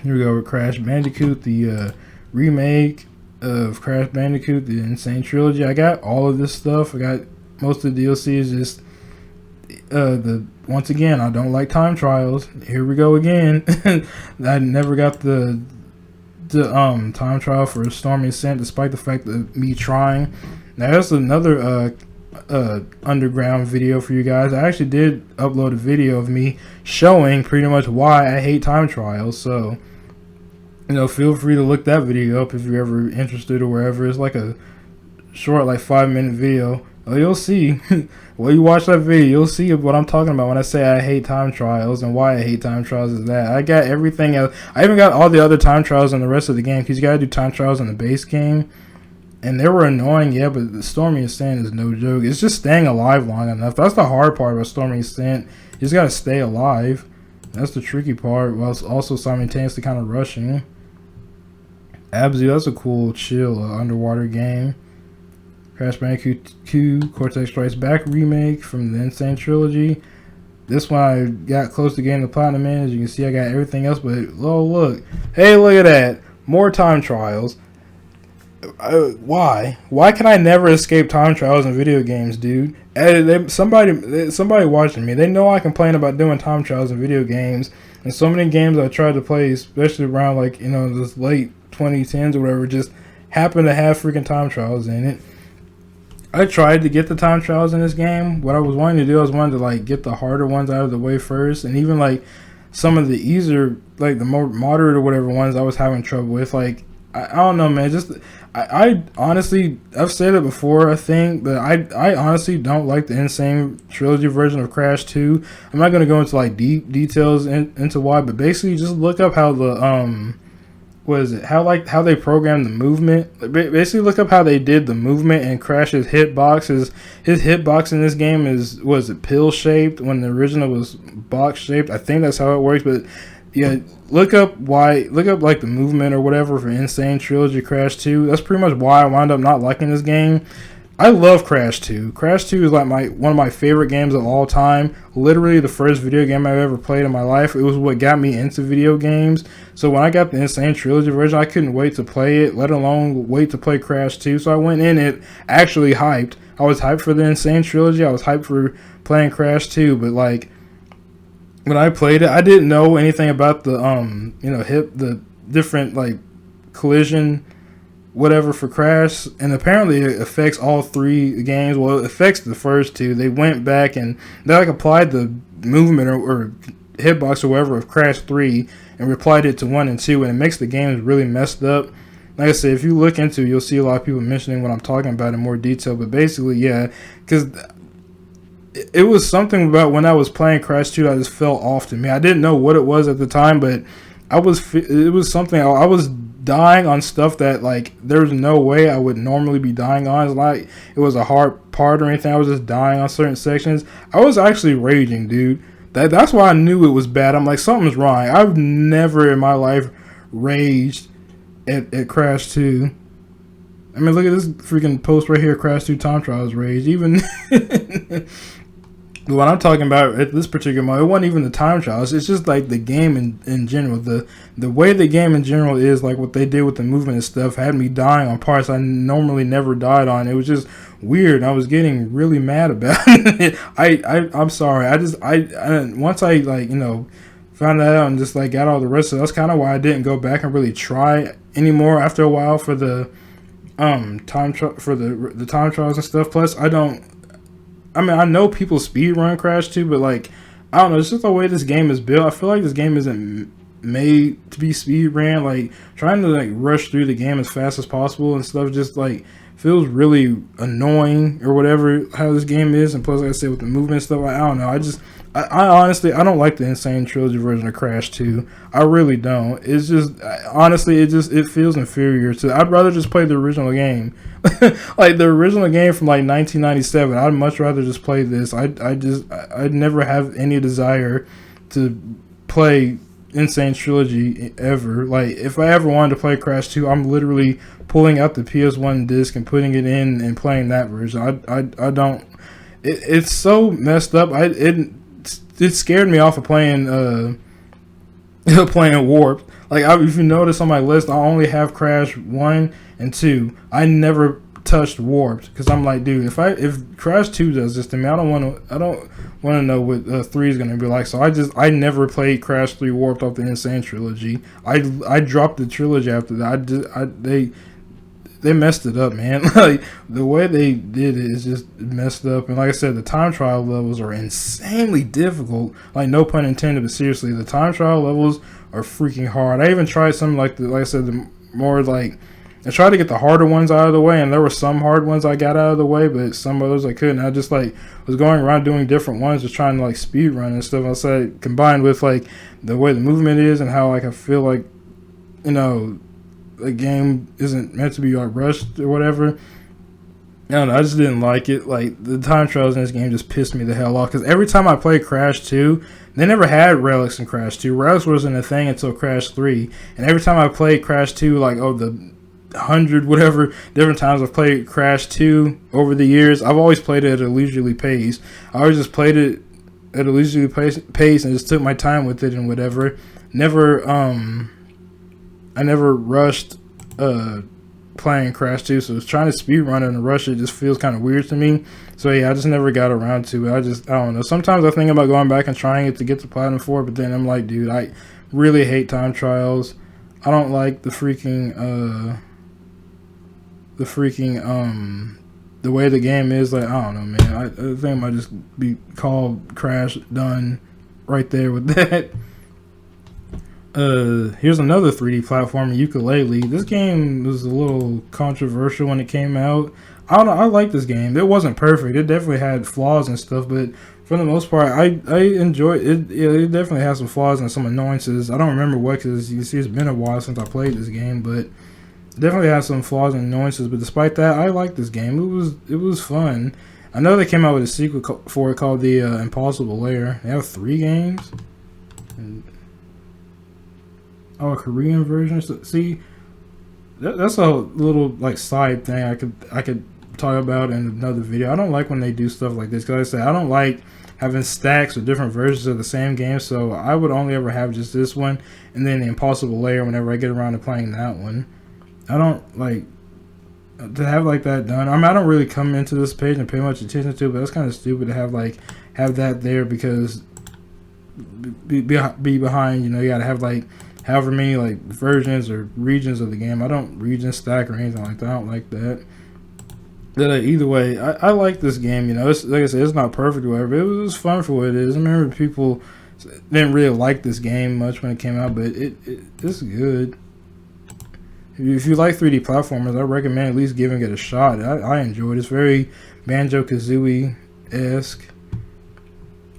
Speaker 1: Here we go with Crash Bandicoot, the remake of Crash Bandicoot, the Insane Trilogy. I got all of this stuff. I got most of the DLCs. Just once again, I don't like time trials. Here we go again. I never got the time trial for Stormy Ascent, despite the fact that me trying. Now that's another underground video for you guys. I actually did upload a video of me showing pretty much why I hate time trials, so you know, feel free to look that video up if you're ever interested or wherever. It's like a short, like 5-minute video. You'll see when you watch that video, you'll see what I'm talking about when I say I hate time trials, and why I hate time trials is that I got everything else. I even got all the other time trials in the rest of the game, because you gotta do time trials in the base game. And they were annoying, yeah, but the Stormy Ascent is no joke. It's just staying alive long enough. That's the hard part about Stormy Ascent. You just gotta stay alive. That's the tricky part, while it's also simultaneously kind of rushing. Abzu, that's a cool, chill underwater game. Crash Bandicoot 2 Cortex Strikes Back remake from the Insane Trilogy. This one I got close to getting the platinum in. As you can see, I got everything else, but oh look. Hey, look at that. More time trials. Why? Why can I never escape time trials in video games, dude? Somebody watching me, they know I complain about doing time trials in video games. And so many games I tried to play, especially around like, this late 2010s or whatever, just happen to have freaking time trials in it. I tried to get the time trials in this game. What I was wanting to do, I was wanting to like get the harder ones out of the way first, and even like some of the easier, like the more moderate or whatever ones I was having trouble with. Like I don't know, man. Just I honestly, I've said it before, I think, but I honestly don't like the Insane Trilogy version of Crash 2. I'm not gonna go into like deep details into why, but basically just look up how the how they programmed the movement. Basically look up how they did the movement and Crash's hitbox. His hitbox in this game was it pill shaped when the original was box shaped. I think that's how it works, but yeah, look up like the movement or whatever for Insane Trilogy Crash 2. That's pretty much why I wound up not liking this game. I love Crash 2. Crash 2 is like one of my favorite games of all time. Literally the first video game I've ever played in my life. It was what got me into video games. So when I got the Insane Trilogy version, I couldn't wait to play it, let alone wait to play Crash 2. So I went in it actually hyped. I was hyped for the Insane Trilogy. I was hyped for playing Crash 2. But like when I played it, I didn't know anything about the the different like collision whatever for Crash, and apparently it affects all three games. Well, it affects the first two. They went back and they like applied the movement or hitbox or whatever of Crash 3 and applied it to 1 and 2, and it makes the games really messed up. Like I said, if you look into it, you'll see a lot of people mentioning what I'm talking about in more detail, but basically, yeah, because it was something about when I was playing Crash 2 that just felt off to me. I didn't know what it was at the time, but it was something I was dying on stuff that like there's no way I would normally be dying on. It's like it was a hard part or anything. I was just dying on certain sections. I was actually raging, dude. That's why I knew it was bad. I'm like, something's wrong. I've never in my life raged at Crash 2. I mean, look at this freaking post right here, Crash 2 time trials rage. Even what I'm talking about at this particular moment, it wasn't even the time trials. It's just like the game in general. The way the game in general is, like what they did with the movement and stuff, had me dying on parts I normally never died on. It was just weird. I was getting really mad about it. I'm sorry. I once I like found that out and just like got all the rest of it. That's kind of why I didn't go back and really try anymore after a while for the time trials and stuff. Plus I know people speedrun Crash 2, but like, I don't know, it's just the way this game is built. I feel like this game isn't made to be speedrun. Like, trying to like rush through the game as fast as possible and stuff just like feels really annoying or whatever how this game is. And plus, like I said, with the movement and stuff, I don't know. I honestly, I don't like the Insane Trilogy version of Crash 2. I really don't. It's just, honestly, it feels inferior to, I'd rather just play the original game. Like the original game from like 1997. I'd much rather just play this. I'd never have any desire to play Insane Trilogy ever. Like if I ever wanted to play Crash 2, I'm literally pulling out the PS1 disc and putting it in and playing that version. I don't. It's so messed up. It scared me off of playing playing Warped. Like if you notice on my list, I only have Crash 1 and 2. I never touched Warped because I'm like, dude, if Crash 2 does this to me, I don't want to know what 3 is gonna be like. So I never played Crash 3 Warped off the Insane Trilogy. I dropped the trilogy after that. They messed it up, man. Like the way they did it is just messed up. And like I said, the time trial levels are insanely difficult. Like no pun intended, but seriously, the time trial levels are freaking hard. I even tried some like I said, the more like I tried to get the harder ones out of the way, and there were some hard ones I got out of the way, but some others I couldn't. I just like was going around doing different ones, just trying to like speed run and stuff. I said combined with like the way the movement is and how like I feel like the game isn't meant to be like rushed or whatever. I don't know, I just didn't like it. Like, the time trials in this game just pissed me the hell off. Because every time I played Crash 2, they never had relics in Crash 2. Relics wasn't a thing until Crash 3. And every time I played Crash 2, like, the 100, whatever, different times I've played Crash 2 over the years, I've always played it at a leisurely pace. I always just played it at a leisurely pace and just took my time with it and whatever. I never rushed, playing Crash 2, so trying to speedrun it and rush it just feels kind of weird to me. So yeah, I just never got around to it. I don't know. Sometimes I think about going back and trying it to get to Platinum 4, but then I'm like, dude, I really hate time trials. I don't like the way the game is. Like, I don't know, man. I think it might just be called Crash done right there with that. Here's another 3D platformer, Ukulele. This game was a little controversial when it came out. I don't know, I like this game. It wasn't perfect. It definitely had flaws and stuff, but for the most part, I enjoyed it. Yeah, it definitely has some flaws and some annoyances. I don't remember what, because you see, it's been a while since I played this game, but it definitely has some flaws and annoyances. But despite that, I like this game. It was fun. I know they came out with a sequel for it called the Impossible Lair. They have 3 games. Oh, a Korean version. So, see, that's a little like side thing I could talk about in another video. I don't like when they do stuff like this, because like I said, I don't like having stacks of different versions of the same game. So I would only ever have just this one, and then the Impossible Lair whenever I get around to playing that one. I don't like to have like that done. I mean, I don't really come into this page and pay much attention to it, but it's kind of stupid to have that there, because be behind. You know, you gotta have like however many like versions or regions of the game. I don't region stack or anything like that. I don't like that. But either way, I like this game. You know, it's, like I said, it's not perfect or whatever. It was fun for what it is. I remember people didn't really like this game much when it came out, but it's good. If you like 3D platformers, I recommend at least giving it a shot. I enjoyed it. It's very Banjo-Kazooie-esque.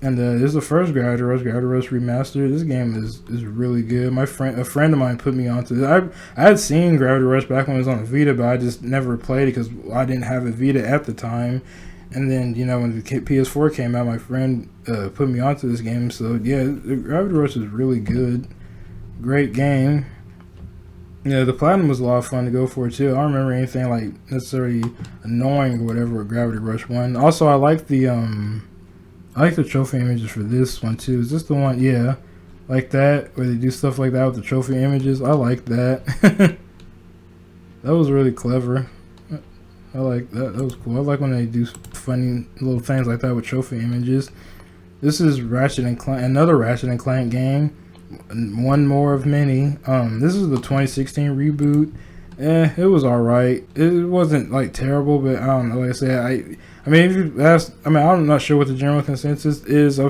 Speaker 1: And this is the first Gravity Rush Remastered. This game is really good. A friend of mine put me onto it. I had seen Gravity Rush back when it was on the Vita, but I just never played it because I didn't have a Vita at the time. And then, you know, when the PS4 came out, my friend put me onto this game. So yeah, Gravity Rush is really good. Great game. Yeah, the Platinum was a lot of fun to go for too. I don't remember anything like necessarily annoying or whatever with Gravity Rush 1. Also, I like the trophy images for this one too. Is this the one? Yeah, like that, where they do stuff like that with the trophy images. I like that. That was really clever. I like that. That was cool. I like when they do funny little things like that with trophy images. This is Ratchet and Clank, another Ratchet and Clank game. One more of many. This is the 2016 reboot. It was alright. It wasn't like terrible, but I don't know. Like I said, I mean, if you ask, I mean, I'm not sure what the general consensus is. I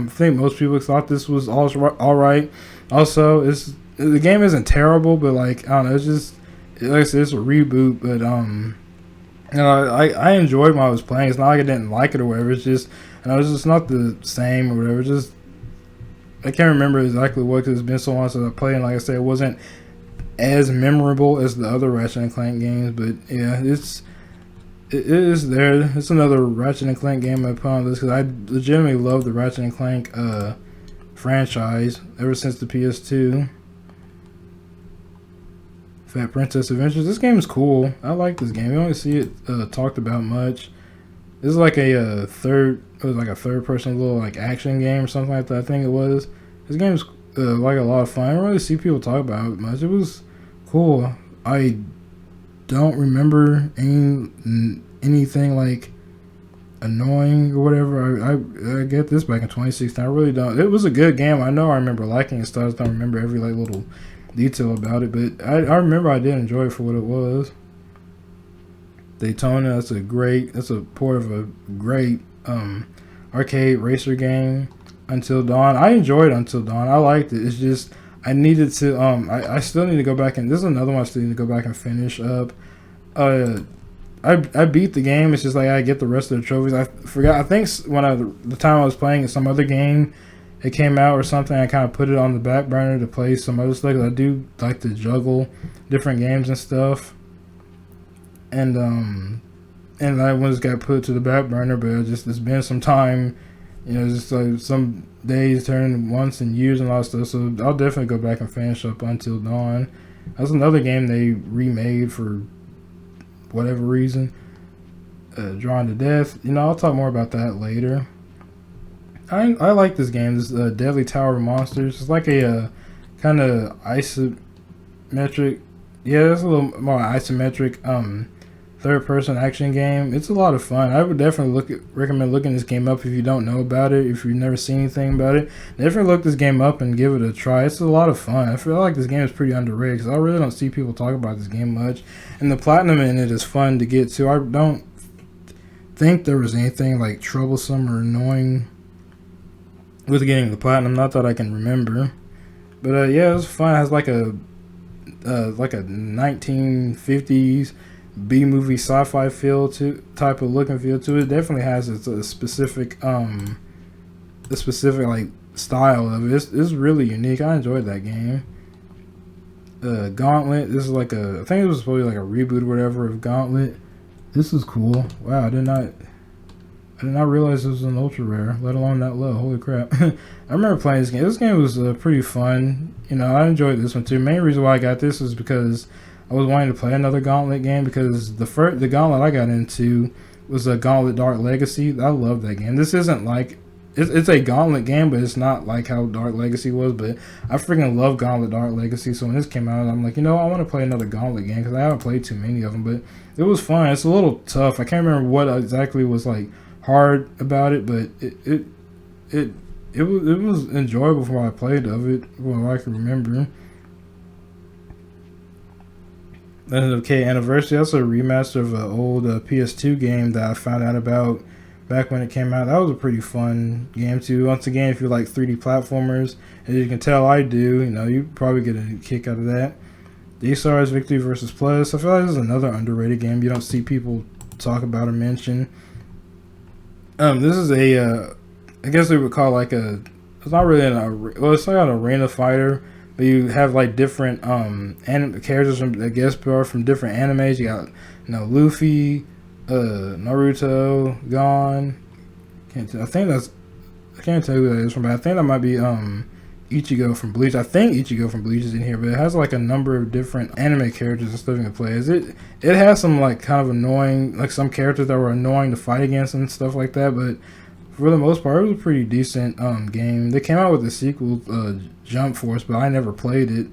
Speaker 1: think most people thought this was all right. Also, the game isn't terrible, but like, I don't know, it's just, like I said, it's a reboot. But you know, I enjoyed when I was playing. It's not like I didn't like it or whatever. It's just, you know, it's just not the same or whatever. Just, I can't remember exactly what, because it's been so long since I played. And like I said, it wasn't as memorable as the other Ratchet and Clank games. But yeah, it is there. It's another Ratchet and Clank game I put on this because I legitimately love the Ratchet and Clank franchise ever since the PS2. Fat Princess Adventures. This game is cool. I like this game. You don't see it talked about much. This is like a third person little like action game or something like that. I think it was. This game is like a lot of fun. I don't really see people talk about it much. It was cool. I don't remember anything like annoying or whatever. I get this back in 2016. I really don't. It was a good game. I know I remember liking it. I just don't remember every like little detail about it. But I remember I did enjoy it for what it was. Daytona. That's a port of a great arcade racer game. Until Dawn. I enjoyed Until Dawn. I liked it. It's just I needed to I still need to go back and this is another one I still need to go back and finish up. I beat the game. It's just like I get the rest of the trophies. I forgot. I think when the time I was playing some other game, it came out or something. I kind of put it on the back burner to play some other stuff. I do like to juggle different games and stuff. And and that one just got put to the back burner. But it's been some time, just like some days turn once in years and all that stuff. So I'll definitely go back and finish up Until Dawn. That's another game they remade for whatever reason. Drawn to Death. I'll talk more about that later. I like this game. This Deadly Tower of Monsters. It's like a kind of isometric. Yeah, it's a little more isometric third-person action game. It's a lot of fun. I would definitely recommend looking this game up if you don't know about it. If you've never seen anything about it, definitely look this game up and give it a try. It's a lot of fun. I feel like this game is pretty underrated because I really don't see people talk about this game much. And the platinum in it is fun to get to. I don't think there was anything like troublesome or annoying with getting the platinum. Not that I can remember. But yeah, it was fun. It has like a 1950s B-movie sci-fi feel to type of look and feel to it. It definitely has a specific like style of it. It's really unique. I enjoyed that game. Gauntlet. This is like I think it was supposed to be like a reboot or whatever of Gauntlet. This is cool. Wow, I did not realize this was an ultra rare, let alone that low. Holy crap. I remember playing this game. This game was pretty fun. I enjoyed this one too. Main reason why I got this is because I was wanting to play another Gauntlet game, because the Gauntlet I got into was a Gauntlet Dark Legacy. I love that game. This isn't like it's a Gauntlet game, but it's not like how Dark Legacy was. But I freaking love Gauntlet Dark Legacy. So when this came out, I'm like, I want to play another Gauntlet game because I haven't played too many of them. But it was fun. It's a little tough. I can't remember what exactly was like hard about it, but it was enjoyable from what I played of it, what I can remember. Okay, Anniversary. That's a remaster of an old PS2 game that I found out about back when it came out. That was a pretty fun game too. Once again, if you like 3D platformers, as you can tell I do, you probably get a kick out of that. D-Stars Victory vs. Plus. I feel like this is another underrated game you don't see people talk about or mention. This is I guess they would call like it's not really it's like an arena fighter, but you have like different characters from, I guess, from different animes. You got Luffy, Naruto, Gon. I can't tell who that is from, but I think that might be Ichigo from Bleach. I think Ichigo from Bleach is in here, but it has like a number of different anime characters and stuff you can play. It has some like kind of annoying, like some characters that were annoying to fight against and stuff like that, but for the most part, it was a pretty decent game. They came out with a sequel, Jump Force, but I never played it.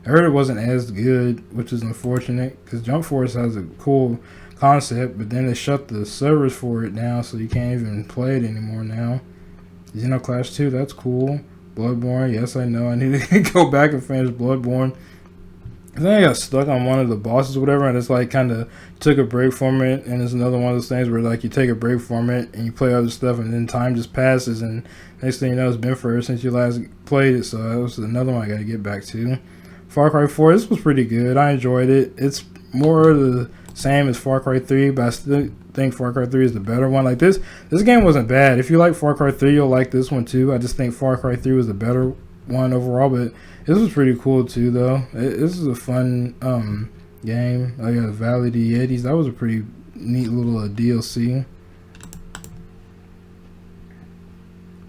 Speaker 1: I heard it wasn't as good, which is unfortunate, because Jump Force has a cool concept, but then they shut the servers for it now, so you can't even play it anymore now. Xenoclash 2, that's cool. Bloodborne, yes, I know. I need to go back and finish Bloodborne. I think I got stuck on one of the bosses or whatever, and it's like kind of took a break from it, and it's another one of those things where like you take a break from it and you play other stuff, and then time just passes, and next thing you know, it's been forever since you last played it. So that was another one I got to get back to. Far Cry 4, this was pretty good. I enjoyed it. It's more of the same as Far Cry 3, but I still think Far Cry 3 is the better one. Like this game wasn't bad. If you like Far Cry 3, you'll like this one too. I just think Far Cry 3 was the better one overall, but this was pretty cool too, though. This is a fun game. I got Valley of the Yetis. That was a pretty neat little DLC.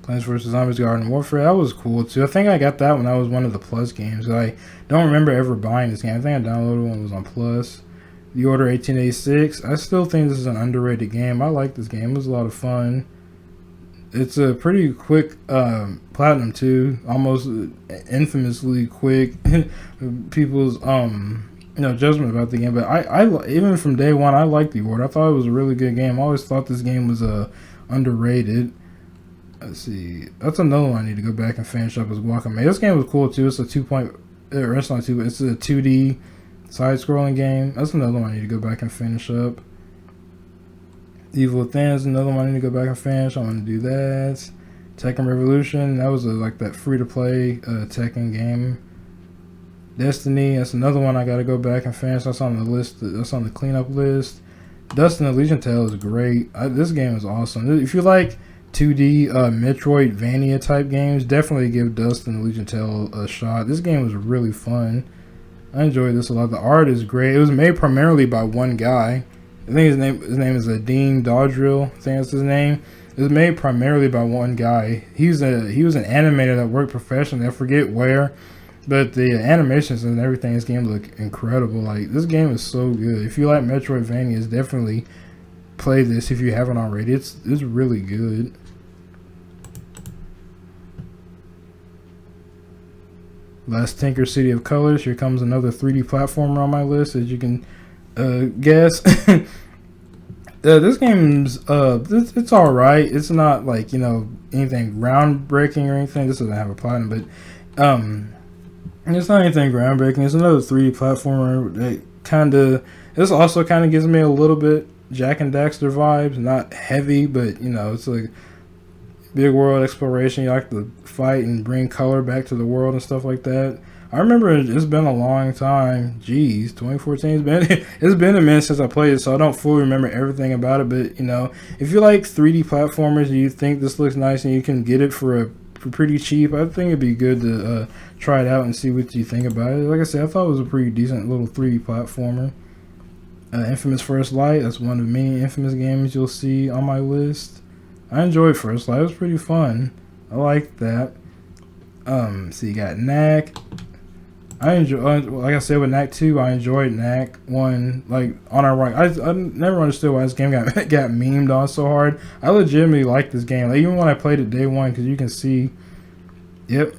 Speaker 1: Plants vs. Zombies Garden Warfare. That was cool too. I think I got that when I was one of the Plus games. I don't remember ever buying this game. I think I downloaded when it was on Plus. The Order 1886. I still think this is an underrated game. I like this game. It was a lot of fun. It's a pretty quick platinum too, almost infamously quick. People's judgment about the game, but I even from day one I liked the Order. I thought it was a really good game. I always thought this game was underrated. Let's see, that's another one I need to go back and finish up as Guacamelee. This game was cool too. It's a 2D side-scrolling game. That's another one I need to go back and finish up. Evil Within is another one I need to go back and finish. I want to do that. Tekken Revolution, that was like that free-to-play Tekken game. Destiny, that's another one I got to go back and finish. That's on the list. That's on the cleanup list. Dust and the Legion Tale is great. This game is awesome. If you like 2D Metroidvania type games, definitely give Dust and the Legion Tale a shot. This game was really fun. I enjoyed this a lot. The art is great. It was made primarily by one guy. I think his name is Dean Dodrill. I think that's his name. It was made primarily by one guy. He was an animator that worked professionally. I forget where, but the animations and everything in this game look incredible. Like, this game is so good. If you like Metroidvanias, definitely play this if you haven't already. It's really good. Last Tinker City of Colors. Here comes another 3D platformer on my list, as you can guess. This game's it's all right. It's not like, you know, anything groundbreaking or anything. This doesn't have a platinum, but it's not anything groundbreaking. It's another 3D platformer that this also kind of gives me a little bit Jak and Daxter vibes. Not heavy, but, you know, it's like big world exploration. You like to fight and bring color back to the world and stuff like that. I remember it's been a long time. Jeez, 2014 it's been a minute since I played it, so I don't fully remember everything about it. But, you know, if you like 3D platformers and you think this looks nice and you can get it for pretty cheap, I think it'd be good to try it out and see what you think about it. Like I said, I thought it was a pretty decent little 3D platformer. Infamous First Light. That's one of the many Infamous games you'll see on my list. I enjoyed First Light. It was pretty fun. I liked that. So you got Knack. I enjoy, like I said with Knack 2, I enjoyed Knack 1. Like, on our right, I never understood why this game got memed on so hard. I legitimately liked this game. Like, even when I played it day one, because you can see, yep,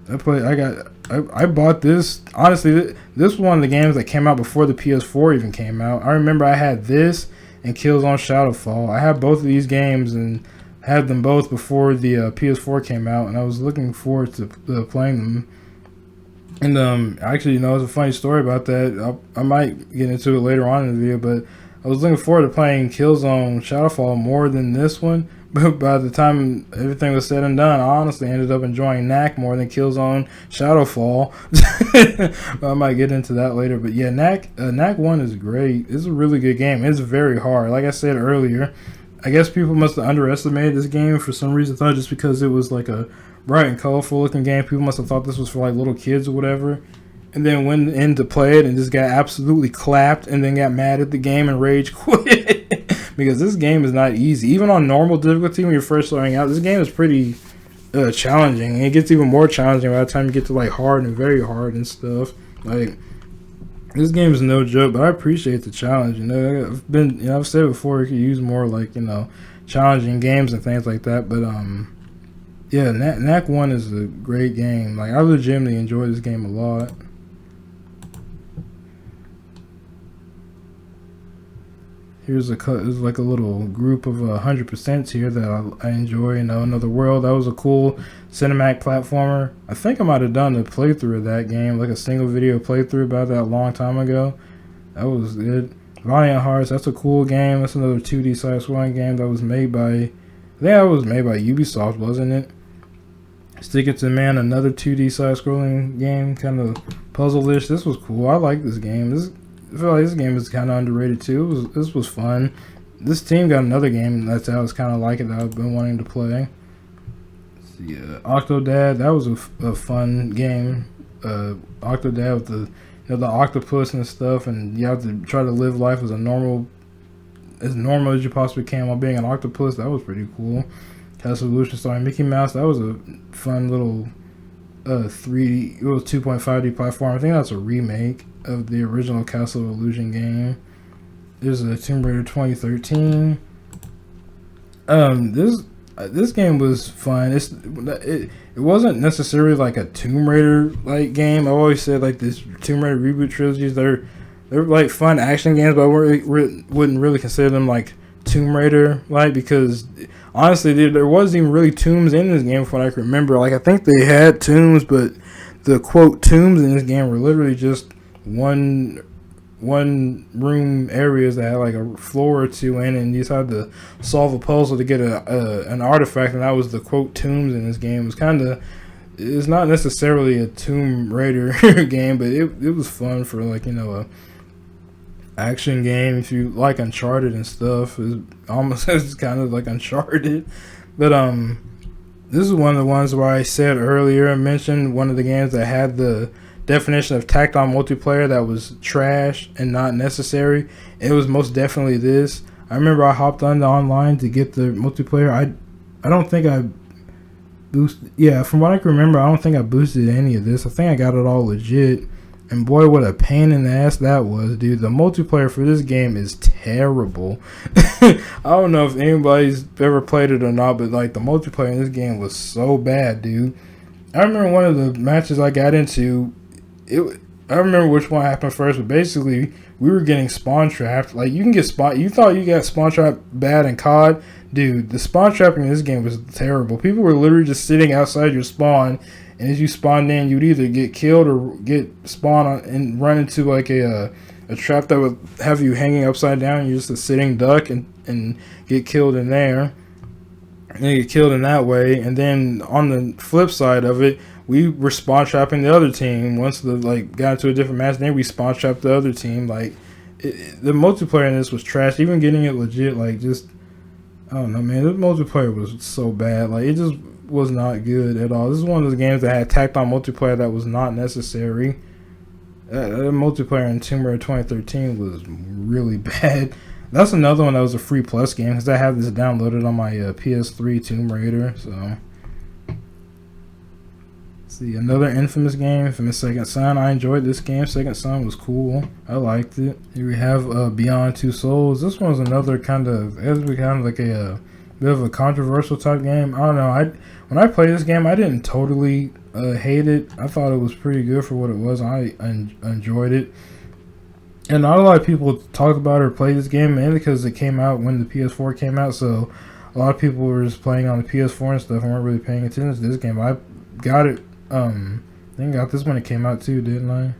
Speaker 1: I bought this. Honestly, this was one of the games that came out before the PS4 even came out. I remember I had this and Killzone Shadowfall. I had both of these games and had them both before the PS4 came out, and I was looking forward to playing them. And actually, you know, it's a funny story about that. I might get into it later on in the video, but I was looking forward to playing Killzone Shadowfall more than this one. But by the time everything was said and done, I honestly ended up enjoying Knack more than Killzone Shadowfall. I might get into that later. But yeah, Knack 1 is great. It's a really good game. It's very hard. Like I said earlier, I guess people must have underestimated this game for some reason. I thought just because it was like a bright and colorful looking game, people must have thought this was for like little kids or whatever, and then went in to play it and just got absolutely clapped and then got mad at the game and rage quit. Because this game is not easy. Even on normal difficulty when you're first starting out, this game is pretty challenging, and it gets even more challenging by the time you get to like hard and very hard and stuff. Like, this game is no joke, but I appreciate the challenge. You know, I've said before, you could use more like, you know, challenging games and things like that, but yeah, Knack 1 is a great game. Like, I legitimately enjoy this game a lot. Here's like a little group of 100% here that I enjoy. You know, Another World. That was a cool cinematic platformer. I think I might have done a playthrough of that game, like a single video playthrough about that a long time ago. That was good. Valiant Hearts. That's a cool game. That's another 2D side-scrolling game that was made by, I think that was made by Ubisoft, wasn't it? Stick It to Man, another 2D side-scrolling game, kind of puzzle-ish. This was cool. I like this game. I feel like this game is kind of underrated too. This was fun. This team got another game that's out. It's kind of like it that I've been wanting to play. Yeah, Octodad. That was a fun game. Octodad with the octopus and stuff, and you have to try to live life as normal as you possibly can while being an octopus. That was pretty cool. Castle Illusion starring Mickey Mouse. That was a fun little 3D, it was 2.5D platform. I think that's a remake of the original Castle Illusion game. There's a Tomb Raider 2013. This game was fun. It wasn't necessarily like a Tomb Raider like game. I always said like this Tomb Raider reboot trilogies, they're like fun action games, but I wouldn't really consider them like Tomb Raider like, because honestly there wasn't even really tombs in this game from what I can remember. Like, I think they had tombs, but the quote tombs in this game were literally just one room areas that had like a floor or two in, and you just had to solve a puzzle to get an artifact, and that was the quote tombs in this game. It's not necessarily a Tomb Raider game, but it was fun for, like, you know, a action game. If you like Uncharted and stuff, it's kind of like Uncharted. But this is one of the ones where I said earlier, I mentioned one of the games that had the definition of tacked on multiplayer that was trash and not necessary, it was most definitely this. I remember I hopped on the online to get the multiplayer. I don't think I boosted. Yeah, from what I can remember, I don't think I boosted any of this. I think I got it all legit. And boy, what a pain in the ass that was, dude. The multiplayer for this game is terrible. I don't know if anybody's ever played it or not, but like the multiplayer in this game was so bad, dude. I remember one of the matches I got into, I remember which one happened first, but basically we were getting spawn trapped. Like you can get spawn. You thought you got spawn trapped bad in COD, dude. The spawn trapping in this game was terrible. People were literally just sitting outside your spawn, and as you spawned in, you'd either get killed or get spawned on and run into like a trap that would have you hanging upside down. You're just a sitting duck and get killed in there. And you get killed in that way. And then on the flip side of it, we were spawn trapping the other team. Once the got into a different match, then we spawn trapped the other team. Like the multiplayer in this was trash. Even getting it legit, like just I don't know, man. The multiplayer was so bad. Like it just was not good at all. This is one of those games that had tacked on multiplayer that was not necessary. The multiplayer in Tomb Raider 2013 was really bad. That's another one that was a free plus game because I have this downloaded on my PS3 Tomb Raider. So, see, another Infamous game, Infamous Second Son. I enjoyed this game. Second Son was cool. I liked it. Here we have Beyond Two Souls. This one's another kind of like a bit of a controversial type game. I don't know. When I played this game, I didn't totally hate it. I thought it was pretty good for what it was. I enjoyed it. And not a lot of people talk about or play this game, mainly because it came out when the PS4 came out. So a lot of people were just playing on the PS4 and stuff and weren't really paying attention to this game. I got it. I think I got this when it came out too, didn't I?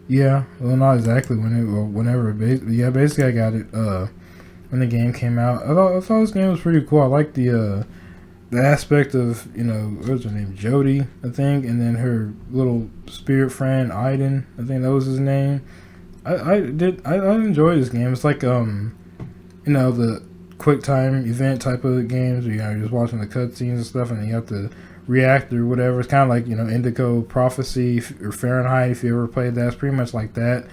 Speaker 1: Yeah. Well, not exactly when it or whenever. Yeah, basically I got it when the game came out. I thought this game was pretty cool. I liked the aspect of, what was her name? Jody, I think, and then her little spirit friend, Aiden. I think that was his name. I enjoyed this game. It's like the quick time event type of games where you're just watching the cutscenes and stuff, and you have to react or whatever. It's kind of like Indigo Prophecy or Fahrenheit. If you ever played that, it's pretty much like that.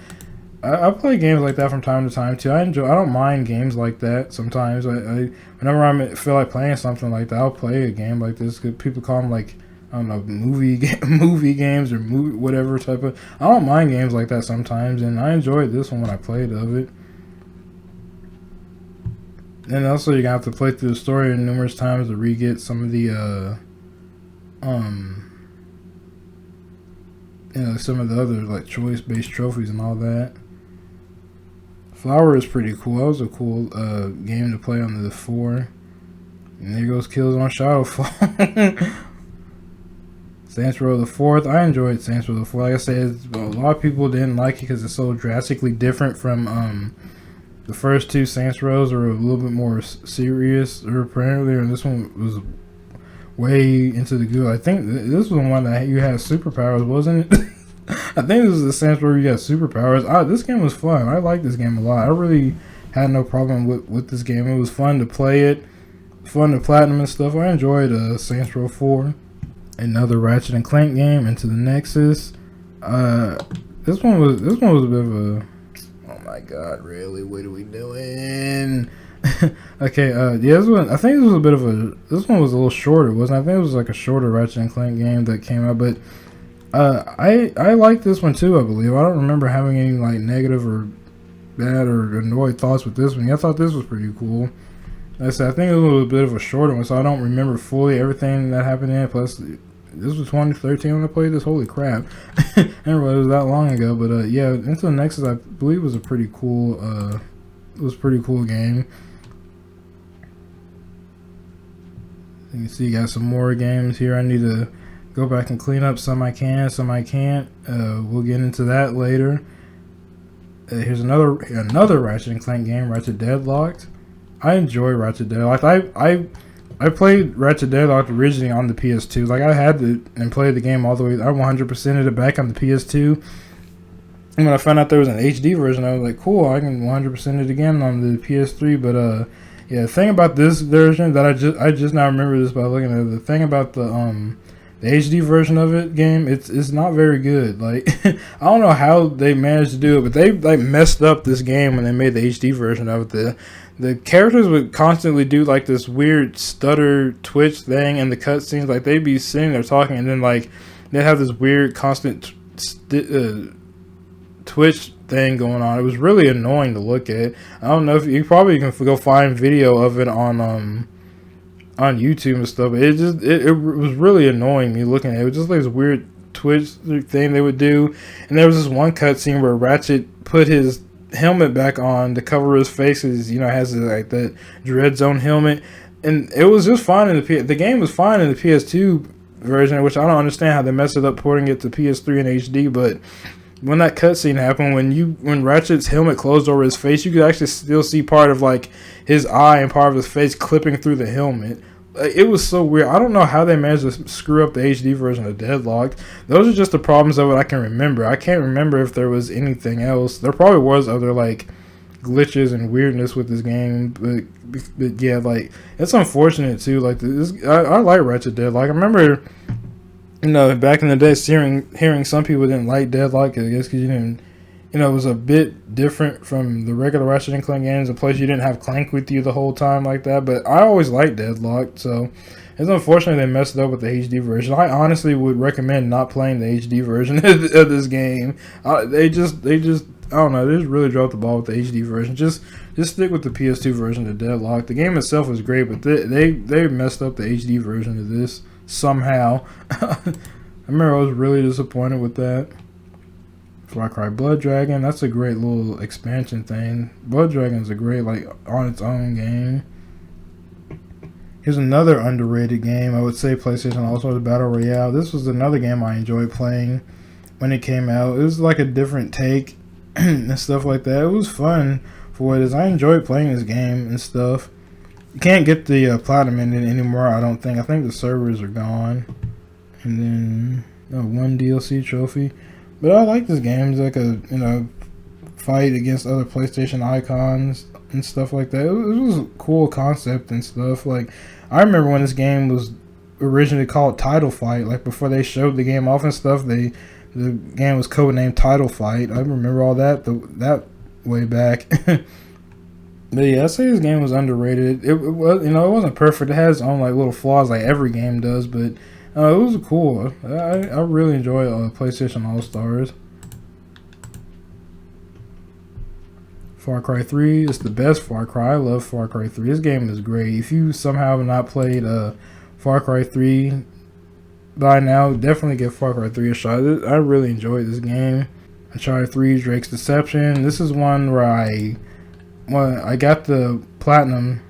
Speaker 1: I play games like that from time to time too. I don't mind games like that. Sometimes whenever I feel like playing something like that, I'll play a game like this. People call them like, I don't know, movie games or whatever type of. I don't mind games like that sometimes, and I enjoyed this one when I played of it. And also, you're gonna have to play through the story numerous times to re-get some of the some of the other like choice-based trophies and all that. Flower is pretty cool. That was a cool game to play on the 4. And there goes kills on Shadowfall. Saints Row the 4th. I enjoyed Saints Row the 4th. Like I said, a lot of people didn't like it because it's so drastically different from the first 2 Saints Rows are a little bit more serious, or apparently, and this one was way into the good. I think this was the one that you had superpowers, wasn't it? I think this was the Saints Row where you got superpowers. This game was fun. I liked this game a lot. I really had no problem with this game. It was fun to play it, fun to platinum and stuff. I enjoyed Saints Row 4. Another Ratchet and Clank game, Into the Nexus. This one was a bit of a. Oh my God! Really? What are we doing? Okay. Yeah. This one. I think this was a bit of a. This one was a little shorter, wasn't it? I think it was like a shorter Ratchet and Clank game that came out, but I liked this one too. I believe I don't remember having any like negative or bad or annoyed thoughts with this one. I thought this was pretty coal. Like I said, I think it was a little bit of a shorter one, so I don't remember fully everything that happened in it. Plus, this was 2013 when I played this. Holy crap. I didn't realize it was that long ago. But yeah, Into the Nexus, I believe, was a pretty cool game. You can see you got some more games here. I need to go back and clean up. Some I can, some I can't. We'll get into that later. Here's another Ratchet and Clank game, Ratchet Deadlocked. I enjoy Ratchet Deadlocked. I played Ratchet Deadlocked originally on the PS2. Like I had to and played the game all the way. I 100%ed it back on the PS2. And when I found out there was an HD version, I was like, cool, I can 100% it again on the PS3. But yeah, the thing about this version that I just now remember this by looking at it, the thing about the the HD version of it game, it's not very good. Like I don't know how they managed to do it, but they like messed up this game when they made the HD version of it. The characters would constantly do like this weird stutter twitch thing in the cutscenes. Like they'd be sitting there talking, and then like they'd have this weird constant twitch thing going on. It was really annoying to look at. I don't know if you probably can go find video of it on YouTube and stuff. But it was really annoying me looking at it. It was just like this weird twitch thing they would do. And there was this one cutscene where Ratchet put his helmet back on to cover his face. You know, has like that Dread Zone helmet, and it was just fine in the game was fine in the PS2 version, which I don't understand how they messed it up porting it to PS3 in HD. But when that cutscene happened, when Ratchet's helmet closed over his face, you could actually still see part of like his eye and part of his face clipping through the helmet. It was so weird. I don't know how they managed to screw up the HD version of Deadlocked. Those are just the problems of it I can remember. I can't remember if there was anything else. There probably was other like glitches and weirdness with this game, but yeah, like it's unfortunate too. Like I like Ratchet Deadlock. I remember, you know, back in the day, hearing some people didn't like Deadlock. I guess because you didn't, you know, it was a bit different from the regular Ratchet and Clank games. A place you didn't have Clank with you the whole time like that. But I always liked Deadlocked, so it's unfortunate they messed it up with the HD version. I honestly would recommend not playing the HD version of this game. They just I don't know. They just really dropped the ball with the HD version. Just stick with the PS2 version of Deadlocked. The game itself is great, but they messed up the HD version of this somehow. I remember I was really disappointed with that. Far Cry Blood Dragon, that's a great little expansion thing. Blood Dragon is a great, like, on its own game. Here's another underrated game. I would say PlayStation All-Stars Battle Royale. This was another game I enjoyed playing when it came out. It was like a different take and stuff like that. It was fun for what it is. I enjoyed playing this game and stuff. You can't get the platinum in it anymore, I don't think. I think the servers are gone. And then one DLC trophy. But I like this game. It's like a, you know, fight against other PlayStation icons and stuff like that. It was a cool concept and stuff. Like, I remember when this game was originally called Title Fight. Like, before they showed the game off and stuff, the game was codenamed Title Fight. I remember all that that way back. But yeah, I say this game was underrated. It was, you know, it wasn't perfect. It has its own like little flaws, like every game does. But it was cool. I really enjoyed PlayStation All Stars. Far Cry 3 is the best Far Cry. I love Far Cry 3. This game is great. If you somehow have not played Far Cry 3 by now, definitely give Far Cry 3 a shot. I really enjoyed this game. Uncharted 3, Drake's Deception. This is one where I got the platinum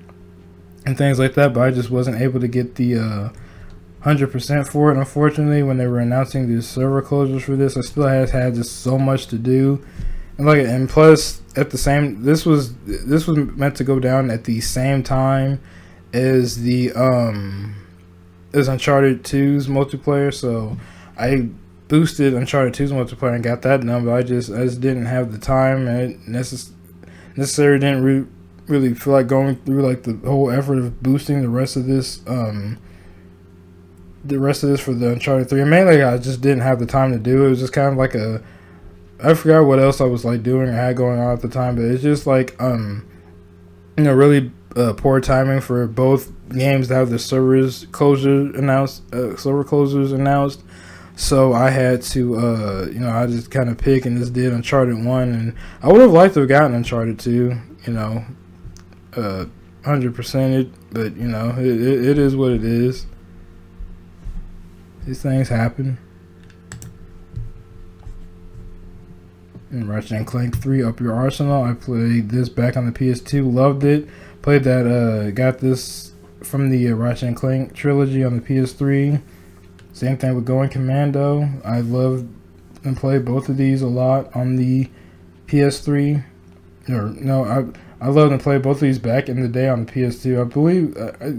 Speaker 1: and things like that, but I just wasn't able to get the 100% for it. Unfortunately, when they were announcing the server closures for this, I still had just so much to do. And plus, at the same, this was meant to go down at the same time as the as Uncharted 2's multiplayer. So I boosted Uncharted 2's multiplayer and got that done, but I just didn't have the time and necessarily didn't really feel like going through like the whole effort of boosting the rest of this for the Uncharted 3. And mainly I just didn't have the time to do it. It was just kind of like I forgot what else I was like doing or had going on at the time, but it's just like you know, really poor timing for both games to have the server closures announced. So I had to you know, I just kind of pick and just did Uncharted 1, and I would have liked to have gotten Uncharted 2, you know, 100% it, but you know, it is what it is. These things happen. And Ratchet and Clank 3 Up Your Arsenal. I played this back on the PS2, loved it. Played that, got this from the Ratchet and Clank trilogy on the PS3. Same thing with Going Commando. I loved and played both of these a lot on the PS3. I loved and played both of these back in the day on the PS2. I believe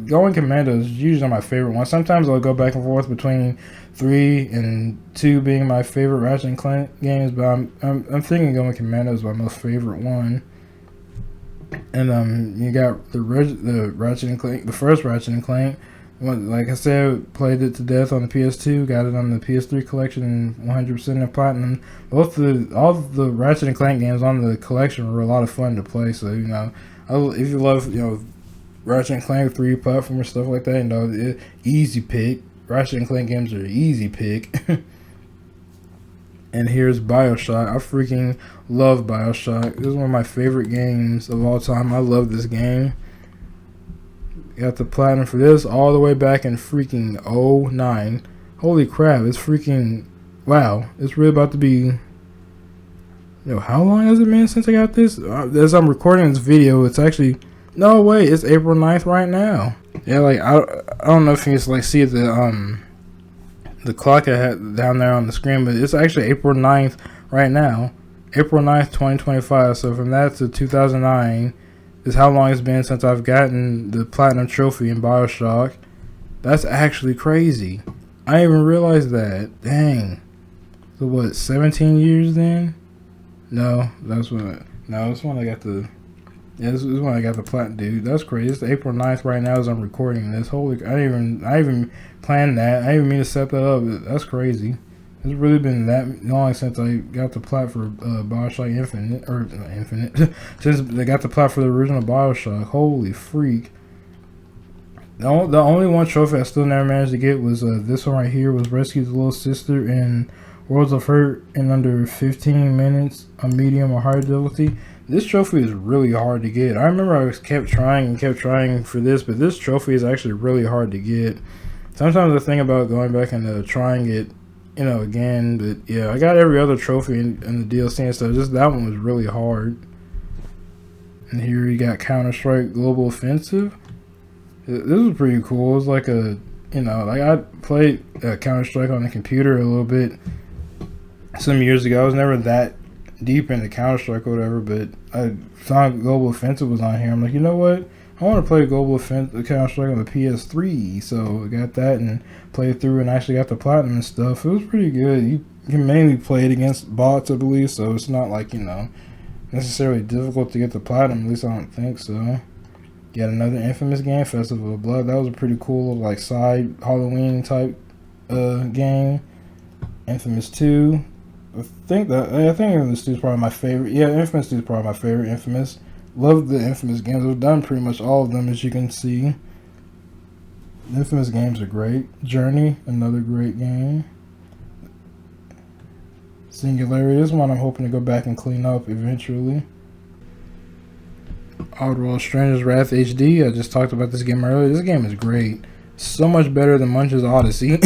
Speaker 1: Going Commando is usually my favorite one. Sometimes I'll go back and forth between 3 and 2 being my favorite Ratchet and Clank games, but I'm thinking Going Commando is my most favorite one. And you got the Ratchet and Clank, the first Ratchet and Clank, Like I said, played it to death on the PS2, got it on the PS3 collection, and 100% of platinum. All the Ratchet and Clank games on the collection were a lot of fun to play. So if you love Ratchet and Clank 3 platformer stuff like that, easy pick. Ratchet and Clank games are easy pick. And here's BioShock. I freaking love BioShock. This is one of my favorite games of all time. I love this game. Got the platinum for this all the way back in freaking '09. Holy crap, it's freaking, wow. It's really about to be, how long has it been since I got this? As I'm recording this video, it's actually, no way, it's April 9th right now. Yeah, like, I don't know if you can see the clock I had down there on the screen, but it's actually April 9th right now. April 9th, 2025. So from that to 2009 is how long it's been since I've gotten the platinum trophy in BioShock. That's actually crazy. I didn't even realize that. Dang. So what, 17 years then? No, that's when I got the, this is when I got the platinum, dude. That's crazy. It's April 9th right now as I'm recording this. Holy, I even planned that. I didn't even mean to set that up. That's crazy. It's really been that long since I got the plat for BioShock Infinite, or not Infinite, since they got the plat for the original BioShock. Holy freak. The only one trophy I still never managed to get was this one right here, was Rescue the Little Sister in Worlds of Hurt in under 15 minutes on medium or high difficulty. This trophy is really hard to get. I remember I kept trying for this, but this trophy is actually really hard to get. Sometimes I think about going back and trying it, again, but yeah, I got every other trophy in the DLC and stuff. Just that one was really hard. And here you got Counter-Strike Global Offensive. This was pretty cool. It was like like I played Counter-Strike on the computer a little bit some years ago. I was never that deep into Counter-Strike or whatever, but I found Global Offensive was on here. I'm like, you know what? I want to play Global Offensive Counter-Strike on the PS3, so I got that and played through and actually got the platinum and stuff. It was pretty good. You can mainly play it against bots, I believe, so it's not like, necessarily difficult to get the platinum. At least I don't think so. Got another Infamous game, Festival of Blood. That was a pretty cool little, like, side Halloween type game. Infamous 2. I think Infamous 2 is probably my favorite. Yeah, Infamous 2 is probably my favorite Infamous. Love the Infamous games. I've done pretty much all of them, as you can see. The Infamous games are great. Journey, another great game. Singularity is one I'm hoping to go back and clean up eventually. Oddworld Stranger's Wrath HD. I just talked about this game earlier. This game is great. So much better than Munch's Odyssey.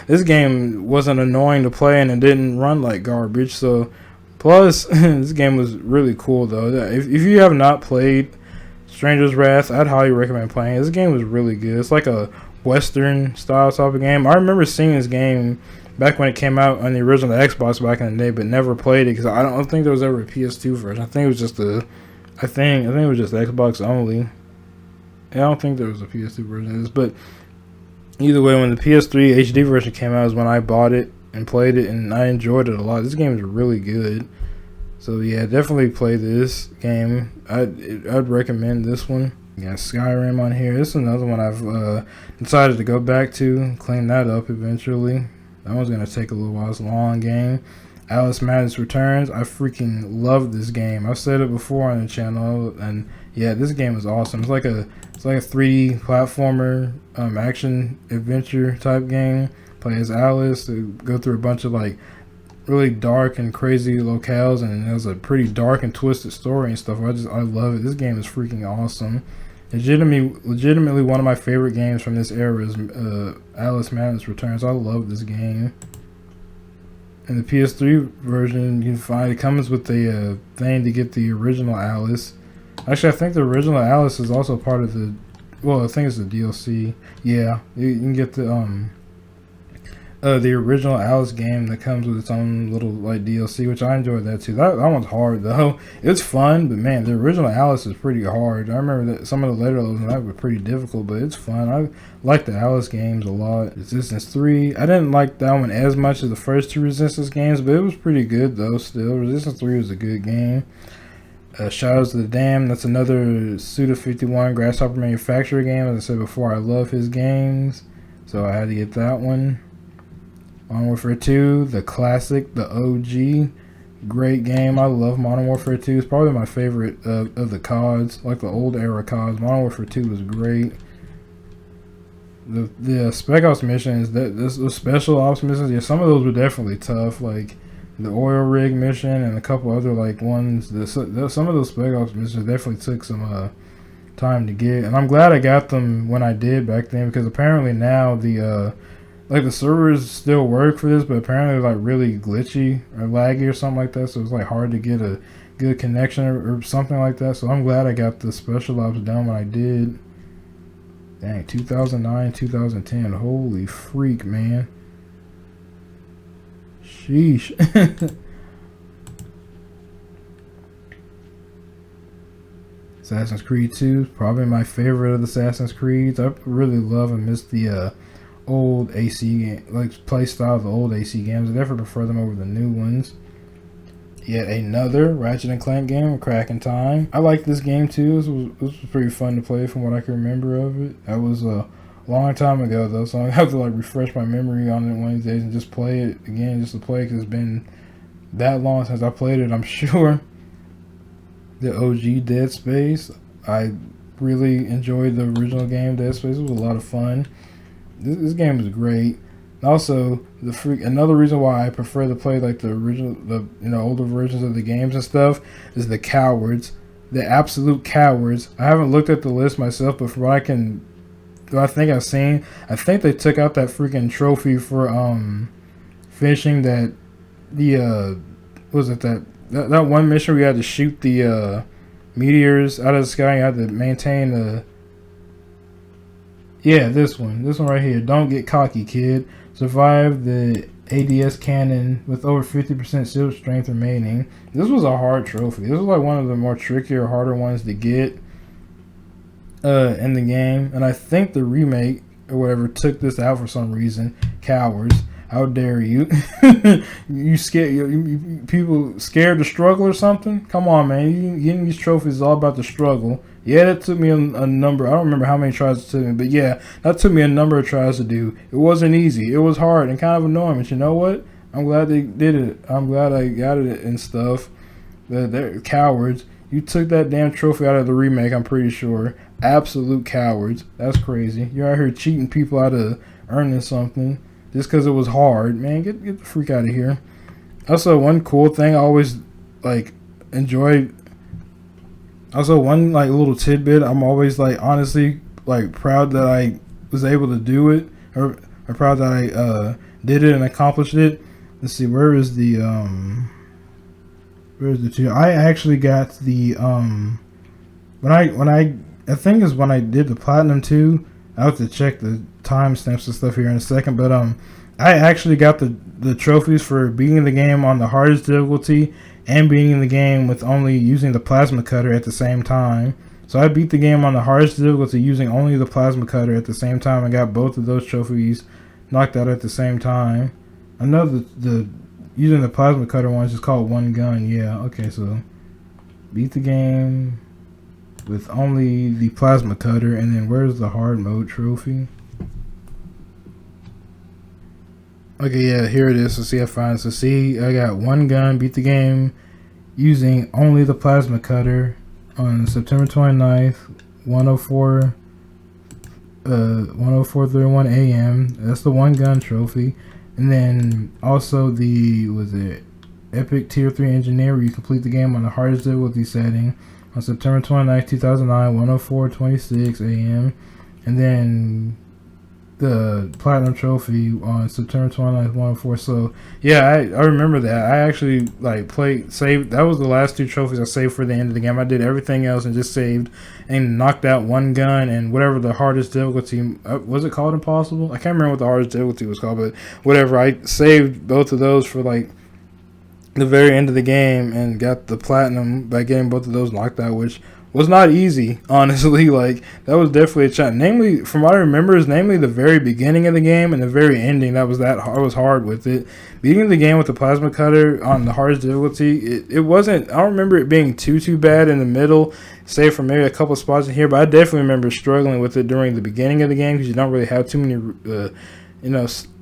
Speaker 1: This game wasn't annoying to play and it didn't run like garbage. So, plus, this game was really cool though. If you have not played Stranger's Wrath, I'd highly recommend playing it. This game was really good. It's like a Western style type of game. I remember seeing this game back when it came out on the original Xbox back in the day, but never played it because I don't think there was ever a PS2 version. I think it was just I think it was just Xbox only. I don't think there was a PS2 version of this, but either way, when the PS3 HD version came out is when I bought it and played it, and I enjoyed it a lot. This game is really good. So yeah, definitely play this game. I'd recommend this one. You got Skyrim on here. This is another one I've decided to go back to, clean that up eventually. That one's going to take a little while. It's a long game. Alice Madness Returns. I freaking love this game. I've said it before on the channel, and yeah, this game is awesome. It's like a 3D platformer, action adventure type game. Play as Alice, go through a bunch of like really dark and crazy locales, and it has a pretty dark and twisted story and stuff. I love it. This game is freaking awesome. Legitimately one of my favorite games from this era is Alice Madness Returns. I love this game. In the PS3 version, you can find it comes with the thing to get the original Alice. Actually, I think the original Alice is also part of the. Well, I think it's the DLC. Yeah, you can get the original Alice game that comes with its own little like DLC, which I enjoyed that too. That one's hard though. It's fun, but man, the original Alice is pretty hard. I remember that some of the later levels in that were pretty difficult, but it's fun. I like the Alice games a lot. Resistance 3. I didn't like that one as much as the first two Resistance games, but it was pretty good though still. Resistance 3 was a good game. Shadows of the Dam. That's another Suda 51 Grasshopper Manufacturer game. As I said before, I love his games, so I had to get that one. Modern Warfare 2, the classic, the OG. Great game. I love Modern Warfare 2. It's probably my favorite of the CODs, like the old era CODs. Modern Warfare 2 was great. The Spec Ops missions, the special ops missions, yeah, some of those were definitely tough. Like the oil rig mission and a couple other like ones. Some of those Spec Ops missions definitely took some time to get, and I'm glad I got them when I did back then, because apparently now the servers still work for this, but apparently they're like really glitchy or laggy or something like that. So it's like hard to get a good connection or something like that. So I'm glad I got the special ops done when I did. Dang, 2009, 2010. Holy freak, man. Sheesh. Assassin's Creed 2, probably my favorite of the Assassin's Creeds. I really love and miss the old AC game, like play style of the old AC games. I definitely prefer them over the new ones. Yet another Ratchet and Clank game, Cracking Time. I like this game too. This was pretty fun to play from what I can remember of it. That was a long time ago though, so I have to like refresh my memory on it one of these days and just play it again, just to play, because it's been that long since I played it, I'm sure. The OG Dead Space. I really enjoyed the original game, Dead Space. It was a lot of fun. This game is great. Also, another reason why I prefer to play like the original, older versions of the games and stuff is the cowards, the absolute cowards. I haven't looked at the list myself, but from what I think I've seen, I think they took out that freaking trophy for finishing that that one mission where you had to shoot the meteors out of the sky. You had to maintain the this one right here. Don't get cocky, kid. Survive the ADS cannon with over 50% shield strength remaining. This was a hard trophy. This was like one of the more trickier, harder ones to get in the game. And I think the remake or whatever took this out for some reason. Cowards. How dare you? People scared to struggle or something? Come on, man. Getting these trophies is all about the struggle. Yeah, that took me a number. I don't remember how many tries it took me, but yeah, that took me a number of tries to do. It wasn't easy. It was hard and kind of annoying, but you know what? I'm glad they did it. I'm glad I got it and stuff. They're cowards. You took that damn trophy out of the remake, I'm pretty sure. Absolute cowards. That's crazy. You're out here cheating people out of earning something just because it was hard. Man, get the freak out of here. Also, one cool thing I always enjoyed. Also, one little tidbit, I'm always honestly proud that I was able to do it, or proud that I did it and accomplished it. Let's see, where's the two? I actually got the when I think is when I did the platinum 2. I have to check the timestamps and stuff here in a second, but I actually got the trophies for beating the game on the hardest difficulty and beating the game with only using the plasma cutter at the same time. So I beat the game on the hardest difficulty using only the plasma cutter at the same time and got both of those trophies knocked out at the same time. I know the using the plasma cutter one is just called one gun. Yeah, okay, so beat the game with only the plasma cutter, and then where's the hard mode trophy? Okay, yeah, here it is. So see, I find it. So see, I got one gun, beat the game using only the plasma cutter on September 29th, 104:31 a.m. That's the one gun trophy. And then also the Epic Tier 3 Engineer, where you complete the game on the hardest difficulty setting on September 29th, 2009, 104:26 a.m. And then the Platinum Trophy on September 29th, 104. So, yeah, I remember that. I actually, saved. That was the last 2 trophies I saved for the end of the game. I did everything else and just saved and knocked out one gun and whatever the hardest difficulty. Was it called Impossible? I can't remember what the hardest difficulty was called, but whatever. I saved both of those for, the very end of the game and got the platinum by getting both of those knocked out, which was not easy, honestly. Like, that was definitely a challenge. Namely, from what I remember, is namely the very beginning of the game and the very ending. That was I was hard with it. Beating the game with the plasma cutter on the hardest difficulty, it wasn't. I don't remember it being too bad in the middle, save for maybe a couple spots in here. But I definitely remember struggling with it during the beginning of the game because you don't really have too many,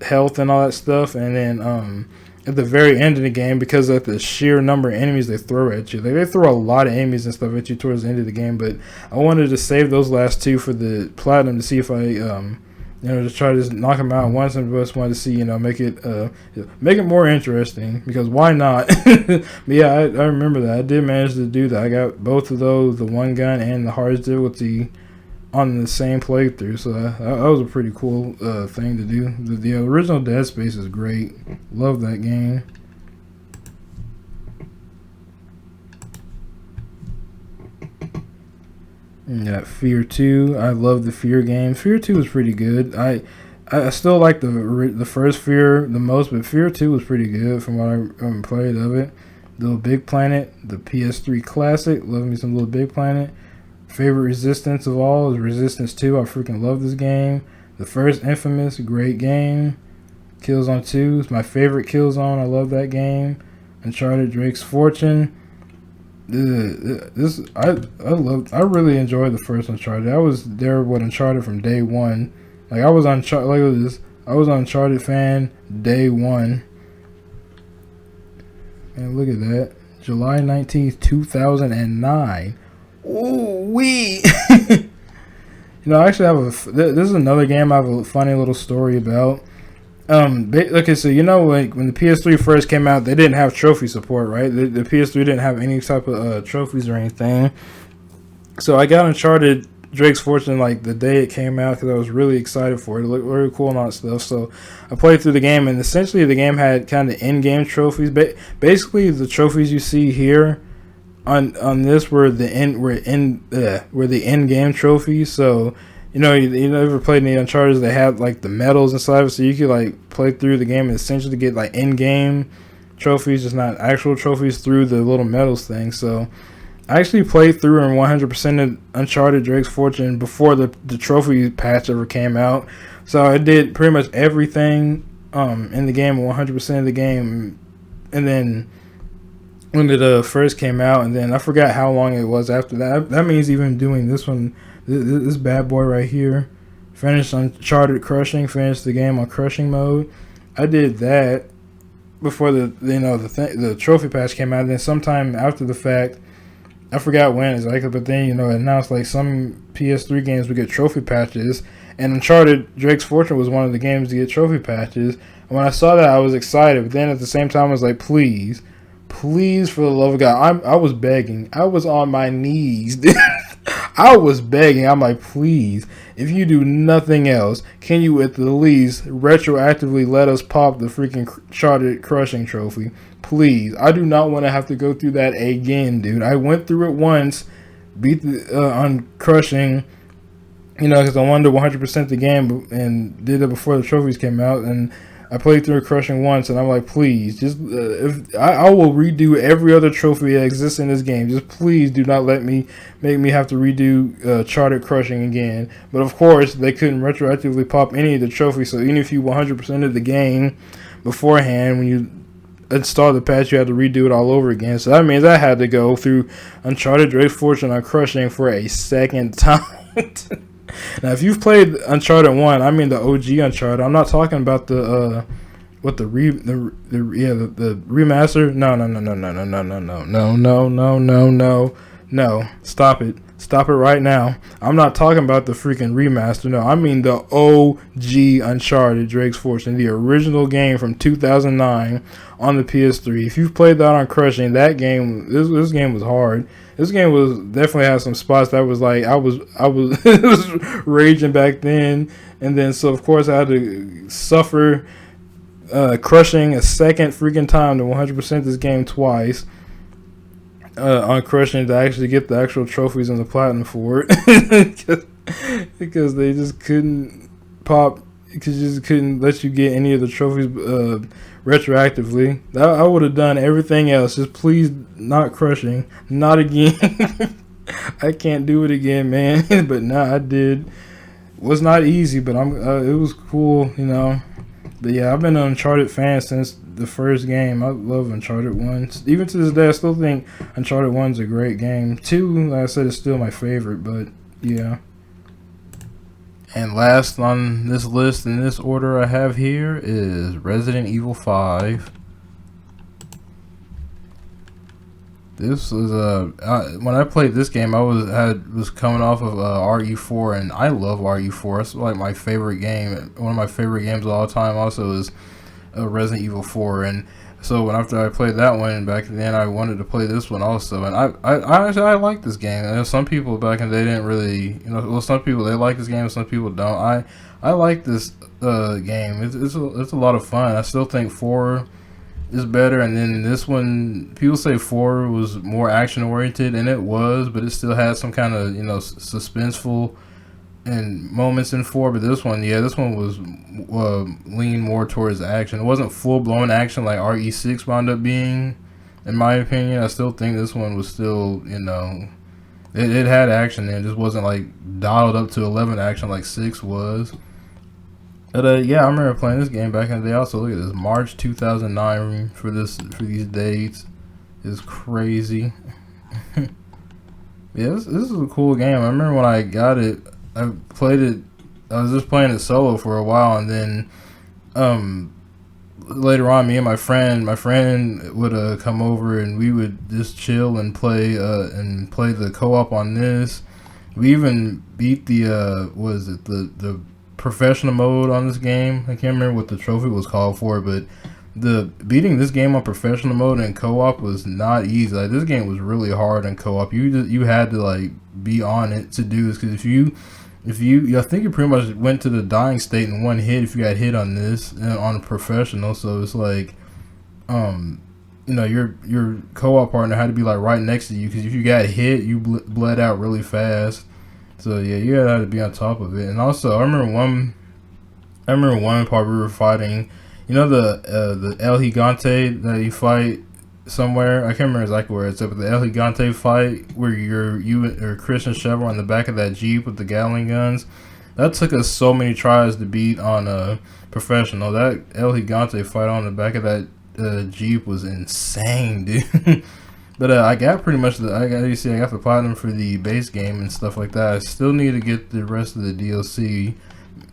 Speaker 1: health and all that stuff. And then at the very end of the game, because of the sheer number of enemies they throw at you. Like, they throw a lot of enemies and stuff at you towards the end of the game, but I wanted to save those last two for the platinum to see if I, to try to just knock them out once, and just wanted to see, make it more interesting, because why not? But yeah, I remember that. I did manage to do that. I got both of those, the one gun and the hardest difficulty, on the same playthrough, so that was a pretty cool thing to do. The original Dead Space is great. Love that game. And got Fear 2. I love the Fear games. Fear 2 was pretty good. I still like the first Fear the most, but Fear 2 was pretty good from what I played of it. Little Big Planet, the PS3 classic. Love me some Little Big Planet. Favorite Resistance of all is Resistance 2. I freaking love this game. The first Infamous, great game. Killzone 2 is my favorite Killzone. I love that game. Uncharted Drake's Fortune. I really enjoyed the first Uncharted. I was there with Uncharted from day one. Like, I was Uncharted. Look at this. I was an Uncharted fan day one. And look at that. July 19th, 2009. Ooh wee! I actually have this is another game I have a funny little story about. Okay, so like when the PS3 first came out, they didn't have trophy support, right? The PS3 didn't have any type of trophies or anything. So I got Uncharted Drake's Fortune like the day it came out because I was really excited for it. It looked very cool and all that stuff. So I played through the game, and essentially the game had kind of in-game trophies. Basically, the trophies you see here on this were the in-game trophies. So you ever played any Uncharted? They had like the medals and stuff, so you could like play through the game and essentially get like in-game trophies, just not actual trophies, through the little medals thing. So I actually played through and 100% of Uncharted Drake's Fortune before the trophy patch ever came out. So I did pretty much everything in the game, 100% of the game, and then when it first came out, and then I forgot how long it was after that. That means even doing this one, this bad boy right here, finished Uncharted Crushing, finished the game on Crushing mode. I did that before the trophy patch came out. And then sometime after the fact, I forgot when exactly, but then it announced like some PS3 games would get trophy patches, and Uncharted Drake's Fortune was one of the games to get trophy patches. And when I saw that, I was excited, but then at the same time I was like, please, for the love of God. I was begging. I was on my knees. I was begging. I'm like, please, if you do nothing else, can you at the least retroactively let us pop the freaking Uncharted Crushing trophy? Please. I do not want to have to go through that again, dude. I went through it once, beat on Crushing, because I wanted to 100% the game and did it before the trophies came out, and I played through Crushing once, and I'm like, please, just if I will redo every other trophy that exists in this game. Just please do not make me have to redo Uncharted Crushing again. But of course, they couldn't retroactively pop any of the trophies. So even if you 100% of the game beforehand, when you install the patch, you had to redo it all over again. So that means I had to go through Uncharted Drake's Fortune on Crushing for a second time. Now, if you've played Uncharted 1, I mean the OG Uncharted, I'm not talking about the remaster. No. Stop it right now. I'm not talking about the freaking remaster. No, I mean the OG Uncharted Drake's Fortune, the original game from 2009 on the PS3. If you've played that on Crushing, that game, this game was hard. This game was definitely had some spots that was like I was it was raging back then, and then so of course I had to suffer Crushing a second freaking time to 100% this game twice on Crushing to actually get the actual trophies and the platinum for it because they just couldn't pop, because you just couldn't let you get any of the trophies retroactively. I would have done everything else, just please not Crushing, not again. I can't do it again, man. But nah, I did. Was not easy, but it was cool, you know. But yeah, I've been an Uncharted fan since the first game. I love Uncharted 1. Even to this day, I still think Uncharted 1's a great game. 2, like I said, is still my favorite, but yeah. And last on this list in this order I have here is Resident Evil 5. This was when I played this game, I was coming off of RE4, and I love RE4. It's like my favorite game. One of my favorite games of all time. Also is Resident Evil 4, and so after I played that one back then, I wanted to play this one also. And I actually I like this game. And some people back in the day didn't really, you know, well, some people they like this game, some people don't. I like this game. It's a lot of fun. I still think 4 is better, and then this one, people say 4 was more action oriented, and it was, but it still had some kind of, you know, suspenseful and moments in 4. But this one was leaned more towards action. It wasn't full blown action like RE6 wound up being, in my opinion. I still think this one was still, you know, it had action, and it just wasn't like dialed up to 11 action like 6 was. But yeah, I remember playing this game back in the day. Also, look at this, March 2009 for these dates is crazy. Yeah, this is a cool game. I remember when I got it, I played it. I was just playing it solo for a while, and then later on, me and my friend would come over, and we would just chill and play the co-op on this. We even beat the the professional mode on this game. I can't remember what the trophy was called for, but the beating this game on professional mode and co-op was not easy. Like, this game was really hard in co-op. You had to like be on it to do this, because if you I think you pretty much went to the dying state in one hit if you got hit on this on a professional. So it's like you know, your co-op partner had to be like right next to you, because if you got hit, you bled out really fast. So yeah, you had to be on top of it. And also, I remember one part we were fighting. You know the El Gigante that you fight somewhere. I can't remember exactly where it's at, but the El Gigante fight where you or Chris and Chevron on the back of that Jeep with the Gatling guns. That took us so many tries to beat on a professional. That El Gigante fight on the back of that Jeep was insane, dude. But I got pretty much I got the platinum for the base game and stuff like that. I still need to get the rest of the DLC.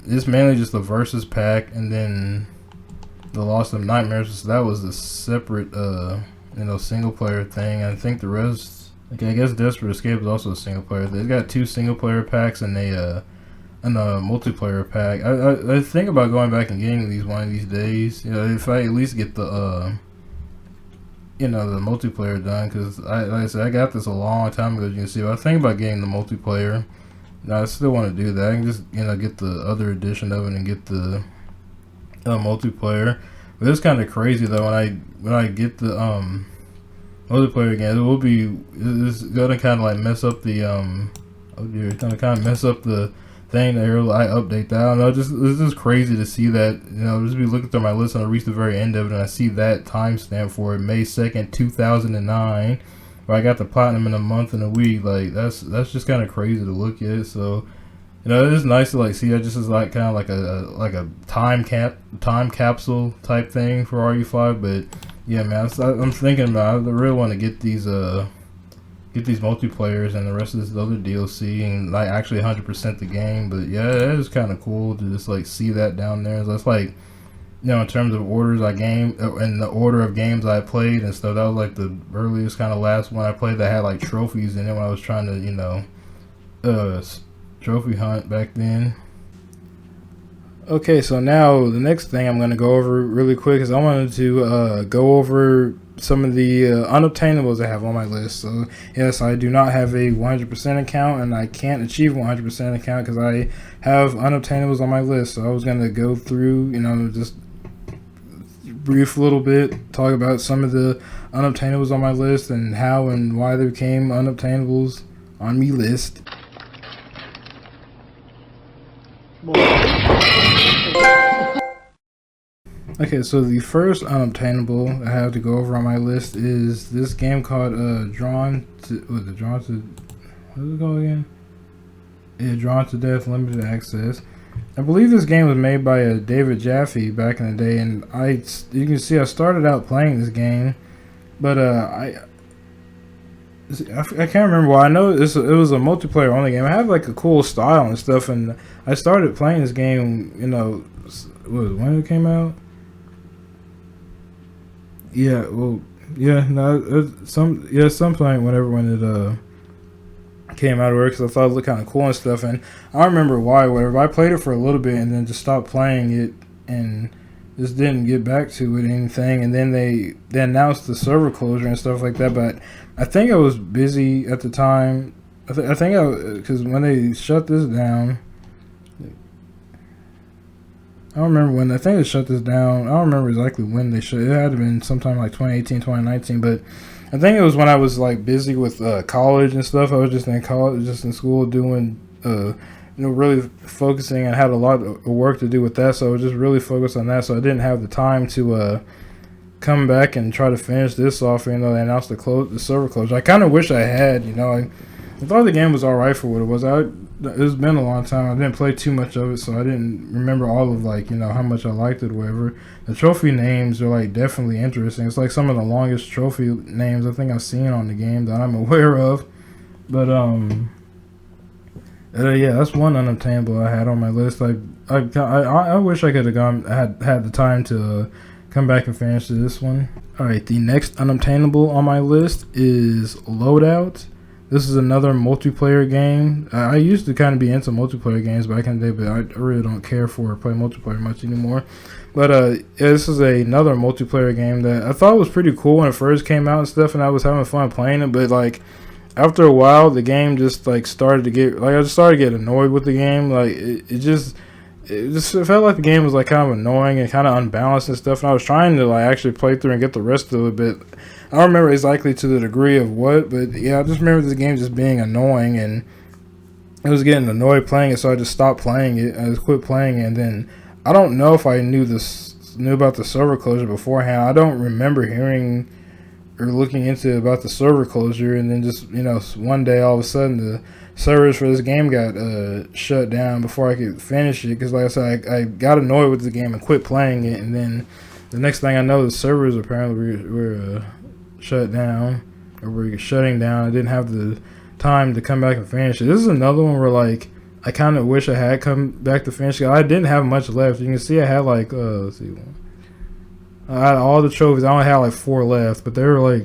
Speaker 1: It's mainly just the Versus pack, and then the Lost of Nightmares. So that was a separate, you know, single player thing. I think the rest, okay, I guess Desperate Escape is also a single player. They've got 2 single player packs and a multiplayer pack. I think about going back and getting these one of these days. You know, if I at least get the you know, the multiplayer done, because like I said, I got this a long time ago, as you can see. But I think about getting the multiplayer. Now, I still want to do that. I can just, you know, get the other edition of it and get the multiplayer. But it's kind of crazy though when I get the multiplayer again. It's gonna kind of like mess up the oh dear, it's gonna kind of mess up the thing that I update that. I don't know, it's just crazy to see that, you know, just be looking through my list and I reach the very end of it and I see that timestamp for it, May 2nd, 2009. But I got the platinum in a month and a week. Like, that's just kind of crazy to look at. So, you know, it is nice to like see that just as like kind of like a time capsule type thing for RE5. But yeah, man, I'm thinking about it. I really want to get these multiplayers and the rest of this other DLC and like actually 100% the game. But yeah, it is kind of cool to just like see that down there. So that's like, you know, in terms of orders I game and the order of games I played and stuff, that was like the earliest kind of last one I played that had like trophies in it when I was trying to, you know, trophy hunt back then. Okay, so now the next thing I'm going to go over really quick is I wanted to go over some of the unobtainables I have on my list. So yes, I do not have a 100% account, and I can't achieve 100% account because I have unobtainables on my list. So I was going to go through, you know, just brief little bit, talk about some of the unobtainables on my list and how and why they became unobtainables on me list. Okay, so the first unobtainable I have to go over on my list is this game called Drawn to What does it called again? Yeah, Drawn to Death, Limited Access. I believe this game was made by David Jaffe back in the day, and you can see I started out playing this game, but I can't remember why. I know it was a multiplayer only game. It had like a cool style and stuff, and I started playing this game, when it came out. Yeah, well, yeah, no, some point when it came out of work, because I thought it looked kind of cool and stuff, and I don't remember why, whatever. I played it for a little bit and then just stopped playing it and just didn't get back to it or anything. And then they announced the server closure and stuff like that. But I think I was busy at the time. I think because when they shut this down, I don't remember when. I think they shut this down. I don't remember exactly when they shut. It had to been sometime like 2018, 2019. But I think it was when I was like busy with college and stuff. I was just in college, just in school doing, really focusing. I had a lot of work to do with that, so I was just really focused on that. So I didn't have the time to come back and try to finish this off. They announced the server closure. I kind of wish I had. I thought the game was alright for what it was. It's been a long time. I didn't play too much of it, so I didn't remember all of how much I liked it or whatever. The trophy names are like definitely interesting. It's like some of the longest trophy names I think I've seen on the game that I'm aware of. But yeah, that's one unobtainable I had on my list. I wish I could have had the time to come back and finish this one. All right, the next unobtainable on my list is Loadout. This is another multiplayer game. I used to kind of be into multiplayer games back in the day, but I really don't care for or play multiplayer much anymore. But this is another multiplayer game that I thought was pretty cool when it first came out and stuff, and I was having fun playing it. But after a while, the game just started to get I just started to get annoyed with the game. It just felt like the game was kind of annoying and kind of unbalanced and stuff. And I was trying to actually play through and get the rest of it, but I don't remember exactly to the degree of what, but yeah, I just remember this game just being annoying, and I was getting annoyed playing it, so I just stopped playing it. I just quit playing it, and then I don't know if I knew about the server closure beforehand. I don't remember hearing or looking into about the server closure, and then just one day all of a sudden the servers for this game got shut down before I could finish it. Because like I said, I got annoyed with the game and quit playing it, and then the next thing I know, the servers apparently were shut down, or we're shutting down. I didn't have the time to come back and finish it. This is another one where I kind of wish I had come back to finish it. I didn't have much left. You can see I had let's see, I had all the trophies. I only had 4 left, but they were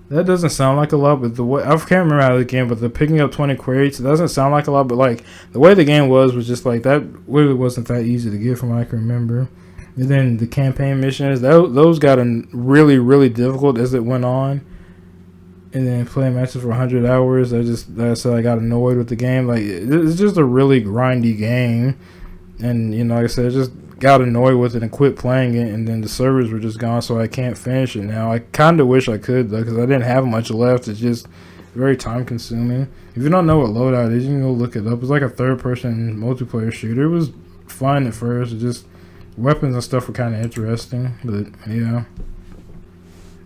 Speaker 1: that doesn't sound like a lot, but the way I can't remember how the game, but the picking up 20 crates, it doesn't sound like a lot, but the way the game was just that really wasn't that easy to get from what I can remember. And then the campaign missions, those got really, really difficult as it went on. And then playing matches for 100 hours, I got annoyed with the game. It's just a really grindy game. And, like I said, I just got annoyed with it and quit playing it. And then the servers were just gone, so I can't finish it now. I kind of wish I could, though, because I didn't have much left. It's just very time consuming. If you don't know what Loadout is, you can go look it up. It's like a third-person multiplayer shooter. It was fun at first. It just... weapons and stuff were kind of interesting, but yeah.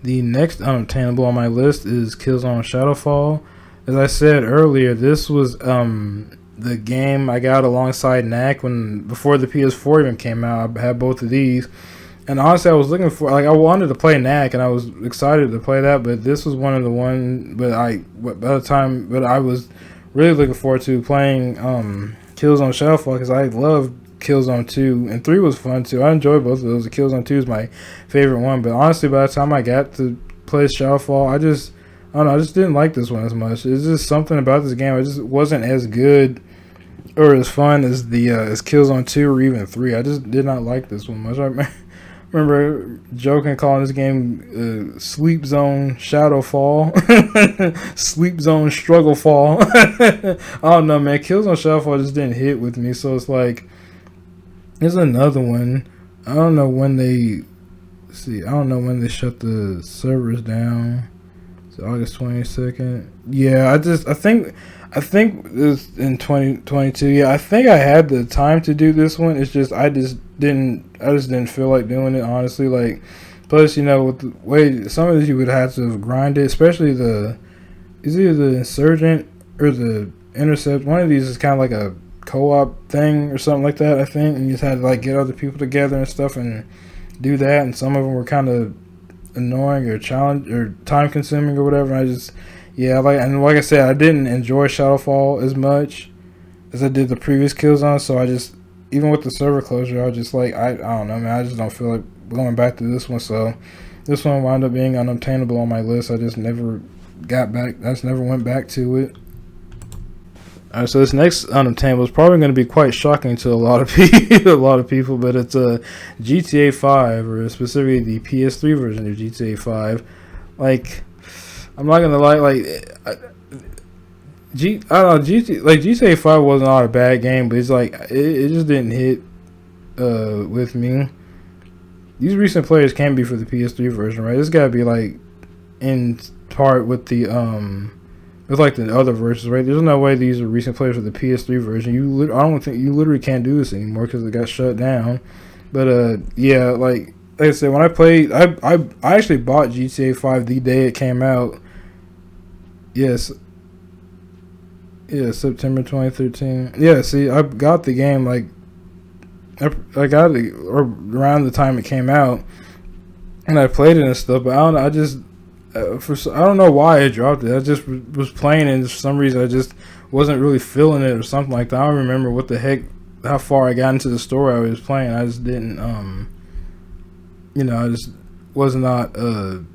Speaker 1: The next unobtainable on my list is Killzone Shadowfall. As I said earlier, this was the game I got alongside NAC before the PS4 even came out. I had both of these, and honestly, I was looking for I wanted to play NAC, and I was excited to play that. But this was one of the one. But I was really looking forward to playing Killzone Shadowfall because I loved Killzone 2, and 3 was fun too. I enjoyed both of those. Killzone 2 is my favorite one, but honestly, by the time I got to play Shadowfall, I don't know, I just didn't like this one as much. It's just something about this game. It just wasn't as good or as fun as as Killzone 2 or even 3. I just did not like this one much. I remember joking, calling this game Sleep Zone Shadowfall, Sleep Zone Struggle Fall. I don't know, man. Killzone Shadowfall just didn't hit with me, so it's there's another one. I don't know when they shut the servers down. It's August 22nd. Yeah, I think it's in 2022. Yeah, I think I had the time to do this one. It's just I just didn't feel like doing it, honestly. Plus, with the way some of these you would have to grind it, especially the is either the Insurgent or the Intercept. One of these is kind of like a co-op thing or something like that, I think. And you just had to like get other people together and stuff and do that. And some of them were kind of annoying or challenge or time consuming or whatever. And I just, yeah, like I said, I didn't enjoy Shadowfall as much as I did the previous Killzone. So I just, even with the server closure, I was just like, I don't know, man. I just don't feel like going back to this one. So this one wound up being unobtainable on my list. I just never got back. I just never went back to it. All right, so this next unobtainable is probably going to be quite shocking to a lot of people, but it's GTA 5, or specifically the PS3 version of GTA 5. Like, I'm not gonna lie, I don't know, GTA 5 wasn't not a bad game, but it's like it just didn't hit with me. These recent players can be for the PS3 version, right? It's gotta be like in part with the with like the other versions, right? There's no way these are recent players for the PS3 version. I don't think you literally can't do this anymore because it got shut down. But yeah, like I said, when I played, I actually bought GTA 5 the day it came out. Yes. Yeah, September 2013. Yeah, see, I got the game like I got it around the time it came out, and I played it and stuff. But I don't know, I don't know why I dropped it. I just was playing it, and for some reason I just wasn't really feeling it or something like that. I don't remember what the heck, how far I got into the story I was playing. I just didn't, I just was not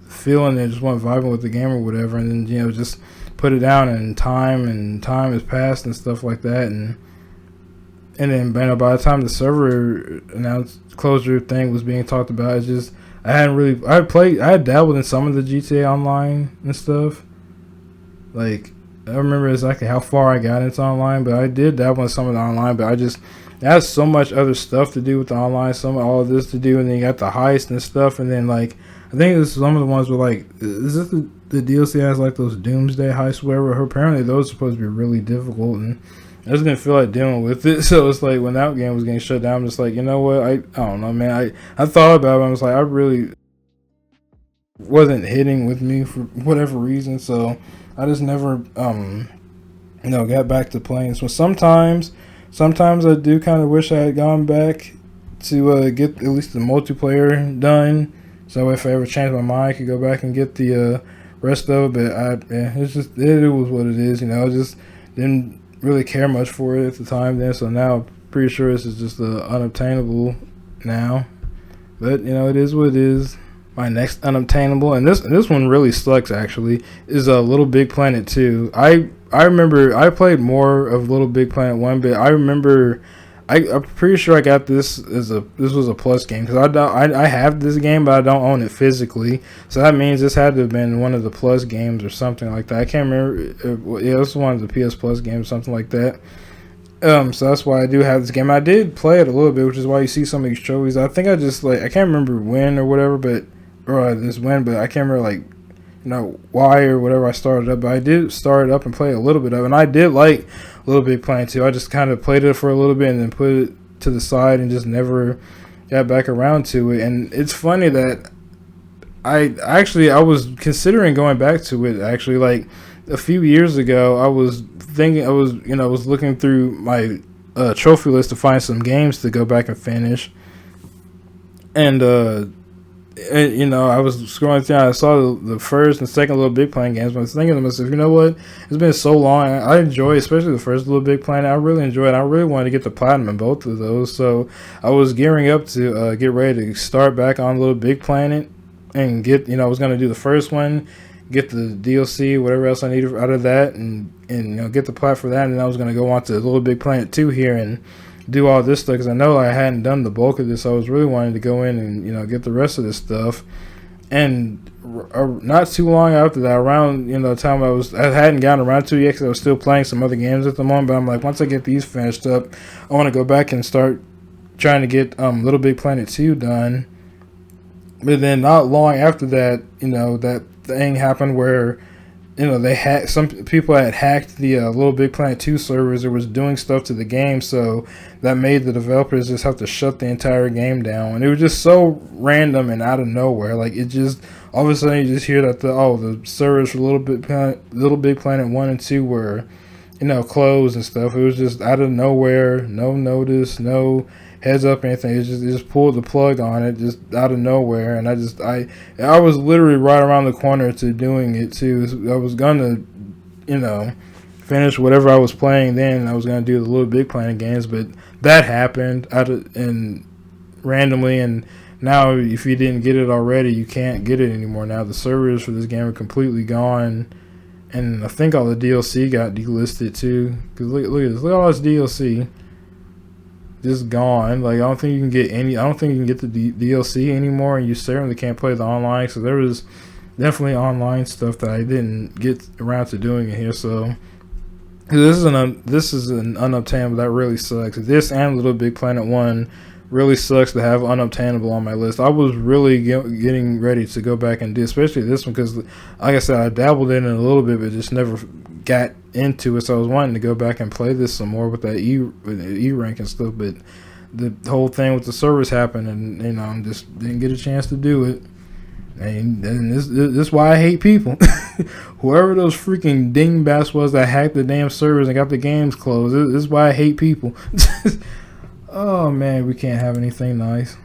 Speaker 1: feeling it. Just wasn't vibing with the game or whatever. And then just put it down, and time has passed and stuff like that. And then by the time the server closure thing was being talked about, it's just I had dabbled in some of the GTA Online and stuff. Like, I don't remember exactly how far I got into online, but I did dabble in some of the online. But it has so much other stuff to do with the online, all of this to do, and then you got the heist and stuff. And then like I think this is some of the ones were like, is this the DLC has like those Doomsday heists, whatever? Apparently those are supposed to be really difficult, and I just didn't feel like dealing with it. So it's like when that game was getting shut down, I'm just like, you know what? I don't know, man. I thought about it. I was like, I really wasn't hitting with me for whatever reason. So I just never, got back to playing. So sometimes I do kind of wish I had gone back to get at least the multiplayer done. So if I ever change my mind, I could go back and get the rest of it. But it was what it is. I just didn't really care much for it at the time then, so now I'm pretty sure this is just unobtainable now, but it is what it is. My next unobtainable, and this one really sucks actually, is Little Big Planet 2. I remember I played more of Little Big Planet 1, but I remember I'm pretty sure I got this this was a plus game, because I have this game, but I don't own it physically. So that means this had to have been one of the plus games or something like that. I can't remember. Yeah, this was one of the PS Plus games, something like that. So that's why I do have this game. I did play it a little bit, which is why you see some of these trophies. I think I can't remember when or whatever, but I can't remember why or whatever I started up. But I did start it up and play a little bit of it, and I did like Little Big Planet 2. I just kind of played it for a little bit and then put it to the side and just never got back around to it. And it's funny that I was considering going back to it actually. Like a few years ago, I was looking through my trophy list to find some games to go back and finish. And I was scrolling through, and I saw the first and second Little Big Planet games, but I was thinking to myself, you know what? It's been so long. I enjoy, especially the first Little Big Planet. I really enjoyed it. I really wanted to get the platinum in both of those, so I was gearing up to get ready to start back on Little Big Planet and get, I was going to do the first one, get the DLC, whatever else I needed out of that, and get the plat for that, and then I was going to go on to Little Big Planet 2 here and do all this stuff, because I know I hadn't done the bulk of this. So I was really wanting to go in and get the rest of this stuff. And not too long after that, around the time I hadn't gotten around to it yet, because I was still playing some other games at the moment. But I'm like, once I get these finished up, I want to go back and start trying to get Little Big Planet 2 done. But then not long after that, that thing happened where some people had hacked the Little Big Planet 2 servers. It was doing stuff to the game, so that made the developers just have to shut the entire game down. And it was just so random and out of nowhere. Like, it just all of a sudden you just hear that the servers for Little Big Planet 1 and 2 were, closed and stuff. It was just out of nowhere, no notice, no heads up or anything. It just pulled the plug on it just out of nowhere, and I was literally right around the corner to doing it too. I was gonna, finish whatever I was playing then. I was gonna do the Little Big Planet games, but that happened and randomly, and now if you didn't get it already, you can't get it anymore. Now the servers for this game are completely gone. And I think all the DLC got delisted too. Cause look at this. Look at all this DLC. Just gone. Like I don't think you can get the DLC anymore, and you certainly can't play the online. So there was definitely online stuff that I didn't get around to doing it here. So this is an unobtainable that really sucks. This and Little Big Planet 1 really sucks to have Unobtainable on my list. I was really getting ready to go back and do, especially this one, because like I said, I dabbled in it a little bit, but just never got into it. So I was wanting to go back and play this some more with that E rank and stuff. But the whole thing with the servers happened, and I just didn't get a chance to do it. And this is why I hate people. Whoever those freaking dingbats was that hacked the damn servers and got the games closed. This is why I hate people. Oh man, we can't have anything nice.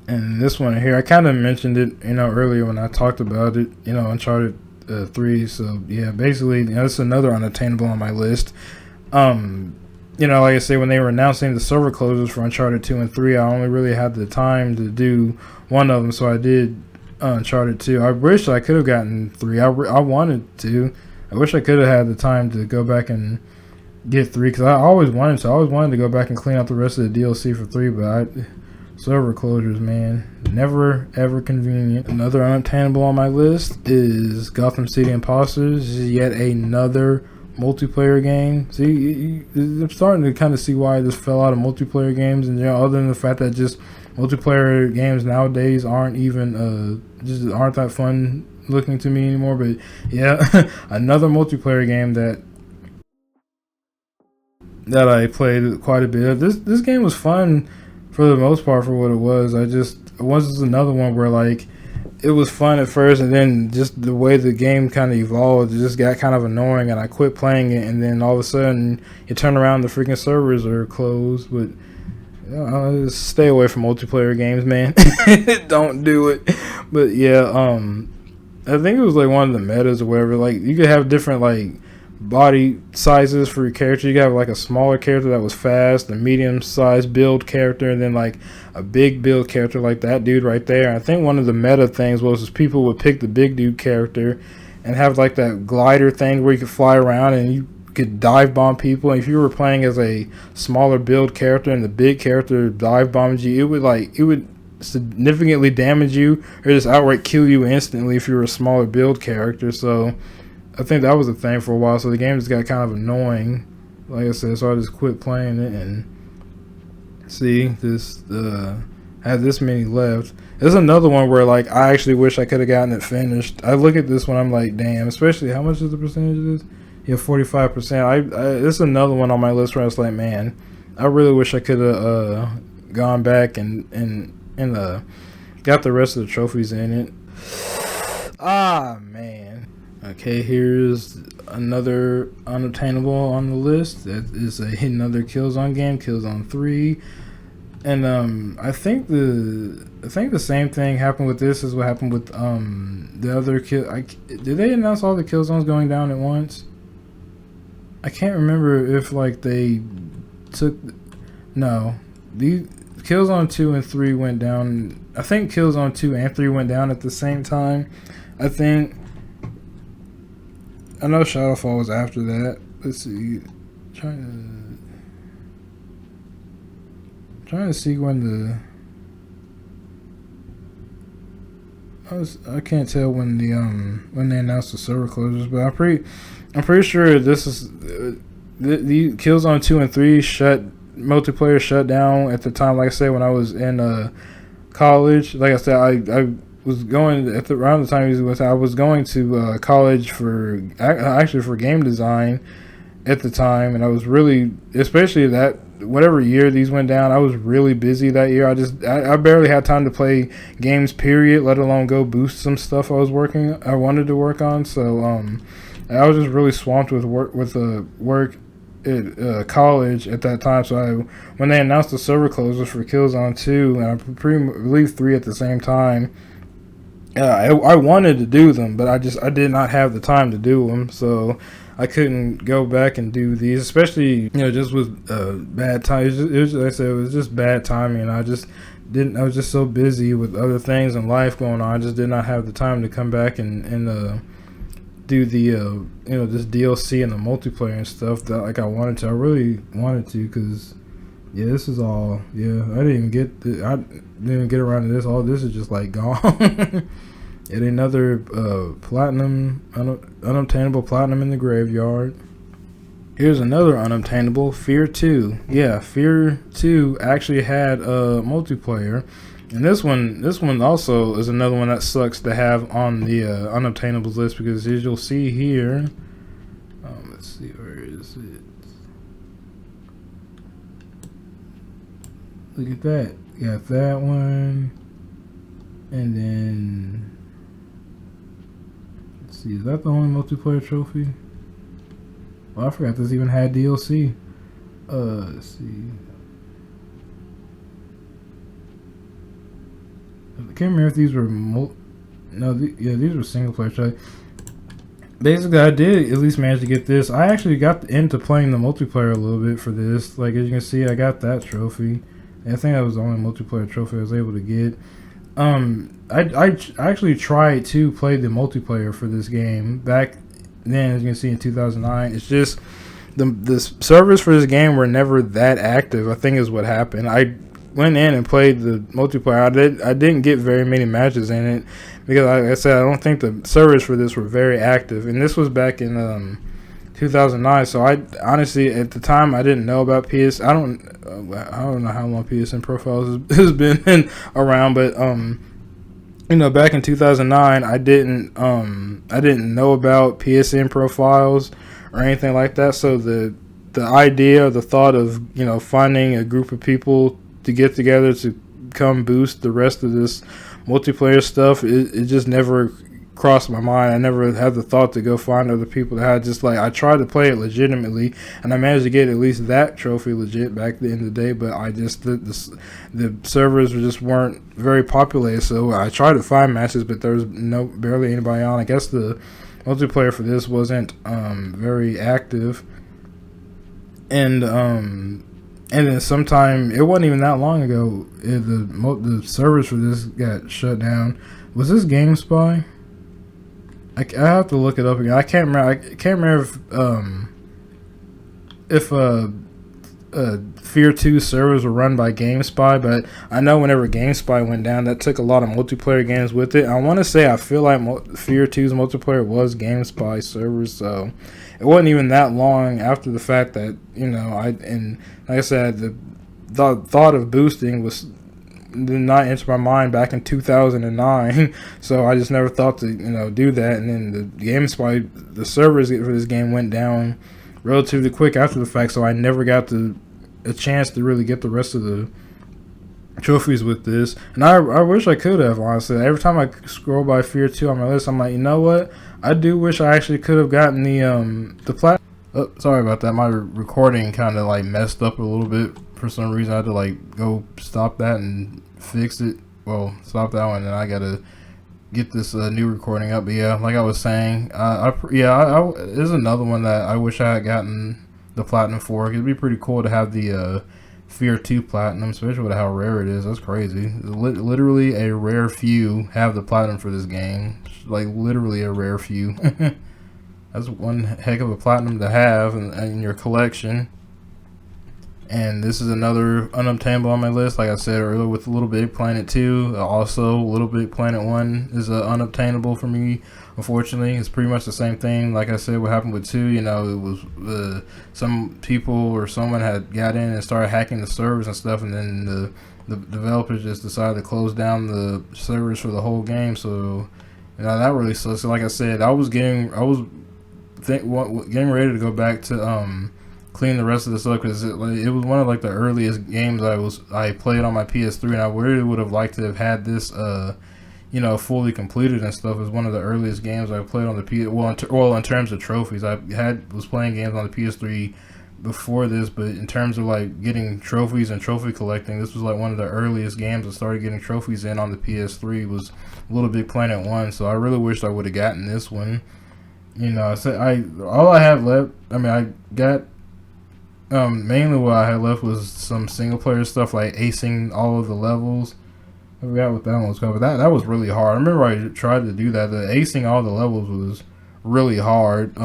Speaker 1: And this one here, I kind of mentioned it, earlier when I talked about it, Uncharted 3. So yeah, basically, it's another unattainable on my list. Like I say, when they were announcing the server closures for Uncharted 2 and 3, I only really had the time to do one of them, so I did Uncharted 2. I wish I could have gotten 3. I wanted to. I wish I could have had the time to go back and get 3, because I always wanted to. I always wanted to go back and clean out the rest of the DLC for 3, but server closures, man, never ever convenient. Another unobtainable on my list is Gotham City Imposters. This is yet another multiplayer game. See, I'm starting to kind of see why I just fell out of multiplayer games, and other than the fact that just multiplayer games nowadays aren't even just aren't that fun looking to me anymore. But yeah, another multiplayer game that I played quite a bit. This game was fun for the most part for what it was. It was just another one where like it was fun at first, and then just the way the game kind of evolved, it just got kind of annoying, and I quit playing it. And then all of a sudden, you turn around, the freaking servers are closed. But just stay away from multiplayer games, man. Don't do it. But yeah, I think it was like one of the metas or whatever. Like you could have different like body sizes for your character. You could have like a smaller character that was fast, a medium-sized build character, and then like a big build character like that dude right there. I think one of the meta things was people would pick the big dude character and have like that glider thing where you could fly around and you could dive bomb people. And if you were playing as a smaller build character and the big character dive bombed you, it would significantly damage you or just outright kill you instantly if you were a smaller build character. So I think that was a thing for a while, so the game just got kind of annoying, like I said, so I just quit playing it. And see, this had this many left. There's another one where like I actually wish I could have gotten it finished. I look at this one, I'm like, damn, especially how much is the percentage of this? Yeah, 45%. It's another one on my list where I was like, man, I really wish I could have gone back and got the rest of the trophies in it. Ah, man. Okay, here's another unobtainable on the list. That is another Killzone game, Killzone 3. And I think the same thing happened with this as what happened with the other did they announce all the Killzones going down at once? I can't remember if like they took the Killzone 2 and 3 went down. I think Killzone 2 and 3 went down at the same time. I know Shadowfall was after that. Let's see. Trying to see when I can't tell when they announced the server closures, but I'm pretty sure this is the Killzone 2 and 3 multiplayer shut down at the time. Like I said, when I was in college, like I said, I was going around the time I was going to college for game design, at the time, and I was really, especially that whatever year these went down, I was really busy that year. I barely had time to play games, period, let alone go boost some stuff I wanted to work on. So I was just really swamped with work at college at that time. So when they announced the server closures for Killzone 2, and I believe 3 at the same time, I wanted to do them, but I did not have the time to do them, so I couldn't go back and do these, especially just with bad time. Like I said, it was just bad timing, and I was just so busy with other things in life going on. I just did not have the time to come back and do the this DLC and the multiplayer and stuff that like I wanted to. I really wanted to, because this is all I didn't even get around to this. All this is just like gone. Yet another platinum, unobtainable platinum in the graveyard. Here's another unobtainable, Fear 2. Yeah, Fear 2 actually had a multiplayer. And this one also is another one that sucks to have on the unobtainables list, because as you'll see here, let's see, where is it? Look at that. You got that one, and then let's see, is that the only multiplayer trophy? Well, I forgot this even had DLC. Let's see. I can't remember if these were these were single player trophies. Basically, I did at least manage to get this. I actually got into playing the multiplayer a little bit for this. Like, as you can see, I got that trophy. I think that was the only multiplayer trophy I was able to get. I actually tried to play the multiplayer for this game back then, as you can see, in 2009. It's just the servers for this game were never that active, I think is what happened. I went in and played the multiplayer. I didn't get very many matches in it, because like I said, I don't think the servers for this were very active, and this was back in 2009. So I honestly, at the time, I didn't know about PS. I don't know how long PSN profiles has been around, but back in 2009, I didn't know about PSN profiles or anything like that. So the idea, the thought of finding a group of people to get together to come boost the rest of this multiplayer stuff, it just never crossed my mind. I never had the thought to go find other people that had just I tried to play it legitimately, and I managed to get at least that trophy legit back in the day, but I just the servers just weren't very populated, so I tried to find matches, but there was barely anybody on. I guess the multiplayer for this wasn't very active, and then sometime, it wasn't even that long ago, the servers for this got shut down. Was this GameSpy? I have to look it up again. I can't remember if Fear 2 servers were run by GameSpy, but I know whenever GameSpy went down, that took a lot of multiplayer games with it. I want to say, I feel like Fear 2's multiplayer was GameSpy servers, so it wasn't even that long after the fact that and like I said, the thought of boosting did not enter my mind back in 2009, so I just never thought to do that. And then the GameSpy, the servers for this game went down relatively quick after the fact, so I never got a chance to really get the rest of the trophies with this. And I wish I could have, honestly. Every time I scroll by Fear 2 on my list, I'm like, you know what? I do wish I actually could have gotten the plat. Oh, sorry about that. My recording kind of messed up a little bit for some reason. I had to go stop that and fix it. Well, stop that one, and I gotta get this new recording up. But yeah, like I was saying, this is another one that I wish I had gotten the platinum for. It'd be pretty cool to have the Fear 2 platinum, especially with how rare it is. That's crazy. Literally a rare few have the platinum for this game. Literally a rare few. That's one heck of a platinum to have in your collection. And this is another unobtainable on my list. Like I said earlier, with Little Big Planet 2. Also, Little Big Planet 1 is unobtainable for me, unfortunately. It's pretty much the same thing. Like I said, what happened with 2, it was some people or someone had got in and started hacking the servers and stuff, and then the developers just decided to close down the servers for the whole game. So, that really sucks. So like I said, I was getting ready to go back to clean the rest of this up because it was one of like the earliest games I played on my PS3, and I really would have liked to have had this fully completed and stuff. It was one of the earliest games I played on the PS. Well, in terms of trophies, was playing games on the PS3 before this, but in terms of like getting trophies and trophy collecting, this was like one of the earliest games I started getting trophies in on the PS3 was Little Big Planet 1. So I really wished I would have gotten this one. All I have left. I mean, I got mainly what I had left was some single player stuff like acing all of the levels. I forgot what that one was called, but that was really hard. I remember I tried to do that. The acing all the levels was really hard.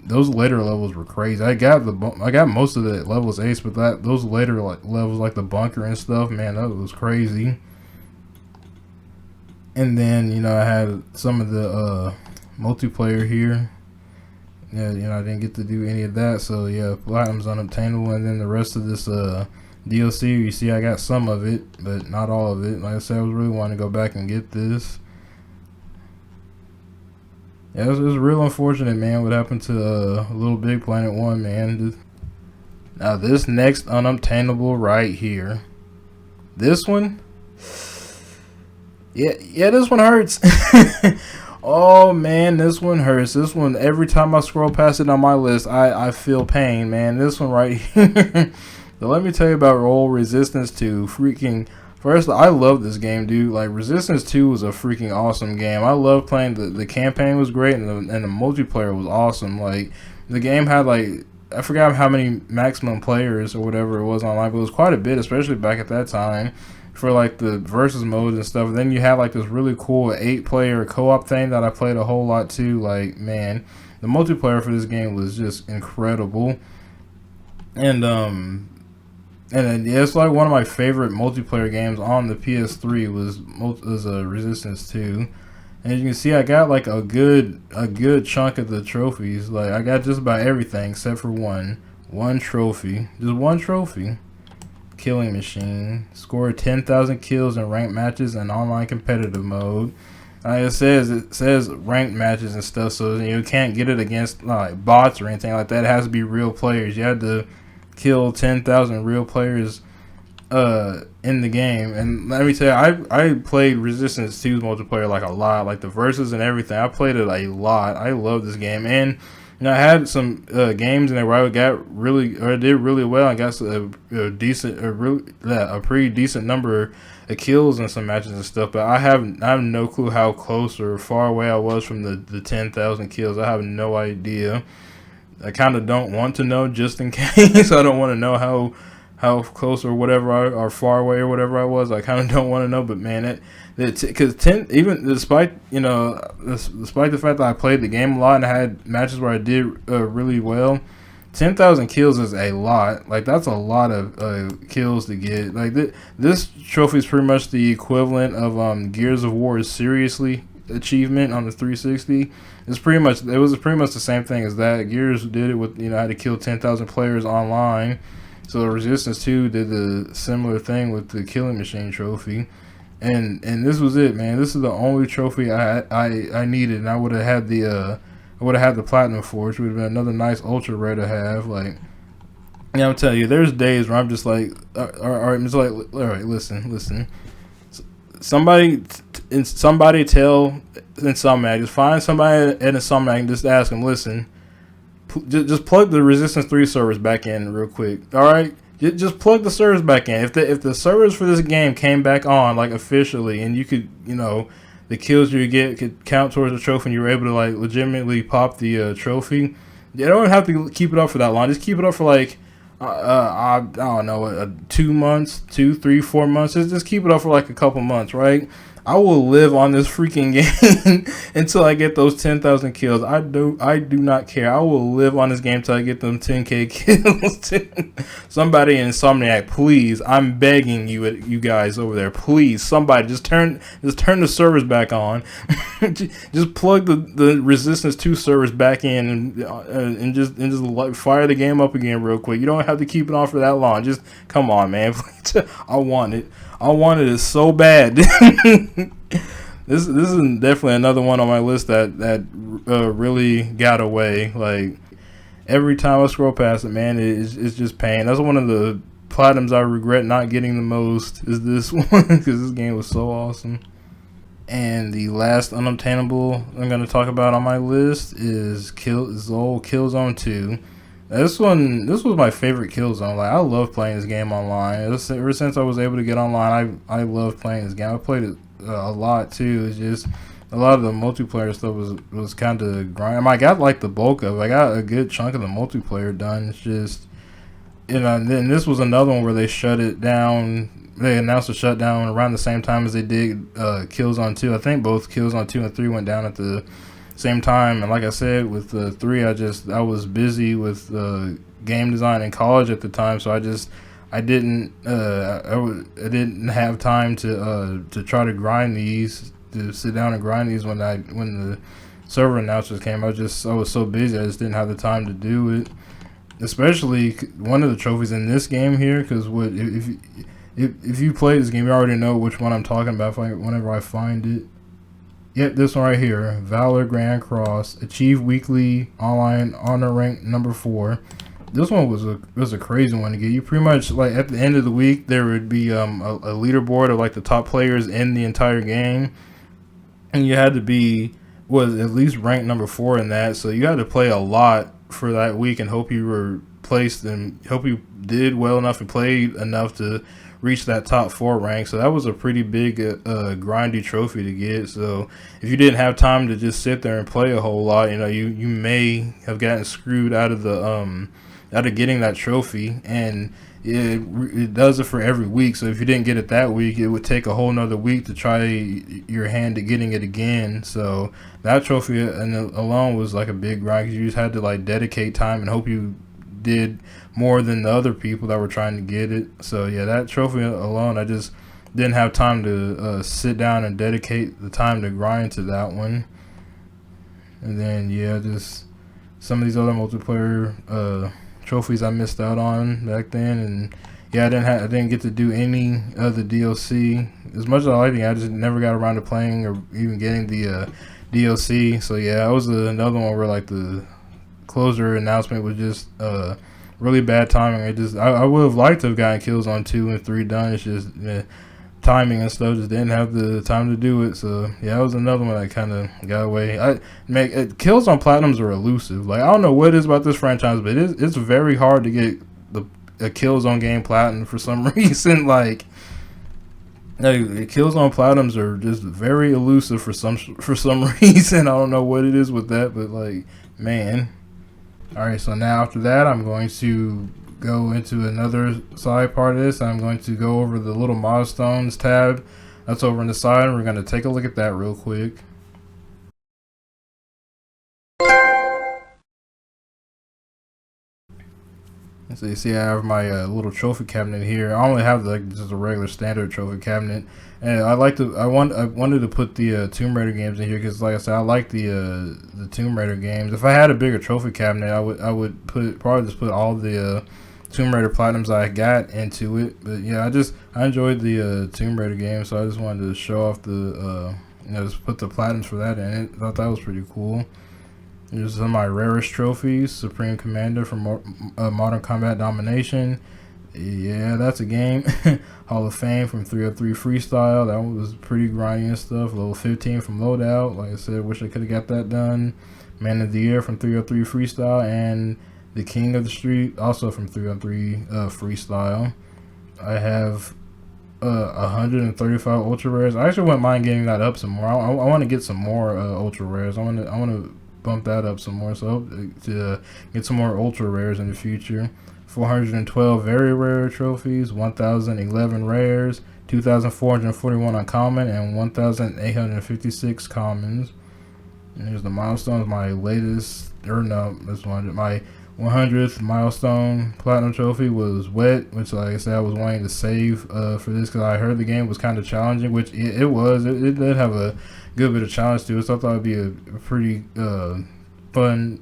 Speaker 1: Those later levels were crazy. I got most of the levels ace, but those later levels like the bunker and stuff, man, that was crazy. And then I had some of the multiplayer here. Yeah, I didn't get to do any of that. So yeah, Platinum's unobtainable, and then the rest of this DLC, you see, I got some of it, but not all of it. Like I said, I was really wanting to go back and get this. Yeah, it was real unfortunate, man, what happened to Little Big Planet 1, man. Now, this next unobtainable right here. This one? Yeah, this one hurts. Oh, man, this one hurts. This one, every time I scroll past it on my list, I feel pain, man. This one right here. So let me tell you about old Resistance 2. First, I love this game, dude. Like, Resistance 2 was a freaking awesome game. I love playing. The campaign was great, and the multiplayer was awesome. Like, the game had, like, I forgot how many maximum players or whatever it was online, but it was quite a bit, especially back at that time, for, like, the versus modes and stuff. And then you had, like, this really cool 8-player co-op thing that I played a whole lot, too. Like, man, the multiplayer for this game was just incredible. And yeah, it's like one of my favorite multiplayer games on the PS3 was Resistance 2. And as you can see, I got like a good chunk of the trophies. Like, I got just about everything except for one trophy. Just one trophy. Killing Machine. Scored 10,000 kills in ranked matches and online competitive mode. It says ranked matches and stuff, so you can't get it against like bots or anything like that. It has to be real players. You had to kill 10,000 real players in the game. And let me tell you, I played Resistance 2's multiplayer like a lot, like the verses and everything. I played it a lot. I love this game, and I had some games in there where I did really well. I got a pretty decent number of kills in some matches and stuff. But I have no clue how close or far away I was from the 10,000 kills. I have no idea. I kind of don't want to know just in case. I don't want to know how close or whatever or far away or whatever I was. I kind of don't want to know. But man, because even despite despite the fact that I played the game a lot and I had matches where I did really well, 10,000 kills is a lot. Like, that's a lot of kills to get. Like, this trophy is pretty much the equivalent of Gears of War's Seriously achievement on the 360. It was pretty much the same thing as that. Gears did it with had to kill 10,000 players online. So Resistance 2 did the similar thing with the Killing Machine trophy, and this was it, man. This is the only trophy I needed, and I would have had the platinum for, which would have been another nice ultra rare to have. Like, I'm telling you, there's days where I'm just like, all right, listen. Somebody tell Insomniac, just find somebody at Insomniac and just ask them, listen, just plug the Resistance 3 servers back in real quick. All right, just plug the servers back in. If the servers for this game came back on like officially, and you could the kills you get could count towards the trophy, and you were able to like legitimately pop the trophy, you don't have to keep it up for that long. Just keep it up for like I don't know, 2 months, 2, 3, 4 months. Just keep it up for like a couple months, right? I will live on this freaking game until I get those 10,000 kills. I do not care. I will live on this game until I get them 10K kills. Somebody in Insomniac, please. I'm begging you guys over there. Please, somebody just turn the servers back on. Just plug the Resistance 2 servers back in and just like fire the game up again real quick. You don't have to keep it on for that long. Just come on, man. I want it. I wanted it so bad. this is definitely another one on my list that really got away. Like every time I scroll past it, man, it's just pain. That's one of the platinums I regret not getting the most. Is this one because this game was so awesome. And the last unobtainable I'm gonna talk about on my list is old Killzone 2. This was my favorite Killzone. Like I love playing this game online. Ever since I was able to get online, I love playing this game. I played it a lot too. It's just a lot of the multiplayer stuff was kind of grind. I got like the bulk of it. I got a good chunk of the multiplayer done. It's just then this was another one where they shut it down. They announced a shutdown around the same time as they did Killzone 2. I think both Killzone 2 and 3 went down at the same time. And like I said, with 3, I was busy with game design in college at the time, so I didn't have time to try to grind these, to sit down and grind these when the server announcements came. I was so busy, I just didn't have the time to do it. Especially one of the trophies in this game here, because if you play this game, you already know which one I'm talking about whenever I find it. Yep, this one right here, Valor Grand Cross, achieve weekly online honor rank number 4. This one was a crazy one to get. You pretty much, like, at the end of the week, there would be a leaderboard of like the top players in the entire game, and you had to be at least ranked number 4 in that. So you had to play a lot for that week and hope you were placed and hope you did well enough and played enough to reach that top 4 rank. So that was a pretty big grindy trophy to get. So if you didn't have time to just sit there and play a whole lot, you may have gotten screwed out of getting that trophy. And it does it for every week. So if you didn't get it that week, it would take a whole nother week to try your hand at getting it again. So that trophy alone was like a big grind, because you just had to like dedicate time and hope you did more than the other people that were trying to get it. So yeah, that trophy alone, I just didn't have time to sit down and dedicate the time to grind to that one. And then yeah, just some of these other multiplayer trophies I missed out on back then. And yeah, I didn't get to do any of the DLC. As much as I liked it, I just never got around to playing or even getting the DLC. So yeah, that was another one where like the closer announcement was just really bad timing. I would have liked to have gotten Killzone 2 and 3 done. It's just timing and stuff, just didn't have the time to do it. So yeah, that was another one that kind of got away. Killzone Platinums are elusive. Like I don't know what it is about this franchise, but it's very hard to get a Killzone game platinum for some reason. Like Killzone Platinums are just very elusive for some reason. I don't know what it is with that, but like, man. Alright, so now after that, I'm going to go into another side part of this. I'm going to go over the little milestones tab that's over on the side, and we're going to take a look at that real quick. So you see I have my little trophy cabinet here. I only have just a regular standard trophy cabinet, and I wanted to put the Tomb Raider games in here because, like I said, I like the Tomb Raider games. If I had a bigger trophy cabinet, I would probably just put all the Tomb Raider Platinums I got into it. But yeah, I enjoyed the Tomb Raider games, so I just wanted to show off the just put the Platinums for that in it. I thought that was pretty cool. Here's some of my rarest trophies. Supreme Commander from Modern Combat Domination. Yeah, that's a game. Hall of Fame from 303 Freestyle. That one was pretty grindy and stuff. Level 15 from Loadout. Like I said, wish I could have got that done. Man of the Year from 303 Freestyle. And the King of the Street, also from 303 Freestyle. I have 135 ultra rares. I actually wouldn't mind getting that up some more. I want to get some more ultra rares. I want to bump that up some more, so I hope to get some more ultra rares in the future. 412 very rare trophies, 1011 rares, 2441 uncommon, and 1856 commons. And here's the milestones. My latest, my 100th milestone platinum trophy was Wet, which, like I said, I was wanting to save for this because I heard the game was kind of challenging, which it was. It did have a good bit of challenge to it, so I thought it'd be a pretty fun,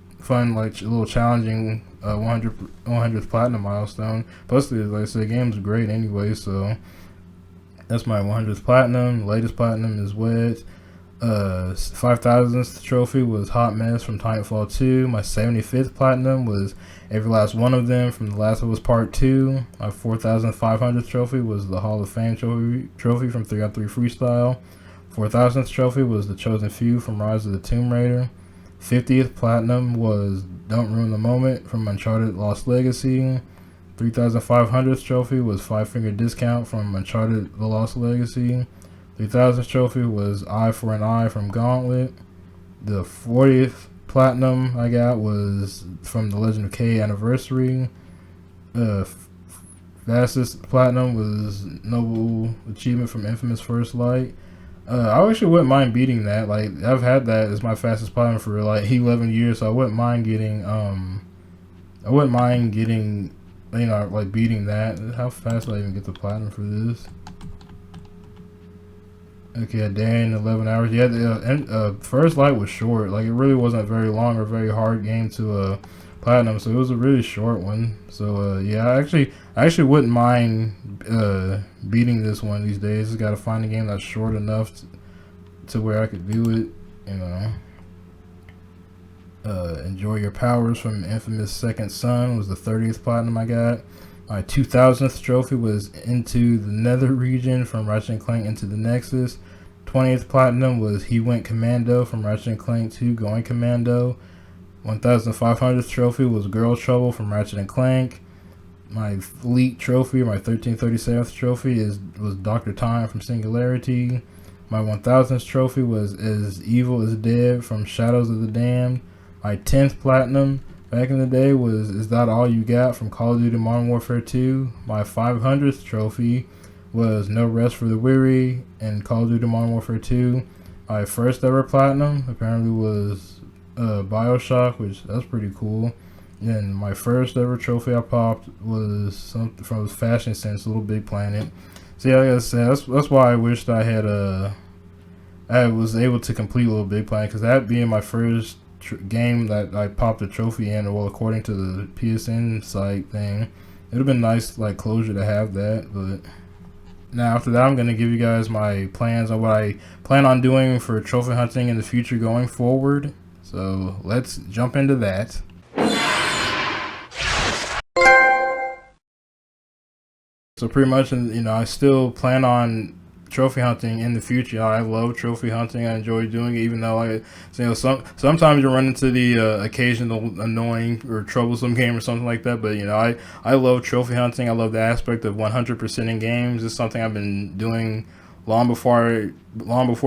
Speaker 1: like little challenging 100th platinum milestone. Plus, like I said, the game's great anyway, so that's my 100th platinum. Latest platinum is Wet. 5,000th trophy was Hot Mess from Titanfall 2. My 75th platinum was Every Last One of Them from The Last of Us Part 2. My 4,500th trophy was the Hall of Fame trophy from 3-on-3 Freestyle. 4,000th trophy was The Chosen Few from Rise of the Tomb Raider. 50th platinum was Don't Ruin the Moment from Uncharted Lost Legacy. 3,500th trophy was Five Finger Discount from Uncharted The Lost Legacy. 3,000th trophy was Eye for an Eye from Gauntlet. The 40th platinum I got was from The Legend of K Anniversary. Fastest platinum was Noble Achievement from Infamous First Light. I actually wouldn't mind beating that. Like, I've had that as my fastest platinum for like 11 years, so I wouldn't mind getting like beating that. How fast do I even get the platinum for this? Okay, a day and 11 hours. Yeah, the First Light was short. Like, it really wasn't very long or very hard game to platinum, so it was a really short one. So yeah, I actually wouldn't mind beating this one these days. Just gotta find a game that's short enough to where I could do it. You know. Enjoy Your Powers from Infamous Second Son was the 30th platinum I got. My 2000th trophy was Into the Nether region from Ratchet & Clank Into the Nexus. 20th platinum was He Went Commando from Ratchet & Clank 2 Going Commando. 1500th trophy was Girl Trouble from Ratchet & Clank. My Elite trophy, my 1337th trophy was Dr. Time from Singularity. My 1000th trophy was As Evil as Dead from Shadows of the Damned. My 10th platinum back in the day was Is That All You Got from Call of Duty Modern Warfare 2. My 500th trophy was No Rest for the Weary in Call of Duty Modern Warfare 2. My first ever platinum apparently was Bioshock, which that's pretty cool. And my first ever trophy I popped was something from Fashion Sense, Little Big Planet. See, like I said, that's why I wished I had I was able to complete Little Big Planet, because that being my first game that I popped a trophy in, well, according to the PSN site thing, it would have been nice, like, closure to have that. But now after that, I'm going to give you guys my plans on what I plan on doing for trophy hunting in the future going forward. So let's jump into that. So pretty much, I still plan on trophy hunting in the future. I love trophy hunting. I enjoy doing it, even though sometimes you run into the occasional annoying or troublesome game or something like that. But I love trophy hunting. I love the aspect of 100% in games. It's something I've been doing long before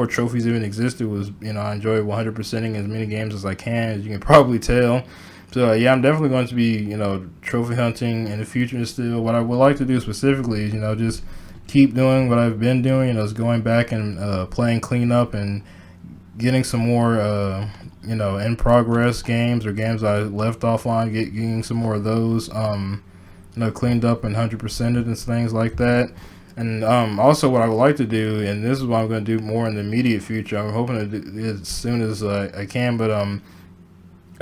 Speaker 1: trophies even existed. I enjoy 100%ing as many games as I can, as you can probably tell. So yeah, I'm definitely going to be trophy hunting in the future still. What I would like to do specifically is just keep doing what I've been doing. Is going back and playing cleanup and getting some more in progress games or games I left off on. Getting some more of those cleaned up and 100%ed and things like that. And also what I would like to do, and this is what I'm going to do more in the immediate future. I'm hoping to do it as soon as I can, but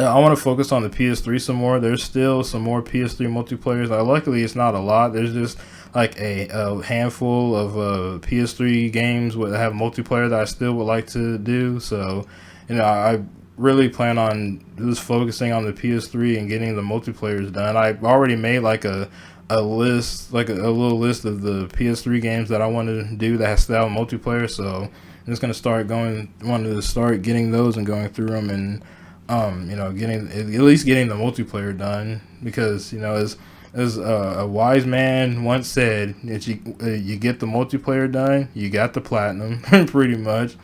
Speaker 1: I want to focus on the PS3 some more. There's still some more PS3 multiplayers. Luckily, it's not a lot. There's just like a handful of PS3 games that have multiplayer that I still would like to do. So, I really plan on just focusing on the PS3 and getting the multiplayers done. I've already made like a list, like a little list of the PS3 games that I want to do that has style multiplayer. So I'm just gonna wanted to start getting those and going through them and getting at least getting the multiplayer done, because as a wise man once said, if you get the multiplayer done, you got the platinum, pretty much.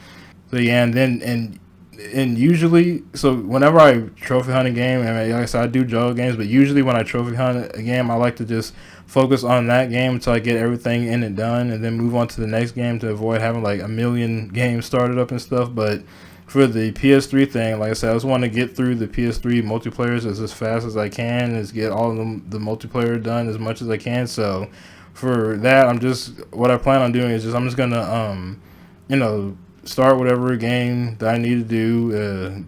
Speaker 1: So yeah, and usually, so whenever I trophy hunt a game, and like I said, I do juggle games, but usually when I trophy hunt a game, I like to just focus on that game until I get everything in and done, and then move on to the next game to avoid having like a million games started up and stuff. But for the PS3 thing, like I said, I just want to get through the PS3 multiplayers as fast as I can, is get all of the multiplayer done as much as I can. So for that, what I plan on doing is I'm just gonna start whatever game that I need to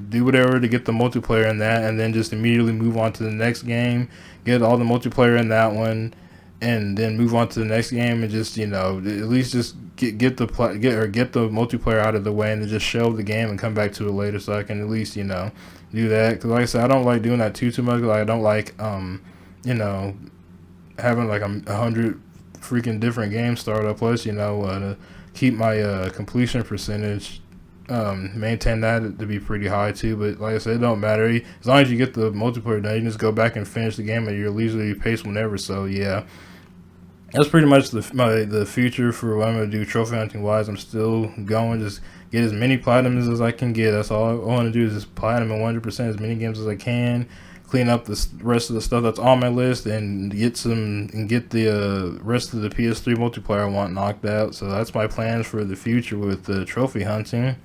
Speaker 1: do whatever to get the multiplayer in that, and then just immediately move on to the next game, get all the multiplayer in that one, and then move on to the next game, and just, you know, at least just get the multiplayer out of the way, and then just shelve the game and come back to it later, so I can at least, you know, do that. Because like I said, I don't like doing that too much. Like, I don't like you know, having like 100 freaking different games start up. Plus, you know, to keep my completion percentage, maintain that to be pretty high too. But like I said, it don't matter, as long as you get the multiplayer done. You can just go back and finish the game at your leisurely pace whenever. So yeah, that's pretty much the future for what I'm gonna do trophy hunting wise. I'm still going, just get as many platinums as I can get. That's all I want to do, is just platinum and 100% as many games as I can. Clean up the rest of the stuff that's on my list, and get the rest of the PS3 multiplayer I want knocked out. So that's my plans for the future with the trophy hunting.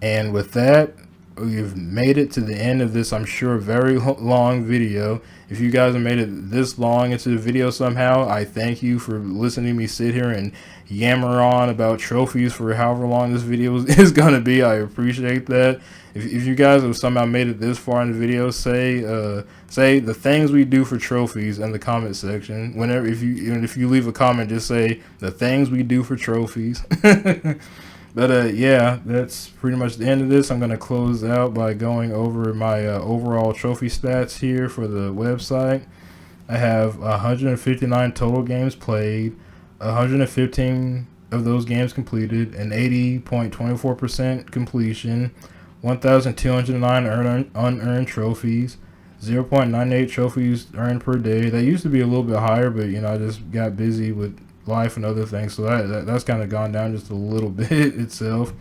Speaker 1: And with that, we've made it to the end of this, I'm sure, very long video. If you guys have made it this long into the video somehow, I thank you for listening to me sit here and yammer on about trophies for however long this video is going to be. I appreciate that. If you guys have somehow made it this far in the video, say the things we do for trophies in the comment section. Whenever, if you leave a comment, just say the things we do for trophies. But yeah, that's pretty much the end of this. I'm going to close out by going over my overall trophy stats here for the website. I have 159 total games played, 115 of those games completed, an 80.24% completion, 1,209 unearned trophies, 0.98 trophies earned per day. That used to be a little bit higher, but you know, I just got busy with life and other things, so that's kind of gone down just a little bit itself.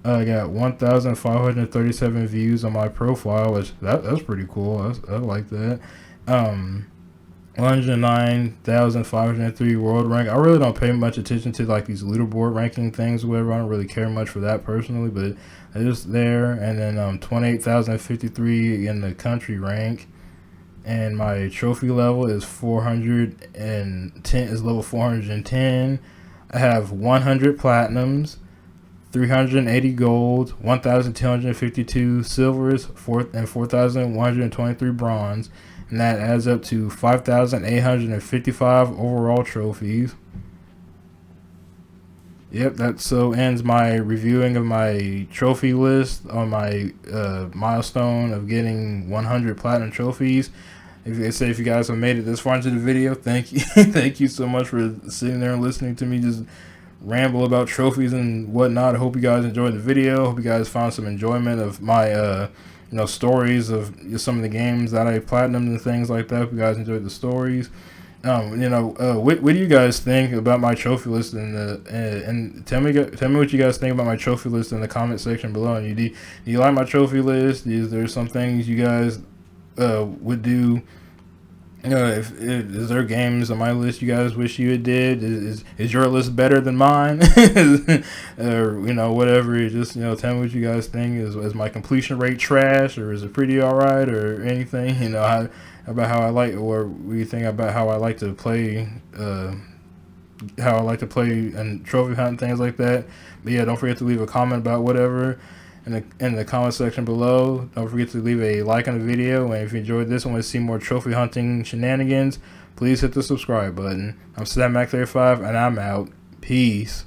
Speaker 1: I got 1,537 views on my profile, which that's pretty cool. I like that. 109,503 world rank. I really don't pay much attention to like these leaderboard ranking things or whatever. I don't really care much for that personally, but it's just there. And then 28,053 in the country rank. And my trophy level is 410, is level 410. I have 100 platinums, 380 gold, 1,252 silvers, and 4,123 bronze, and that adds up to 5,855 overall trophies. Yep, that so ends my reviewing of my trophy list on my milestone of getting 100 platinum trophies. If you guys have made it this far into the video, thank you. Thank you so much for sitting there and listening to me just ramble about trophies and whatnot. I hope you guys enjoyed the video. I hope you guys found some enjoyment of my you know, stories of some of the games that I platinumed and things like that. Hope you guys enjoyed the stories. You know, what do you guys think about my trophy list and tell me what you guys think about my trophy list in the comment section below. And do you like my trophy list? Is there some things you guys would do? You know, is there games on my list you guys wish you had did? Is your list better than mine? Or, you know, whatever. Just, you know, tell me what you guys think. Is my completion rate trash, or is it pretty alright, or anything? You know, about how I like, or what do you think about how I like to play? How I like to play and trophy hunt and things like that. But yeah, don't forget to leave a comment about whatever in the comment section below. Don't forget to leave a like on the video, and if you enjoyed this and want to see more trophy hunting shenanigans, please hit the subscribe button. I'm SnapMac35, and I'm out. Peace.